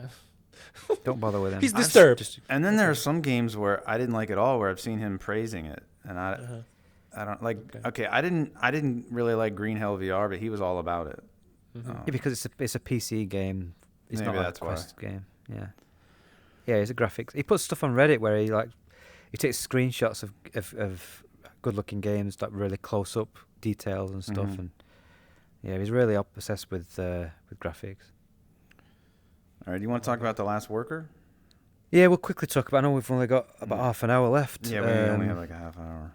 don't bother with him.
He's disturbed.
Just-
And then there are some games where I didn't like at all, where I've seen him praising it, and I don't like. Okay, I didn't really like Green Hell VR, but he was all about it.
yeah, because it's a PC game. It's
Maybe
not
that's
a
why.
Quest game. Yeah, it's a graphics. He puts stuff on Reddit where he takes screenshots of good-looking games, like really close-up details and stuff,
Mhm.
and yeah, he's really obsessed with graphics.
All right, do you want to talk about The Last Worker?
Yeah, we'll quickly talk about. I know we've only got about half an hour left.
Yeah, we only have like a half hour.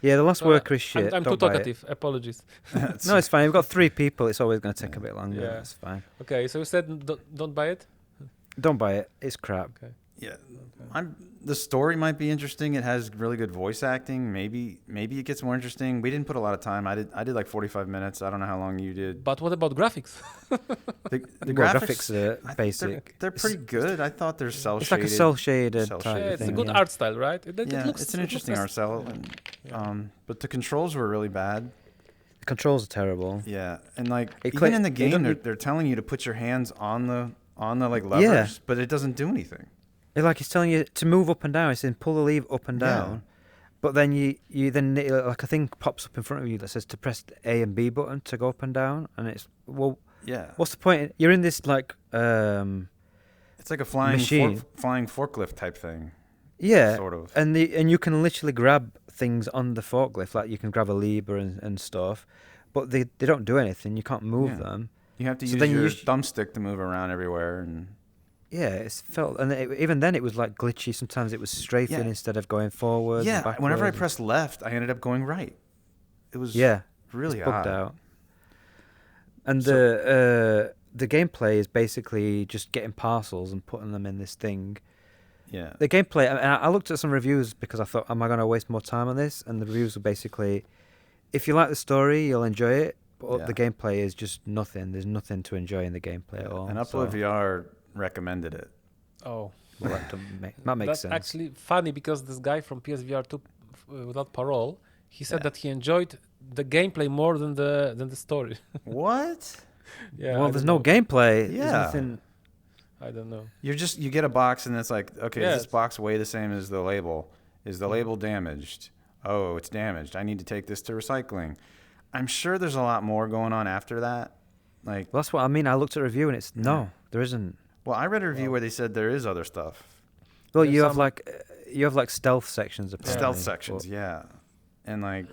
Yeah, The Last
Well,
Worker is shit.
I'm too
Don't buy it.
talkative. Apologies.
No, it's fine. We've got 3 people. It's always going to take a bit longer.
Yeah.
It's fine.
Okay, so you said don't buy it.
Don't buy it. It's crap.
Yeah, the story might be interesting. It has really good voice acting. Maybe it gets more interesting. We didn't put a lot of time. I did like 45 minutes. I don't know how long you did.
But what about graphics?
The
Well,
graphics
are basic.
They're pretty good. I thought they're cel
It's
shaded.
like a cell shaded
Cell
type
shaded
Yeah,
of
it's a
thing.
good
yeah.
art style, right? It
Yeah,
looks,
it's an
it
interesting
looks
art style. But the controls were really bad.
The controls are terrible.
Yeah, and like
It
even
cla-
in the
they don't
game,
need-
they're telling you to put your hands on the like levers, but it doesn't do anything.
It's like it's telling you to move up and down. It's saying pull the lever up and
Yeah.
down. But then you then like a thing pops up in front of you that says to press the A and B button to go up and down, and it's
Yeah,
what's the point? You're in this like
it's like a flying
machine.
flying forklift type thing.
yeah,
Sort of.
and you can literally grab things on the forklift, like you can grab a lever and stuff, but they don't do anything. You can't move
Yeah.
them.
You have to
So
use
then you
your
use-
thumbstick to move around everywhere, and
Yeah, it's felt, and even then it was like glitchy. Sometimes it was strafing
Yeah.
instead of going forward.
yeah. Whenever I pressed left, I ended up going right. It was really
it's bugged
odd.
out. And
So-
the gameplay is basically just getting parcels and putting them in this thing.
Yeah,
The gameplay, I looked at some reviews because I thought, am I going to waste more time on this? And the reviews were basically, if you like the story, you'll enjoy it. But
Yeah.
the gameplay is just nothing. There's nothing to enjoy in the gameplay at all.
and Upload VR recommended it.
Oh,
Well, that makes
that's
sense.
actually funny because this guy from PSVR2 Without Parole, he said
Yeah.
that he enjoyed the gameplay more than the story.
What?
Yeah.
Well, there's no gameplay.
Yeah.
There's nothing.
I don't know.
You get a box and it's like, okay, does
Yes.
this box weigh the same as the label? Is the label damaged? Oh, it's damaged. I need to take this to recycling. I'm sure there's a lot more going on after that. Like,
Well, that's what I mean. I looked at a review and it's no, there isn't.
well, I read a review where they said there is other stuff.
Well,
There's
you have like stealth sections. Apparently,
Stealth sections, yeah. And like,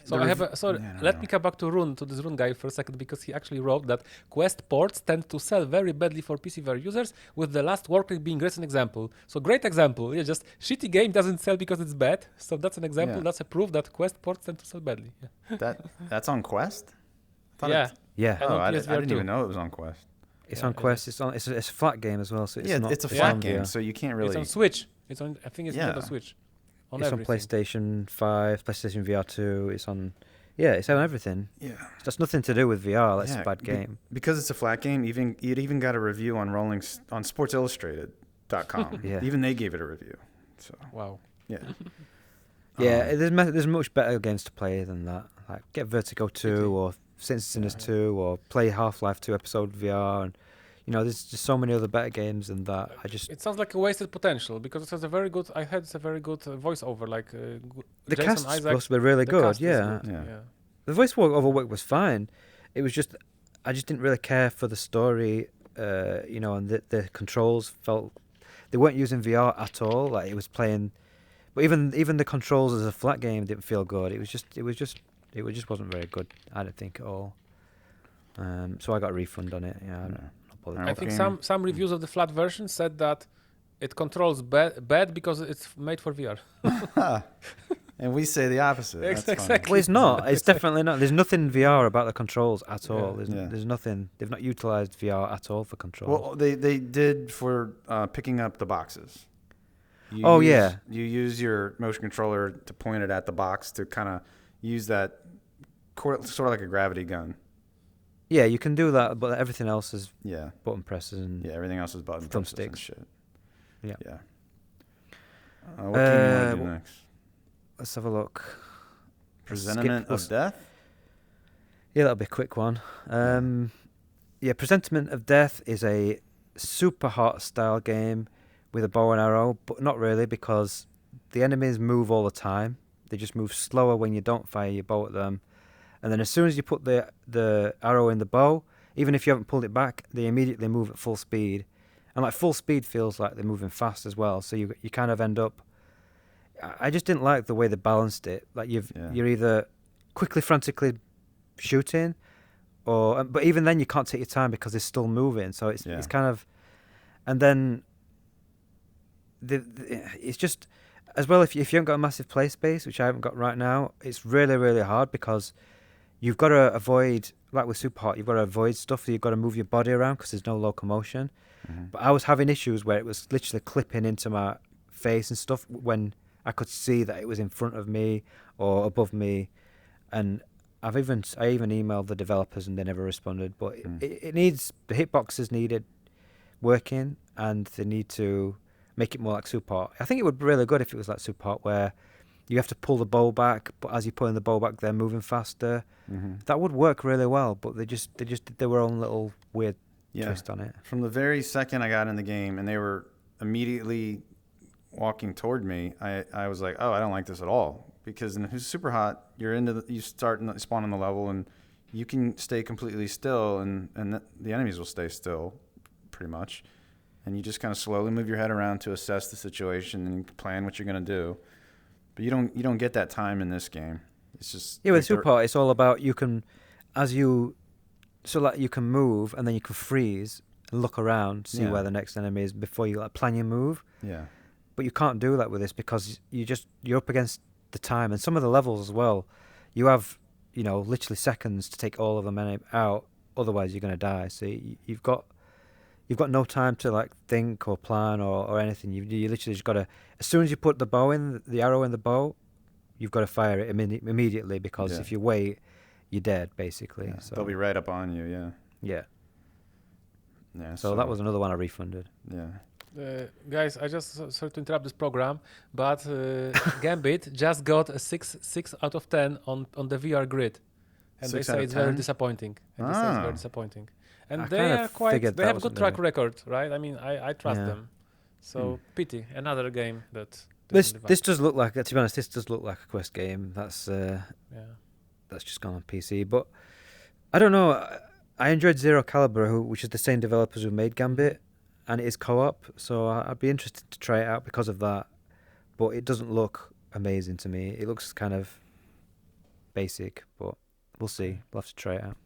So
the
I have
rev-
a, sorry,
I don't
let
know.
me come back to this Rune guy for a second, because he actually wrote that Quest ports tend to sell very badly for PCVR users, with the last worker being recent example. So great example. Yeah, just shitty game doesn't sell because it's bad. So that's an example.
Yeah.
That's a proof that Quest ports tend to sell badly. Yeah.
that's on Quest? I thought
Yeah.
it-
yeah,
And
Oh,
on
I
PSVR2.
didn't even know it was on Quest.
it's
Yeah,
on
it
Quest.
is.
It's a flat game as well. So it's
Yeah,
not.
it's a
it's
flat
on
game,
VR.
so you can't
It's
really.
on Switch. It's on. I think it's
Yeah.
on Switch. On
It's
everything.
on PlayStation 5, PlayStation VR2. It's on. Yeah, it's on everything.
Yeah.
That's nothing to do with VR. That's
Yeah,
a bad game.
Because it's a flat game, it even got a review on on SportsIllustrated.com.
Yeah.
Even they gave it a review. So
Wow.
yeah.
Yeah, there's much better games to play than that. Like get Vertigo 2 or Sinners 2 or play Half-Life 2 Episode VR, and there's just so many other better games than that.
It sounds like a wasted potential, because it has a very good. I heard it's a very good voiceover. Like
The
Jason
cast's
Isaacs.
supposed to be really
The
good.
cast is
Yeah.
good,
Yeah.
The voiceover work was fine. It was just I just didn't really care for the story, and the controls felt they weren't using VR at all. Like it was playing, but even the controls as a flat game didn't feel good. It just wasn't very good. I don't think at all. So I got a refund on it. Yeah, I'm not bothered.
Alright.
I think
Okay.
some reviews of the flat version said that it controls bad because it's made for VR.
And we say the opposite. That's funny.
Exactly.
Well, it's not. It's definitely not. There's nothing VR about the controls at all.
Yeah.
There's nothing. They've not utilized VR at all for controls.
Well, they did for picking up the boxes.
Yeah.
You use your motion controller to point it at the box to kind of use that sort of like a gravity gun.
Yeah, you can do that, but everything else is
Yeah.
button presses and
Yeah, everything else is button presses and
Thumbsticks.
shit.
Yeah.
Yeah. What game you want to do
wh-
next?
Let's have a look.
Presentiment
let's-
of Death?
Yeah, that'll be a quick one. Presentiment of Death is a super hot style game with a bow and arrow, but not really, because the enemies move all the time. They just move slower when you don't fire your bow at them. And then as soon as you put the arrow in the bow, even if you haven't pulled it back, they immediately move at full speed. And like full speed feels like they're moving fast as well. So you kind of end up... I just didn't like the way they balanced it. Like you're either quickly, frantically shooting, but even then you can't take your time because they're still moving. So it's kind of... And then it's just... As well, if you haven't got a massive play space, which I haven't got right now, it's really, really hard because you've got to avoid, like with Super Hot, you've got to avoid stuff. You've got to move your body around because there's no locomotion.
Mm-hmm.
But I was having issues where it was literally clipping into my face and stuff when I could see that it was in front of me or above me. And I even emailed the developers and they never responded. But it needs, the hitboxes needed working, and they need to make it more like Super Hot. I think it would be really good if it was like Super Hot, where you have to pull the bow back, but as you're pulling the bow back, they're moving faster.
Mm-hmm.
That would work really well, but they just did their own little weird twist on it.
From the very second I got in the game and they were immediately walking toward me, I was like, oh, I don't like this at all. Because in Who's Super Hot, you spawn in the level and you can stay completely still and the enemies will stay still pretty much. And you just kind of slowly move your head around to assess the situation and plan what you're going to do. But you don't get that time in this game. It's just...
Yeah, with Super Hot, it's all about you can move and then you can freeze and look around, see where the next enemy is before you plan your move.
Yeah.
But you can't do that with this because you're up against the time, and some of the levels as well. You have literally seconds to take all of them out, otherwise you're going to die. So you've got no time to like think or plan or anything. You literally just got to, as soon as you put the arrow in the bow, you've got to fire it immediately because if you wait, you're dead basically.
Yeah.
So
they'll be right up on you. Yeah.
Yeah.
Yeah.
So that was another one I refunded.
Yeah.
Guys, I just sorry to interrupt this program, but Gambit just got a 6 out of 10 on the VR grid. And
6
they
out
say
of
it's very
10?
disappointing. And they say it's very disappointing. And
I
they
kind of
are quite.
figured
They
that
have
was
good
gonna
track
be-
record, right? I mean, I trust
Yeah.
them. So pity another game that.
This
didn't live
this
up.
does look like, to be honest, this does look like a Quest game. That's
Yeah.
just gone on PC. But I don't know. I enjoyed Zero Caliber, which is the same developers who made Gambit, and it is co-op. So I'd be interested to try it out because of that. But it doesn't look amazing to me. It looks kind of basic, but we'll see. We'll have to try it out.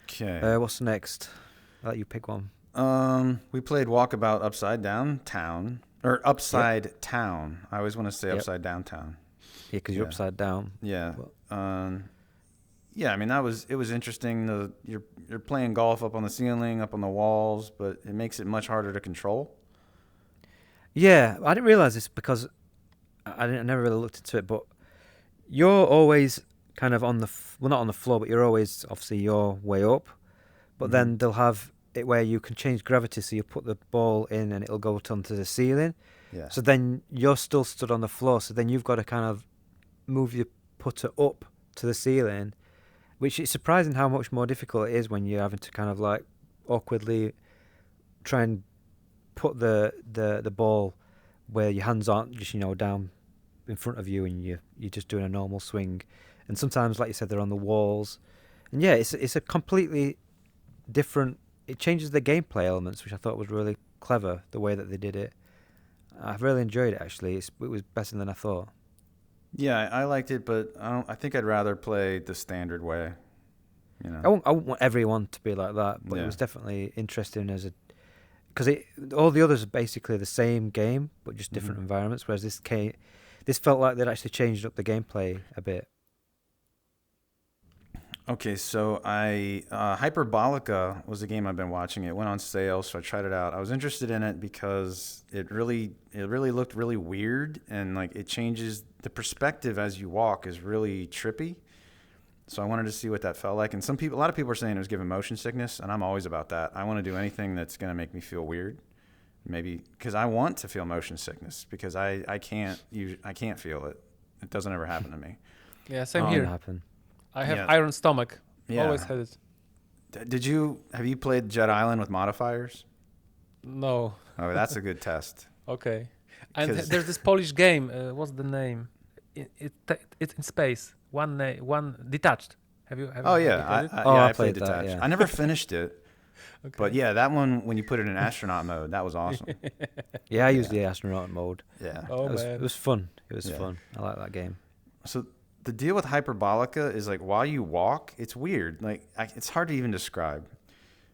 Okay.
What's next? I'll let you pick one.
We played Walkabout Upside Down Town. Or Upside Town. I always want to say
Yep.
Upside Downtown.
Yeah, because you're
Yeah.
upside down.
Yeah.
Well-
Yeah, I mean it was interesting. You're playing golf up on the ceiling, up on the walls, but it makes it much harder to control.
Yeah, I didn't realize this because I never really looked into it. But you're always kind of on the not on the floor, but you're always obviously your way up. But then they'll have it where you can change gravity, so you put the ball in and it'll go onto the ceiling.
Yeah.
So then you're still stood on the floor. So then you've got to kind of move your putter up to the ceiling, which is surprising how much more difficult it is when you're having to kind of like awkwardly try and put the ball where your hands aren't just down in front of you, and you're just doing a normal swing. And sometimes, like you said, they're on the walls, and yeah, it's a completely different. It changes the gameplay elements, which I thought was really clever, the way that they did it. I've really enjoyed it, actually. It was better than I thought.
Yeah, I liked it, but I think I'd rather play the standard way.
I won't want everyone to be like that, but it was definitely interesting because all the others are basically the same game, but just different environments. Whereas this felt like they'd actually changed up the gameplay a bit.
Okay, so Hyperbolica was a game I've been watching. It went on sale, so I tried it out. I was interested in it because it really looked really weird, and like it changes the perspective as you walk is really trippy. So I wanted to see what that felt like. And a lot of people are saying it was giving motion sickness, and I'm always about that. I want to do anything that's going to make me feel weird. Maybe because I want to feel motion sickness because I can't feel it. It doesn't ever happen to me.
Yeah, same
Didn't
here.
happen.
I have iron stomach.
Yeah.
Always had it.
Have you played Jet Island with modifiers?
No.
Oh, that's a good test.
Okay. And
'Cause-
there's this Polish game. What's the name? It's in space. One detached. Have you
Oh
have you
yeah,
played it?
I played
played that,
Detached.
yeah.
I never finished it,
Okay.
but yeah, that one when you put it in astronaut mode, that was awesome.
Yeah, I used the astronaut mode.
Yeah.
Oh
It
man.
was fun. It was
Yeah.
fun. I like that game.
So the deal with Hyperbolica is like while you walk, it's weird. Like it's hard to even describe.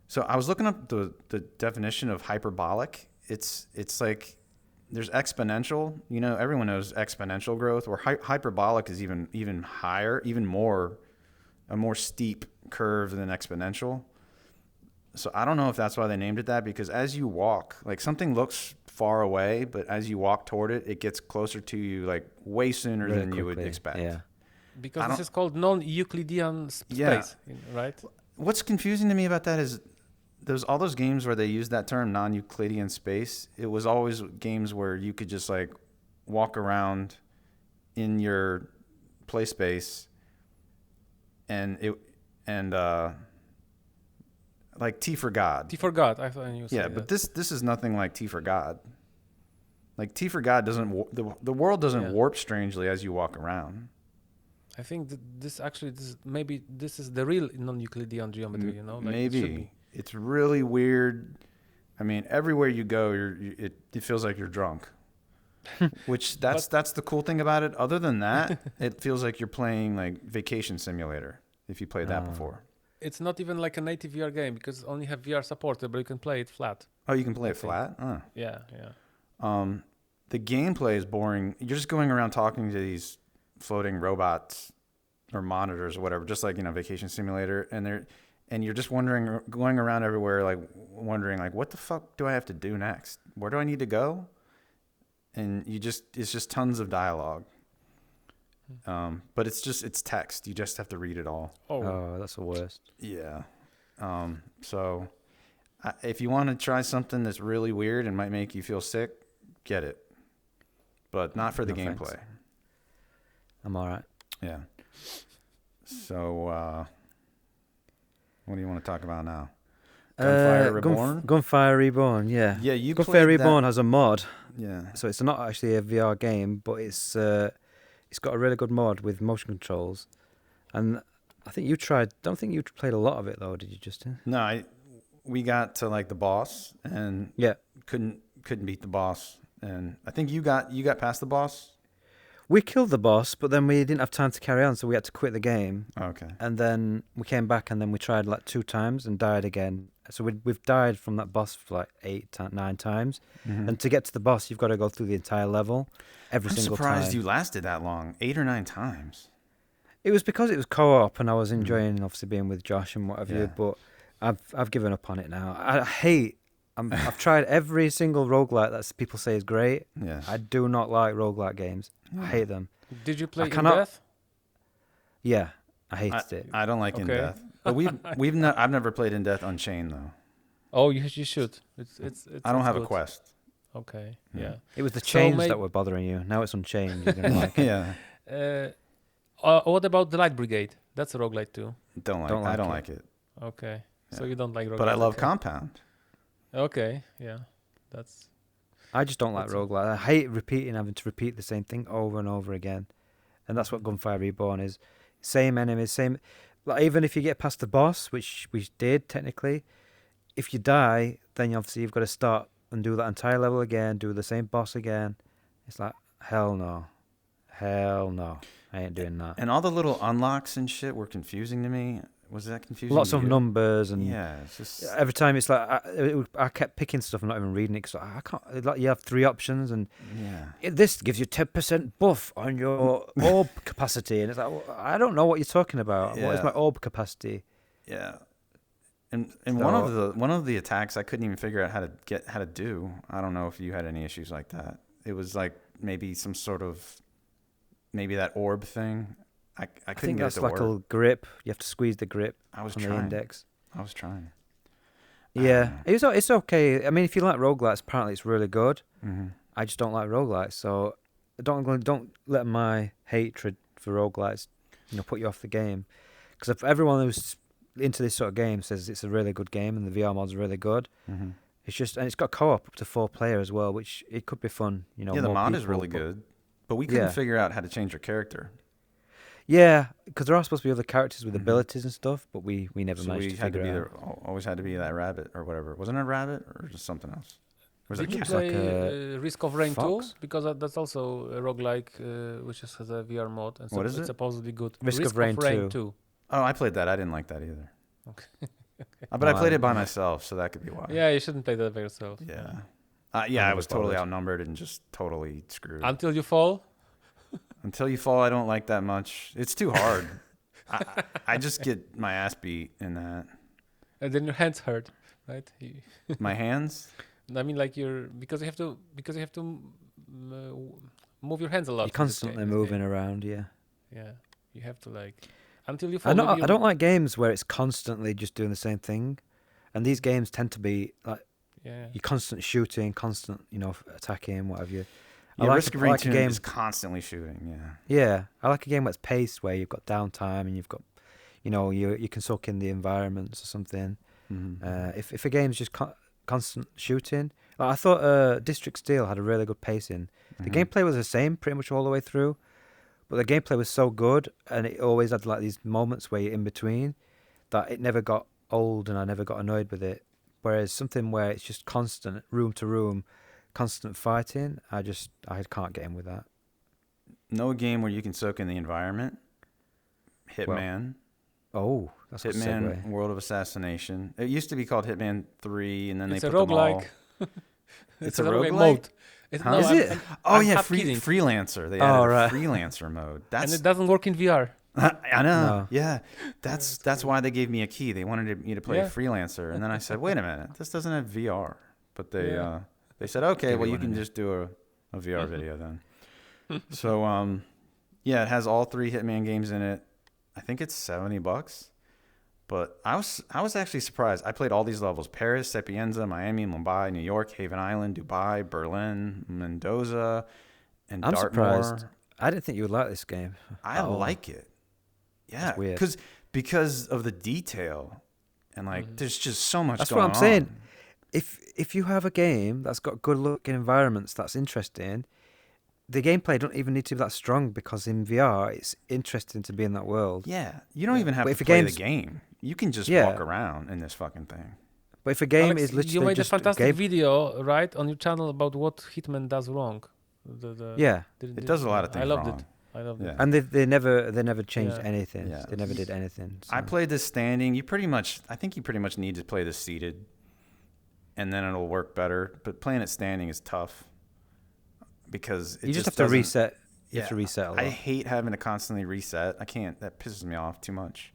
So I was looking up the definition of hyperbolic. It's like there's exponential. Everyone knows exponential growth, where hyperbolic is even higher, even more a more steep curve than exponential. So I don't know if that's why they named it that, because as you walk, like something looks far away, but as you walk toward it, it gets closer to you like way sooner
Really
than you would
quickly,
expect.
Yeah.
Because this is called non-Euclidean space, right?
What's confusing to me about that is all those games where they use that term non-Euclidean space, it was always games where you could just like walk around in your play space and like T for God.
T for God. I thought you said
Yeah, but this is nothing like T for God. Like T for God doesn't the world doesn't warp strangely as you walk around.
I think that maybe this is the real non-Euclidean geometry. Like
Maybe it's really weird. I mean, everywhere you go, it feels like you're drunk. Which that's the cool thing about it. Other than that, it feels like you're playing like Vacation Simulator if you played that before.
It's not even like a native VR game because it only have VR supported, but you can play it flat.
Oh, you can play it flat? Oh.
Yeah.
The gameplay is boring. You're just going around talking to these floating robots or monitors or whatever, just like, Vacation Simulator, and you're just going around everywhere, like wondering like, what the fuck do I have to do next? Where do I need to go? And it's just tons of dialogue. But it's text. You just have to read it all.
Oh, that's the worst.
Yeah. So if you want to try something that's really weird and might make you feel sick, get it. But not for the
No
gameplay.
thanks. I'm all right.
Yeah. So, what do you want to talk about now? Gunfire Reborn?
Gunfire Reborn, yeah.
Yeah, you
Gunfire
played
Reborn
that.
has a mod.
Yeah.
So it's not actually a VR game, but it's got a really good mod with motion controls. And I think don't think you played a lot of it though, did you, Justin?
No, we got to like the boss and
Yeah.
couldn't beat the boss. And I think you got past the boss.
We killed the boss, but then we didn't have time to carry on, so we had to quit the game.
Okay.
And then we came back, and then we tried like 2 times and died again. So we've died from that boss for like 9 times.
Mm-hmm.
And to get to the boss, you've got to go through the entire level every single time.
I'm surprised you lasted that long, 8 or 9 times.
It was because it was co-op, and I was enjoying obviously being with Josh and what have you. But I've given up on it now. I've tried every single roguelike that people say is great.
Yes.
I do not like roguelike games. I hate them.
Did you play In Death?
Yeah, I hated it.
I don't like In Death. But I've never played In Death Unchained though.
Oh, you should. It's
I don't have
good.
a Quest.
Okay.
Yeah.
Yeah.
It was the chains that were bothering you. Now it's Unchained. You're gonna like it.
Yeah.
What about the Light Brigade? That's a roguelite too.
I don't like it.
Okay.
Yeah.
So you don't like roguelite.
But I love
okay.
Compound.
Okay. Yeah. That's.
I just don't like roguelike. I hate having to repeat the same thing over and over again. And that's what Gunfire Reborn is. Same enemies, same... Like, even if you get past the boss, which we did technically, if you die, then obviously you've got to start and do that entire level again, do the same boss again. It's like, hell no. Hell no. I ain't doing that.
And all the little unlocks and shit were confusing to me. Was that confusing?
Lots
to
of
you?
numbers and
it's just
every time it's like I kept picking stuff and not even reading it because I can't. Like you have 3 options and this gives you 10% buff on your orb capacity, and it's like, well, I don't know what you're talking about. What is my orb capacity?
Yeah, and one of the attacks I couldn't even figure out how to do. I don't know if you had any issues like that. It was like maybe some sort of that orb thing. I couldn't
think
get
that's
it to
like
work.
a grip. You have to squeeze the grip
on
the index.
I was trying.
Yeah, it's okay. I mean, if you like roguelikes, apparently it's really good.
Mm-hmm.
I just don't like roguelikes, so don't let my hatred for roguelikes, put you off the game. Because if everyone who's into this sort of game says it's a really good game and the VR mod's really good,
mm-hmm.
and it's got co-op up to 4 player as well, which it could be fun.
The mod is really good, but we couldn't figure out how to change your character.
Yeah, because there are supposed to be other characters with abilities and stuff, but we never managed to figure it out.
Always had to be that rabbit or whatever. Wasn't it a rabbit or just something else?
Did you play Risk of Rain 2? Because that's also a roguelike which has a VR mod. And so
what is
it's
it?
supposedly good.
Risk of Rain 2.
Oh, I played that. I didn't like that either.
Okay.
But I played it by myself, so that could be why.
Yeah, you shouldn't play that by yourself.
Yeah. I was totally outnumbered and just totally screwed.
Until you fall?
Until you fall, I don't like that much. It's too hard. I just get my ass beat in that.
And then your hands hurt, right?
My hands?
I mean, like because you have to move your hands a lot.
You're constantly moving around, yeah.
Yeah, you have to until you fall.
I don't like games where it's constantly just doing the same thing, and these games tend to be like you're constant shooting, constant attacking, whatever you.
Yeah, Risk of Rain 2 is constantly shooting.
Yeah, I like a game that's paced where you've got downtime and you've got, you can soak in the environments or something.
Mm-hmm.
If a game's just constant shooting, I thought District Steel had a really good pacing. The gameplay was the same pretty much all the way through, but the gameplay was so good and it always had like these moments where you're in between that it never got old and I never got annoyed with it. Whereas something where it's just constant, room to room, constant fighting, I can't get in with that.
No game where you can soak in the environment. Hitman.
That's a
Hitman World of Assassination. It used to be called Hitman 3, and then they put them
roguelike.
It's a roguelike
mode.
Is it? Freelancer. They added a freelancer mode.
And it doesn't work in VR.
I know.
No.
Yeah, that's why they gave me a key. They wanted me to play freelancer, and then I said, "Wait a minute, this doesn't have VR." But they said, "Okay, well, you can just do a VR video then." So it has all 3 Hitman games in it. I think it's $70. But I was actually surprised. I played all these levels: Paris, Sapienza, Miami, Mumbai, New York, Haven Island, Dubai, Berlin, Mendoza, and
I'm
Dartmoor.
surprised. I didn't think you would like this game.
I like it. Yeah,
weird.
because of the detail, and there's just so much.
That's
going
what I'm saying.
on.
If you have a game that's got good looking environments that's interesting, the gameplay don't even need to be that strong, because in VR it's interesting to be in that world.
Yeah, you don't even have
But
to
if a
play the
game's-
game. You can just
Yeah.
walk around in this fucking thing.
But if a game
Alex,
is literally
you made
just
a fantastic
game,
video, right, on your channel about what Hitman does wrong.
yeah,
It does a lot of things
I loved
wrong.
it. I loved
Yeah.
it.
and they never changed
Yeah.
anything.
Yeah.
They never did anything.
I
so.
played this standing. I think you pretty much need to play this seated, and then it'll work better. But playing it standing is tough because it
You just have to
doesn't-
reset. You
Yeah,
have to reset a lot.
I hate having to constantly reset. I can't. That pisses me off too much.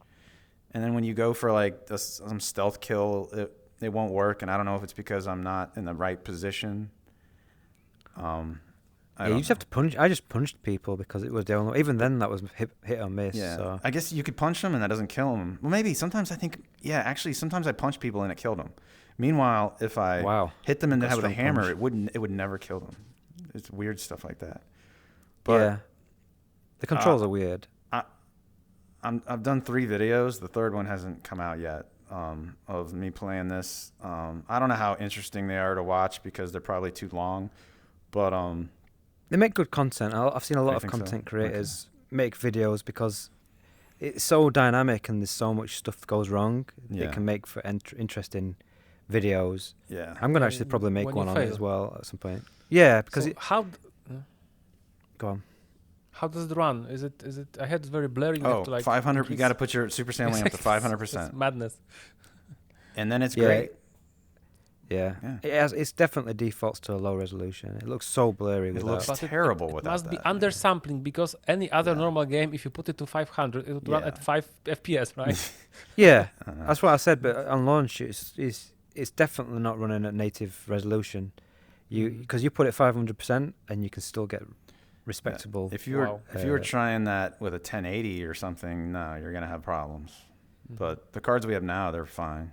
And then when you go for some stealth kill, it won't work. And I don't know if it's because I'm not in the right position.
You just have to punch. I just punched people because it was the only. Even then, that was hit or miss.
Yeah,
So.
I guess you could punch them and that doesn't kill them. Well, maybe sometimes I think. Yeah, actually, sometimes I punch people and it killed them. Meanwhile, if I hit them in the head with a hammer, it would never kill them. It's weird stuff like that. But
yeah, the controls are weird.
I've done 3 videos. The third one hasn't come out yet. Of me playing this. I don't know how interesting they are to watch because they're probably too long. But
They make good content. I've seen a lot
I
of
think
content
so.
creators make videos because it's so dynamic and there's so much stuff goes wrong.
Yeah.
It can make for interesting videos.
yeah,
I'm gonna actually probably make
When you
one on it
fail.
as well at some point. Yeah, because
So
go on.
how does it run? Is it? I had very blurry. You have to,
500. You
increase-
got to put your super sailing up to 500%,
It's madness.
and then it's
Yeah.
great.
Yeah,
Yeah.
it's definitely defaults to a low resolution. It looks so blurry
It
with
looks
that.
But
terrible
it
without
must be
that.
undersampling because any other
Yeah.
normal game, if you put it to 500, it would run
Yeah.
at 5 FPS, right?
Yeah,
I don't know.
that's what I said. But on launch, it's definitely not running at native resolution. Because you put it 500% and you can still get respectable.
If you were
Wow.
if you were trying that with a 1080 or something, no, you're gonna have problems. But the cards we have now, they're fine.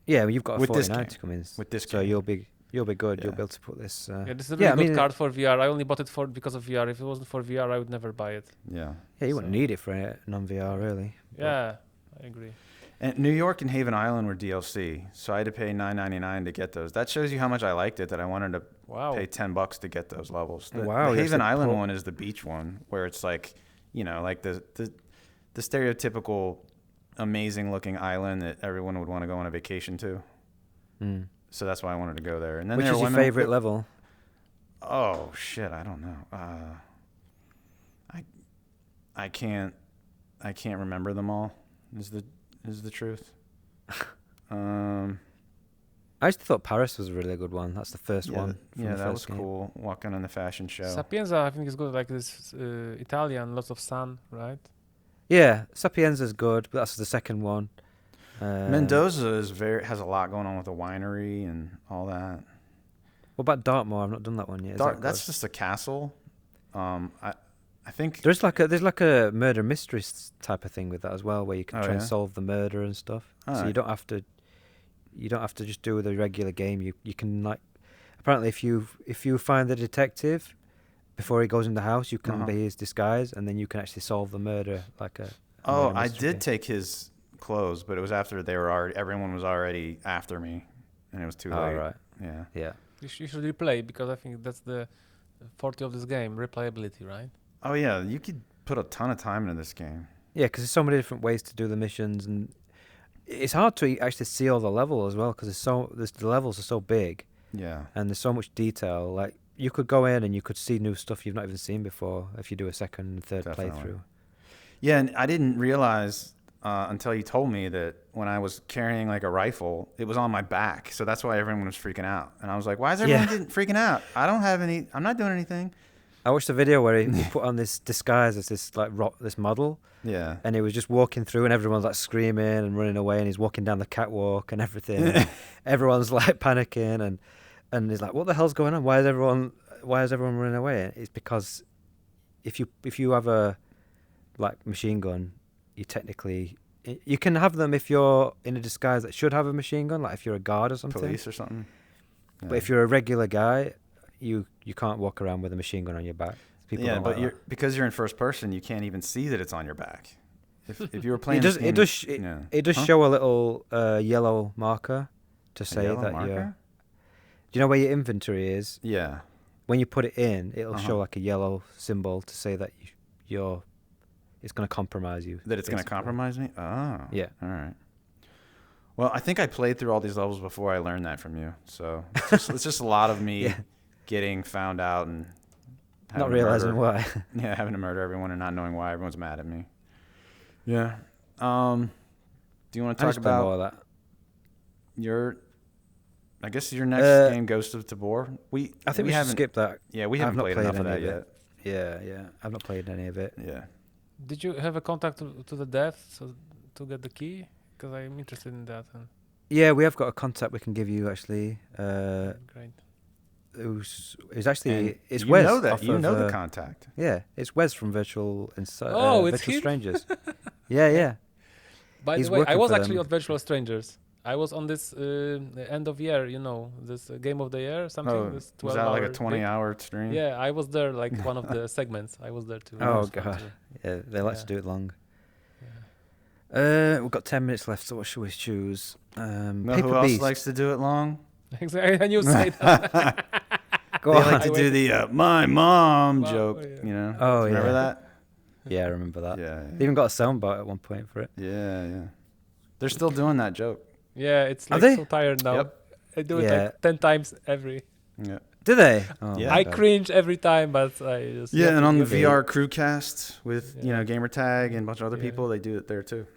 Yeah, well, you've got a
With this
49
game.
to come in.
With this
so
game.
you'll be good.
Yeah.
You'll be able to put this.
Yeah, this is a really good
I
card for VR. I only bought it because of VR. If it wasn't for VR, I would never buy it.
Yeah.
Yeah, you wouldn't
So-
need it for non-VR really. But-
Yeah, I agree.
And New York and Haven Island were DLC, so I had to pay $9.99 to get those. That shows you how much I liked it. That I wanted to
Wow.
pay $10 to get those levels. The,
Wow,
the
yes,
Haven
the
Island
pro-
one is the beach one, where it's like, like the stereotypical amazing looking island that everyone would want to go on a vacation to.
Mm.
So that's why I wanted to go there. And then
Which
there
is
were
your
women-
favorite level?
Oh shit, I don't know. I can't remember them all. Is the truth.
I just thought Paris was a really good one. That's the first one. from
Yeah,
the
that was
first game.
cool. Walking on the fashion show.
Sapienza, I think is good. Like this Italian, lots of sun, right?
Yeah, Sapienza's good, but that's the second one.
Mendoza has a lot going on with the winery and all that.
What about Dartmoor? I've not done that one yet. Is that
That's
good?
just a castle. I think
There's like a murder mystery type of thing with that as well, where you can
Oh,
try and
yeah?
solve the murder and stuff. So
Alright.
you don't have to just do the regular game. You can apparently if you find the detective before he goes in the house, you can
Uh-huh.
be his disguise, and then you can actually solve the murder like a.
Oh,
murder
I
mystery.
did take his clothes, but it was after everyone was already after me, and it was too
Oh
late.
right,
Yeah.
yeah.
You should replay because I think that's the forte of this game, replayability, right?
Oh yeah, you could put a ton of time into this game.
Yeah, because there's so many different ways to do the missions, and it's hard to actually see all the level as well, because the levels are so big,
Yeah.
and there's so much detail. Like you could go in and you could see new stuff you've not even seen before if you do a second and third
Definitely.
playthrough.
Yeah, and I didn't realize until you told me that when I was carrying like a rifle, it was on my back. So that's why everyone was freaking out. And I was like, why is everyone freaking out? I'm not doing anything.
I watched a video where he put on this disguise as this this model,
Yeah.
and he was just walking through, and everyone's like screaming and running away, and he's walking down the catwalk and everything. And everyone's like panicking, and he's like, "What the hell's going on? Why is everyone running away?" It's because if you have a machine gun, you can have them if you're in a disguise that should have a machine gun, like if you're a guard or something.
Police or something. Yeah.
But if you're a regular guy, you can't walk around with a machine gun on your back. People don't like that.
because you're in first person, you can't even see that it's on your back. if you were playing,
it does show a little yellow marker to say that you're. Do you know where your inventory is?
Yeah.
When you put it in, it'll show like a yellow symbol to say that you're. It's going to compromise you.
That it's going to compromise me? Oh.
Yeah.
All right. Well, I think I played through all these levels before I learned that from you. So it's just a lot of me getting found out and
not realizing why.
Yeah, having to murder everyone and not knowing why everyone's mad at me. Yeah. Do you want to talk about
more of that?
I guess your next game, Ghost of Tabor.
I think we should skip that.
Yeah, we haven't played enough of that yet.
Yeah. I've not played any of it.
Yeah.
Did you have a contact to the death to get the key? Because I'm interested in that.
Yeah, we have got a contact we can give you actually.
Great.
It's actually it's
you
Wes.
Know that you know the contact.
Yeah, it's Wes from Virtual
it's
Virtual
him?
Strangers. Yeah.
By the way, I was actually on Virtual Strangers. I was on this end of year, this game of the year, something.
Oh,
this
was that like a 20-hour stream?
Yeah, I was there, like one of the segments. I was there too.
Oh god, yeah, they like to do it long. Yeah. We've got 10 minutes left, so what should we choose?
Know who else likes to do it long?
Exactly, and you say that.
They like to do the my mom joke,
Oh,
remember that?
Yeah, I remember that.
Yeah.
They even got a soundbite at one point for it.
Yeah. They're still doing that joke.
Yeah, it's like so tired now.
Yep.
I do it like 10 times every.
Yeah.
Do they?
Oh, yeah.
I cringe every time, but I just.
Yeah, and on the VR Crewcast with Gamertag and a bunch of other people, they do it there too.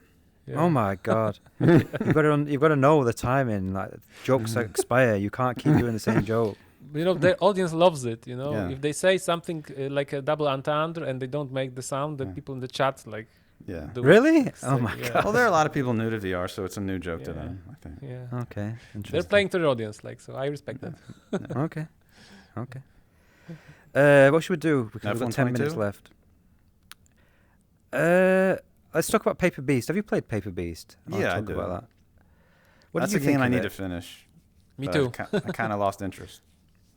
Yeah. Oh my god! you've got to know the timing. Like jokes expire. You can't keep doing the same joke.
The audience loves it. If they say something like a double entendre and they don't make the sound, then people in the chat like.
Yeah.
Really? Oh my god.
Well, there are a lot of people new to VR, so it's a new joke to them, I think.
Yeah.
Okay.
They're playing to the audience, so I respect that.
Okay. What should we do? We've got 10 minutes left. Let's talk about Paper Beast. Have you played Paper Beast?
I do.
About that.
That's a game I need to finish.
Me too.
I kind of lost interest.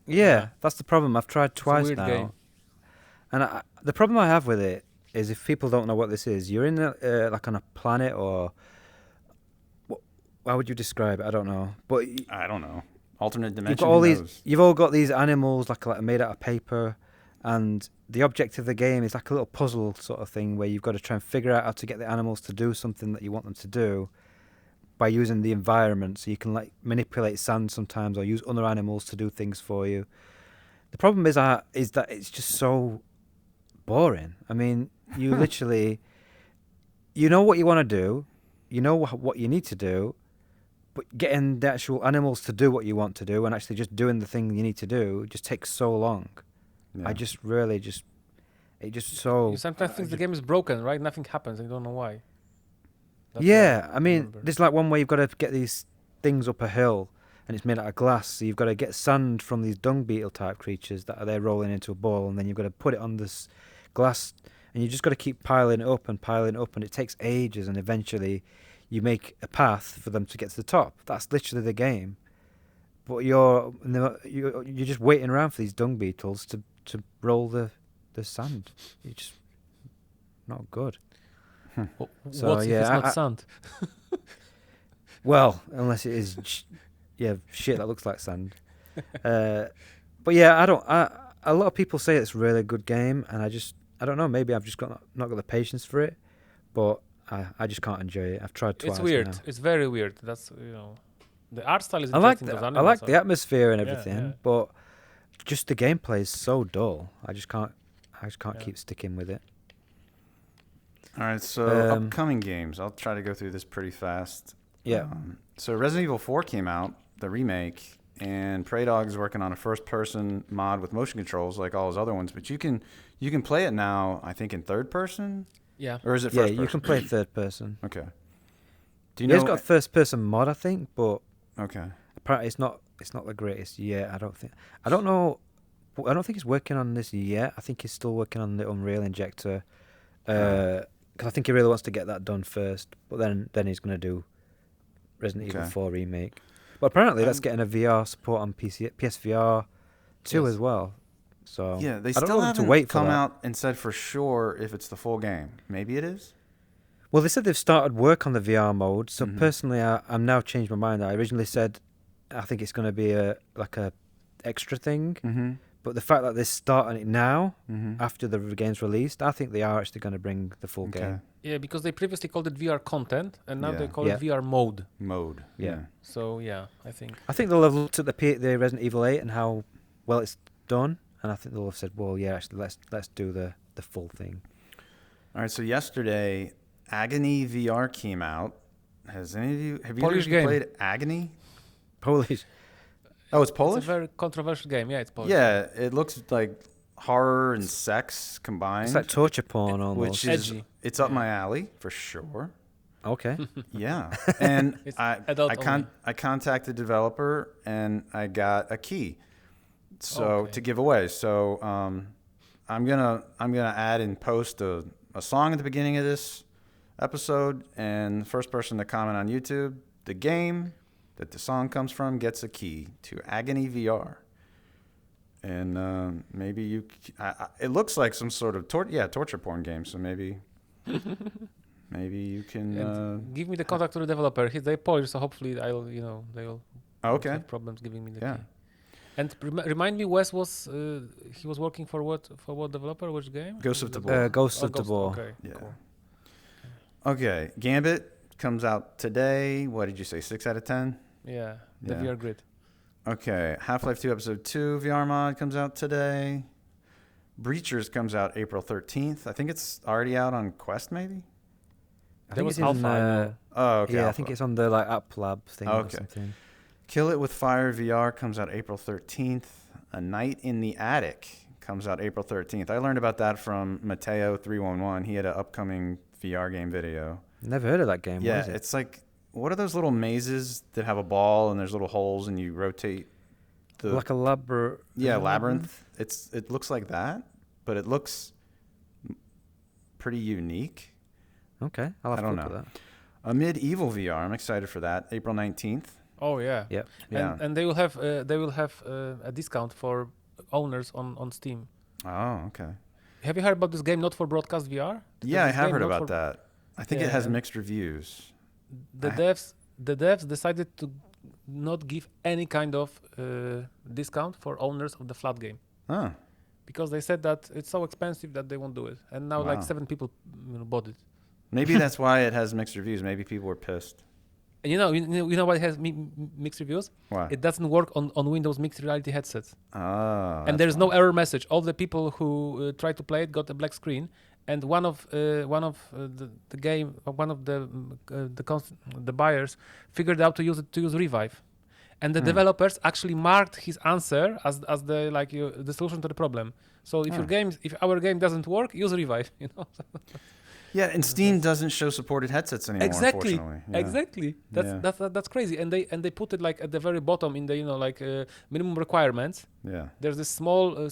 Yeah, that's the problem. I've tried twice now.
Game.
And the problem I have with it is if people don't know what this is, you're in like on a planet or how would you describe it? I don't know. But
I don't know. Alternate dimension.
You've all got these animals like made out of paper, and the object of the game is like a little puzzle sort of thing where you've got to try and figure out how to get the animals to do something that you want them to do by using the environment. So you can like manipulate sand sometimes or use other animals to do things for you. The problem is that it's just so boring. I mean, you literally, you know what you want to do, you know what you need to do, but getting the actual animals to do what you want to do and actually just doing the thing you need to do just takes so long. Yeah.
You sometimes think the game is broken, right? Nothing happens and you don't know why.
I mean, there's like one way you've got to get these things up a hill and it's made out of glass, so you've got to get sand from these dung beetle type creatures that are there rolling into a ball, and then you've got to put it on this glass, and you just got to keep piling it up, and it takes ages, and eventually you make a path for them to get to the top. That's literally the game. But you're just waiting around for these dung beetles to roll the sand. You're just not good.
So, what's if it's not sand?
Well, unless it is shit that looks like sand. But yeah, a lot of people say it's a really good game, and I don't know, maybe I've just not got the patience for it, but I just can't enjoy it. I've tried twice.
It's weird.
Now.
It's very weird. That's the art style is
I like the atmosphere and everything, but just the gameplay is so dull. I just can't keep sticking with it.
All right, so upcoming games. I'll try to go through this pretty fast.
Yeah.
So Resident Evil 4 came out, the remake, and Praydog is working on a first-person mod with motion controls like all his other ones. But you can play it now, I think, in third person.
Yeah.
Or is it first person?
Yeah, you can play third person.
Okay. Do you know?
It's got a first-person mod, I think, but
okay.
Apparently, it's not the greatest yet. I don't think he's working on this yet. I think he's still working on the Unreal Injector. Because I think he really wants to get that done first. But then he's going to do Resident Evil 4 remake. But apparently that's getting a VR support on PSVR 2 as well. So
yeah, they still haven't come out and said for sure if it's the full game. Maybe it is.
Well, they said they've started work on the VR mode. So personally, I'm now changed my mind. I originally said I think it's going to be a extra thing.
Mm-hmm.
But the fact that they're starting it now, after the game's released, I think they are actually going to bring the full game.
Yeah, because they previously called it VR content, and now
Yeah.
they call it VR mode.
Mode.
Yeah.
So yeah, I think.
I think they'll have looked at the Resident Evil 8 and how well it's done, and I think they'll have said, "Well, yeah, actually, let's do the full thing."
All right. So yesterday, Agony VR came out. Have you
Polish game.
played Agony?
Polish.
Oh, it's Polish?
It's a very controversial game. Yeah, it's Polish.
Yeah, it looks like horror and sex combined.
It's like torture porn almost.
which is
Edgy.
it's up my alley for sure.
Okay.
Yeah, and
It's
I contacted the developer and I got a key, to give away. So I'm gonna add and post a song at the beginning of this episode, and the first person to comment on YouTube, the game that the song comes from gets a key to Agony VR. And maybe you, it looks like some sort of torture porn game. So maybe you can
give me the contact to the developer. They're Polish, so hopefully they'll
okay.
have problems giving me the
Yeah.
key. And remind me, Wes was he was working for what developer? Which game?
Ghost of Tabor.
Ghost of Tabor.
Okay.
Yeah.
Cool.
Okay. Gambit comes out today. What did you say? 6 out of 10.
Yeah. The
Yeah.
VR grid.
Okay. Half-Life 2 Episode 2 VR mod comes out today. Breachers comes out April 13th. I think it's already out on Quest, maybe.
I
There
think
was
it's in,
Alpha.
Oh, okay.
yeah, I
Alpha.
think it's on the App Lab thing or
Okay.
something.
Kill It with Fire VR comes out April 13th. A Night in the Attic comes out April 13th. I learned about that from Mateo311. He had an upcoming VR game video.
Never heard of that game.
Yeah,
What is it?
it's like, what are those little mazes that have a ball and there's little holes and you rotate the...
Like a labyrinth.
Yeah, labyrinth. It looks like that, but it looks pretty unique.
Okay, I'll have
I
to
don't
look
know.
at that.
A Medieval VR. I'm excited for that. April 19th.
Oh yeah.
Yeah.
Yeah.
And they will have a discount for owners on Steam.
Oh, okay.
Have you heard about this game, Not for Broadcast VR?
Yeah, I
This
have
game
heard
not
about
for-
that. I think it has
Yeah.
mixed reviews.
The devs decided to not give any kind of discount for owners of the flat game
Oh,
because they said that it's so expensive that they won't do it. And now like
Wow.
7 people bought it.
maybe that's why it has mixed reviews. Maybe people were pissed.
And you know why it has mixed reviews?
Why?
It doesn't work on Windows mixed reality headsets.
Oh,
And there's no error message. All the people who tried to play it got a black screen. And one of the buyers figured out to use Revive, and the developers actually marked his answer as the solution to the problem. So if our game doesn't work, use Revive.
Yeah, and Steam doesn't show supported headsets anymore.
Exactly.
Unfortunately. Yeah.
Exactly. That's crazy. And they put it like at the very bottom in the minimum requirements.
Yeah.
There's this very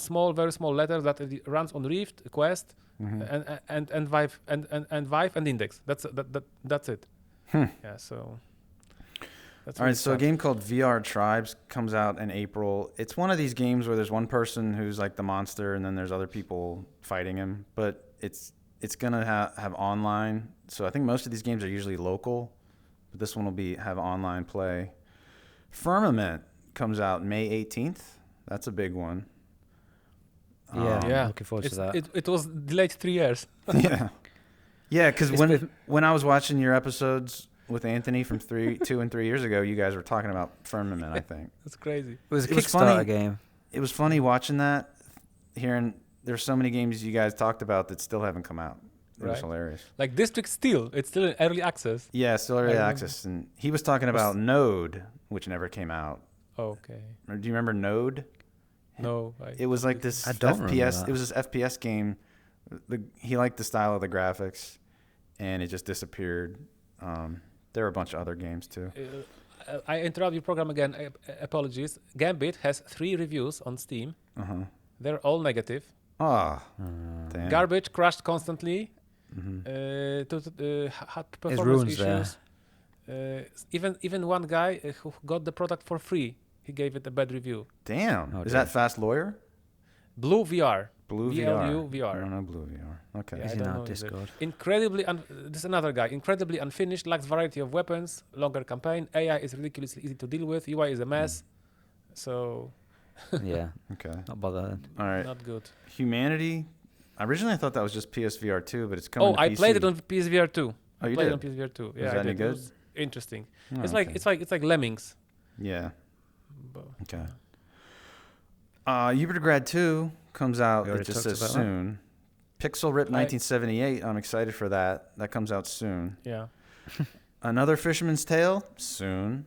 small letter that it runs on Rift, Quest, and Vive and Vive and Index. That's it. Yeah. So. That's
All right, so a
sad.
game called VR Tribes comes out in April. It's one of these games where there's one person who's like the monster, and then there's other people fighting him. But it's gonna have online. So I think most of these games are usually local, but this one will have online play. Firmament comes out May 18th. That's a big one.
Yeah, I'm looking forward to that.
It was delayed 3 years.
Yeah, yeah. Because
It's
when I was watching your episodes with Anthony from 2 and 3 years ago, you guys were talking about Firmament. I think
That's crazy.
It was a
it was
Kickstarter
funny.
game.
it was funny watching that, hearing there's so many games you guys talked about that still haven't come out. It was
Right.
hilarious.
Like District Steel, it's still in early access.
Yeah, still early
remember.
access, and he was talking about Node, which never came out.
Okay.
Do you remember Node?
No.
It was like this
I don't remember
FPS.
that.
It was this FPS game. He liked the style of the graphics, and it just disappeared. There were a bunch of other games too.
I interrupt your program again. Apologies. Gambit has 3 reviews on Steam. They're all negative.
Ah, damn.
Garbage, crashed constantly. Had performance
ruins there.
issues. Even one guy who got the product for free, he gave it a bad review.
Damn.
Oh,
Is
dear.
that Fast Lawyer?
Blue VR.
Blue
VLU
VR. I
VR.
don't know Blue VR. Okay.
Yeah,
Is
I
in
don't
our
know either.
Discord.
Incredibly, this is another guy. Incredibly unfinished, lacks variety of weapons, longer campaign. AI is ridiculously easy to deal with. UI is a mess. So
Yeah,
Okay.
not bothering.
All right.
not good.
Humanity. Originally, I thought that was just PSVR2, but it's coming
Oh,
to
I
PC.
played it on PSVR 2.
Oh, you
played
did?
it on PSVR 2. Yeah,
Was
I
that any
did.
good?
It was interesting.
Oh,
It's
okay.
like Lemmings.
Yeah.
But,
Okay. Yupitergrad 2 comes out.
We
It
already
just
talked
says
about that.
soon. Pixel Rip 1978. I'm excited for that. That comes out soon.
yeah.
Another Fisherman's Tale soon.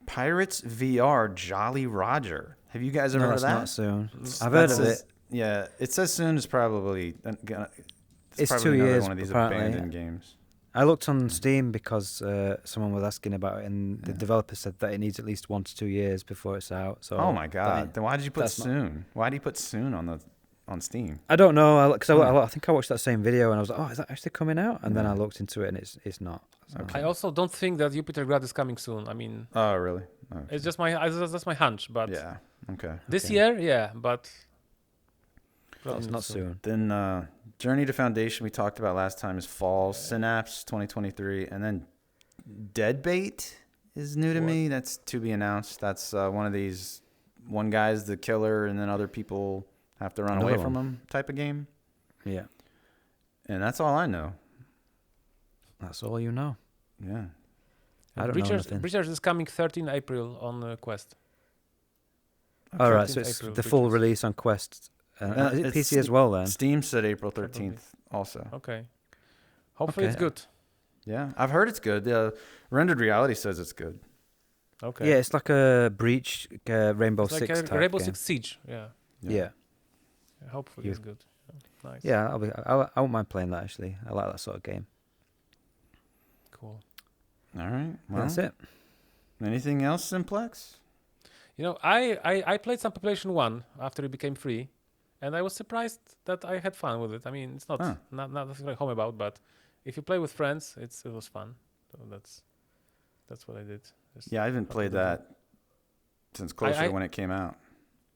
Pirates VR Jolly Roger. Have you guys ever
No,
heard
it's
of that?
not soon.
That's
I've heard of
That's-
it.
Yeah, it says soon is probably.
It's
probably
2
another
years,
one of these
apparently.
abandoned games.
I looked on Steam because someone was asking about it, and the
Yeah.
developer said that it needs at least 1 to 2 years before it's out. So
Oh my god!
that-
Then why did you put
that's not-
soon? Why do you put soon on Steam?
I don't know, because
Oh.
I think I watched that same video and I was like, oh, is that actually coming out? And then I
Yeah.
looked into it and it's not. So.
Okay.
I also don't think that Yupitergrad is coming soon. I mean,
Oh really? Oh,
it's just that's my hunch. But
yeah. Okay.
this
Okay.
year, yeah, but
No, it's not soon.
Then Journey to Foundation we talked about last time is fall. Synapse 2023, and then Deadbait is new to
What?
me. That's to be announced. That's one of these one guy's the killer, and then other people have to run away
Another
from
one.
him type of game.
Yeah,
And that's all I know.
that's all you know.
Yeah.
I don't know
Breachers,
nothing.
Breachers is coming 13 April on Quest.
All right,
13th
so it's
April,
the full
Breachers.
release on Quest. Is it
it's
PC as well then?
Steam said April 13th also.
Okay. Hopefully it's
Okay.
good.
Yeah, I've heard it's good. Rendered Reality says it's good.
Okay.
Yeah, it's like a Breach Rainbow
It's like
Six
a
type
Rainbow
game.
Six Siege. Yeah.
Yeah,
Hopefully
You-
it's good. Yeah. Nice.
yeah. I won't mind playing that actually. I like that sort of game.
Cool.
All right. Well,
That's it.
anything else, Simplex?
You know, I played some Population 1 after it became free, and I was surprised that I had fun with it. I mean, it's not
Huh.
not nothing like home about, but if you play with friends, it was fun. So that's what I did. Just
Yeah, I haven't
fun
played
to do.
that since closer
I-
to when it came out.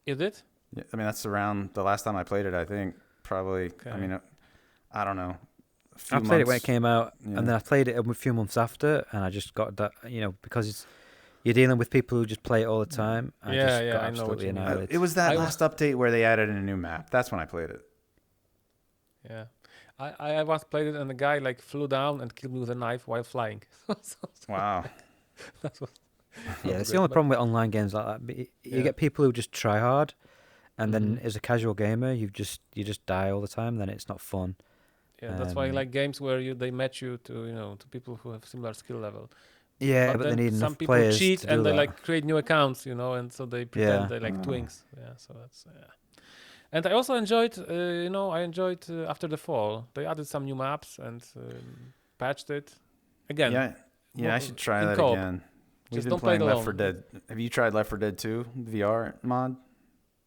You did?
Yeah, I mean, that's around the last time I played it, I think. Probably, I
Okay.
mean, I don't know. A few
I played it when it
months-
came out,
yeah.
and then I played it a few months after, and I just got that, because you're dealing with people who just play it all the time. I
Yeah,
just
yeah,
got
I know what
absolutely
you mean.
annihilated.
It was that
I-
last update where they added in a new map. That's when I played it.
Yeah. I once played it, and the guy like flew down and killed me with a knife while flying.
Wow.
That was
Yeah, it's
great,
the only
but-
problem with online games like that. But you
Yeah.
get people who just try hard, and then
Mhm.
as a casual gamer, you just die all the time. Then it's not fun.
Yeah, that's why I
Um,
like games where they match you to people who have similar skill level.
Yeah, but they
then
need
some
enough
people
players
cheat
to do
and they
that.
like create new accounts, and so they pretend
Yeah.
they're like
Ah.
twinks. Yeah, so that's yeah. And I also enjoyed, after the fall, they added some new maps and patched it. Again,
Yeah, I should try
in
that
co-op.
again. We've
Just
been
don't play it
playing Left 4
alone.
Dead. Have you tried Left 4 Dead 2 VR mod?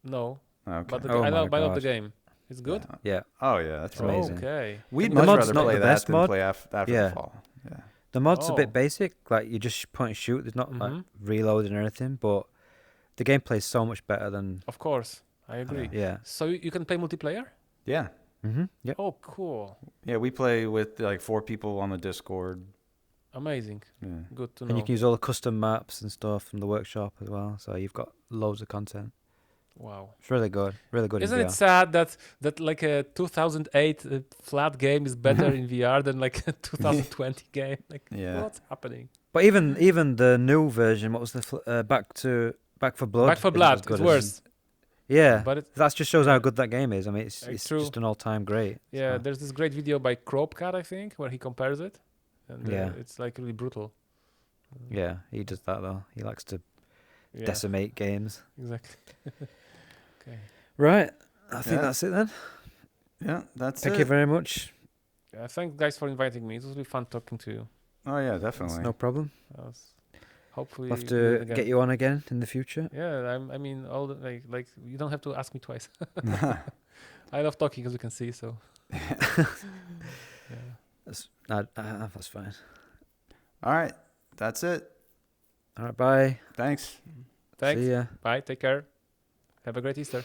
no,
Okay.
but
Oh
I
my
love the
God.
game. It's good.
Yeah,
Oh yeah, that's
It's
right.
amazing.
Okay.
We'd
The
much
mod's
rather
not
play
the
that
best
than
mod.
play after
Yeah.
the fall. Yeah.
the mod's a
Oh.
bit basic. Like you just point and shoot. There's not like
Mhm.
reloading or anything, but the gameplay is so much better than.
Of course, I agree.
Yeah.
So you can play multiplayer?
Yeah.
Yep.
Oh, cool.
Yeah, we play with like 4 people on the Discord.
Amazing.
Yeah.
Good to know.
And you can use all the custom maps and stuff from the workshop as well. So you've got loads of content.
Wow.
It's really good. Really good.
Isn't
in
it
VR.
sad that like a 2008 flat game is better in VR than like a 2020 game? Like,
Yeah.
what's happening?
But even the new version, what was the Back for Blood?
Back for
isn't
Blood,
as good
it's
as-
worse.
Yeah,
But it,
that just shows how good that game is. I mean, it's
True.
just an all-time great.
yeah,
So,
there's this great video by Cropcat, I think, where he compares it, and
Yeah.
it's like really brutal.
yeah, he does that though. He likes to
Yeah,
decimate games.
exactly. Okay.
Right, I think
Yeah.
that's it then.
Yeah, that's
Thank
it.
you very much.
Thanks guys for inviting me. It was really fun talking to you.
Oh yeah,
It's
definitely.
no problem.
Hopefully
We'll have
we'll do it
to
again.
get you on again in the future.
Yeah, I mean, all the, like you don't have to ask me twice. I love talking, as you can see. So yeah.
That's fine.
All right, that's it.
All right, bye.
Thanks.
Thanks.
See ya.
Bye. Take care. Have a great Easter.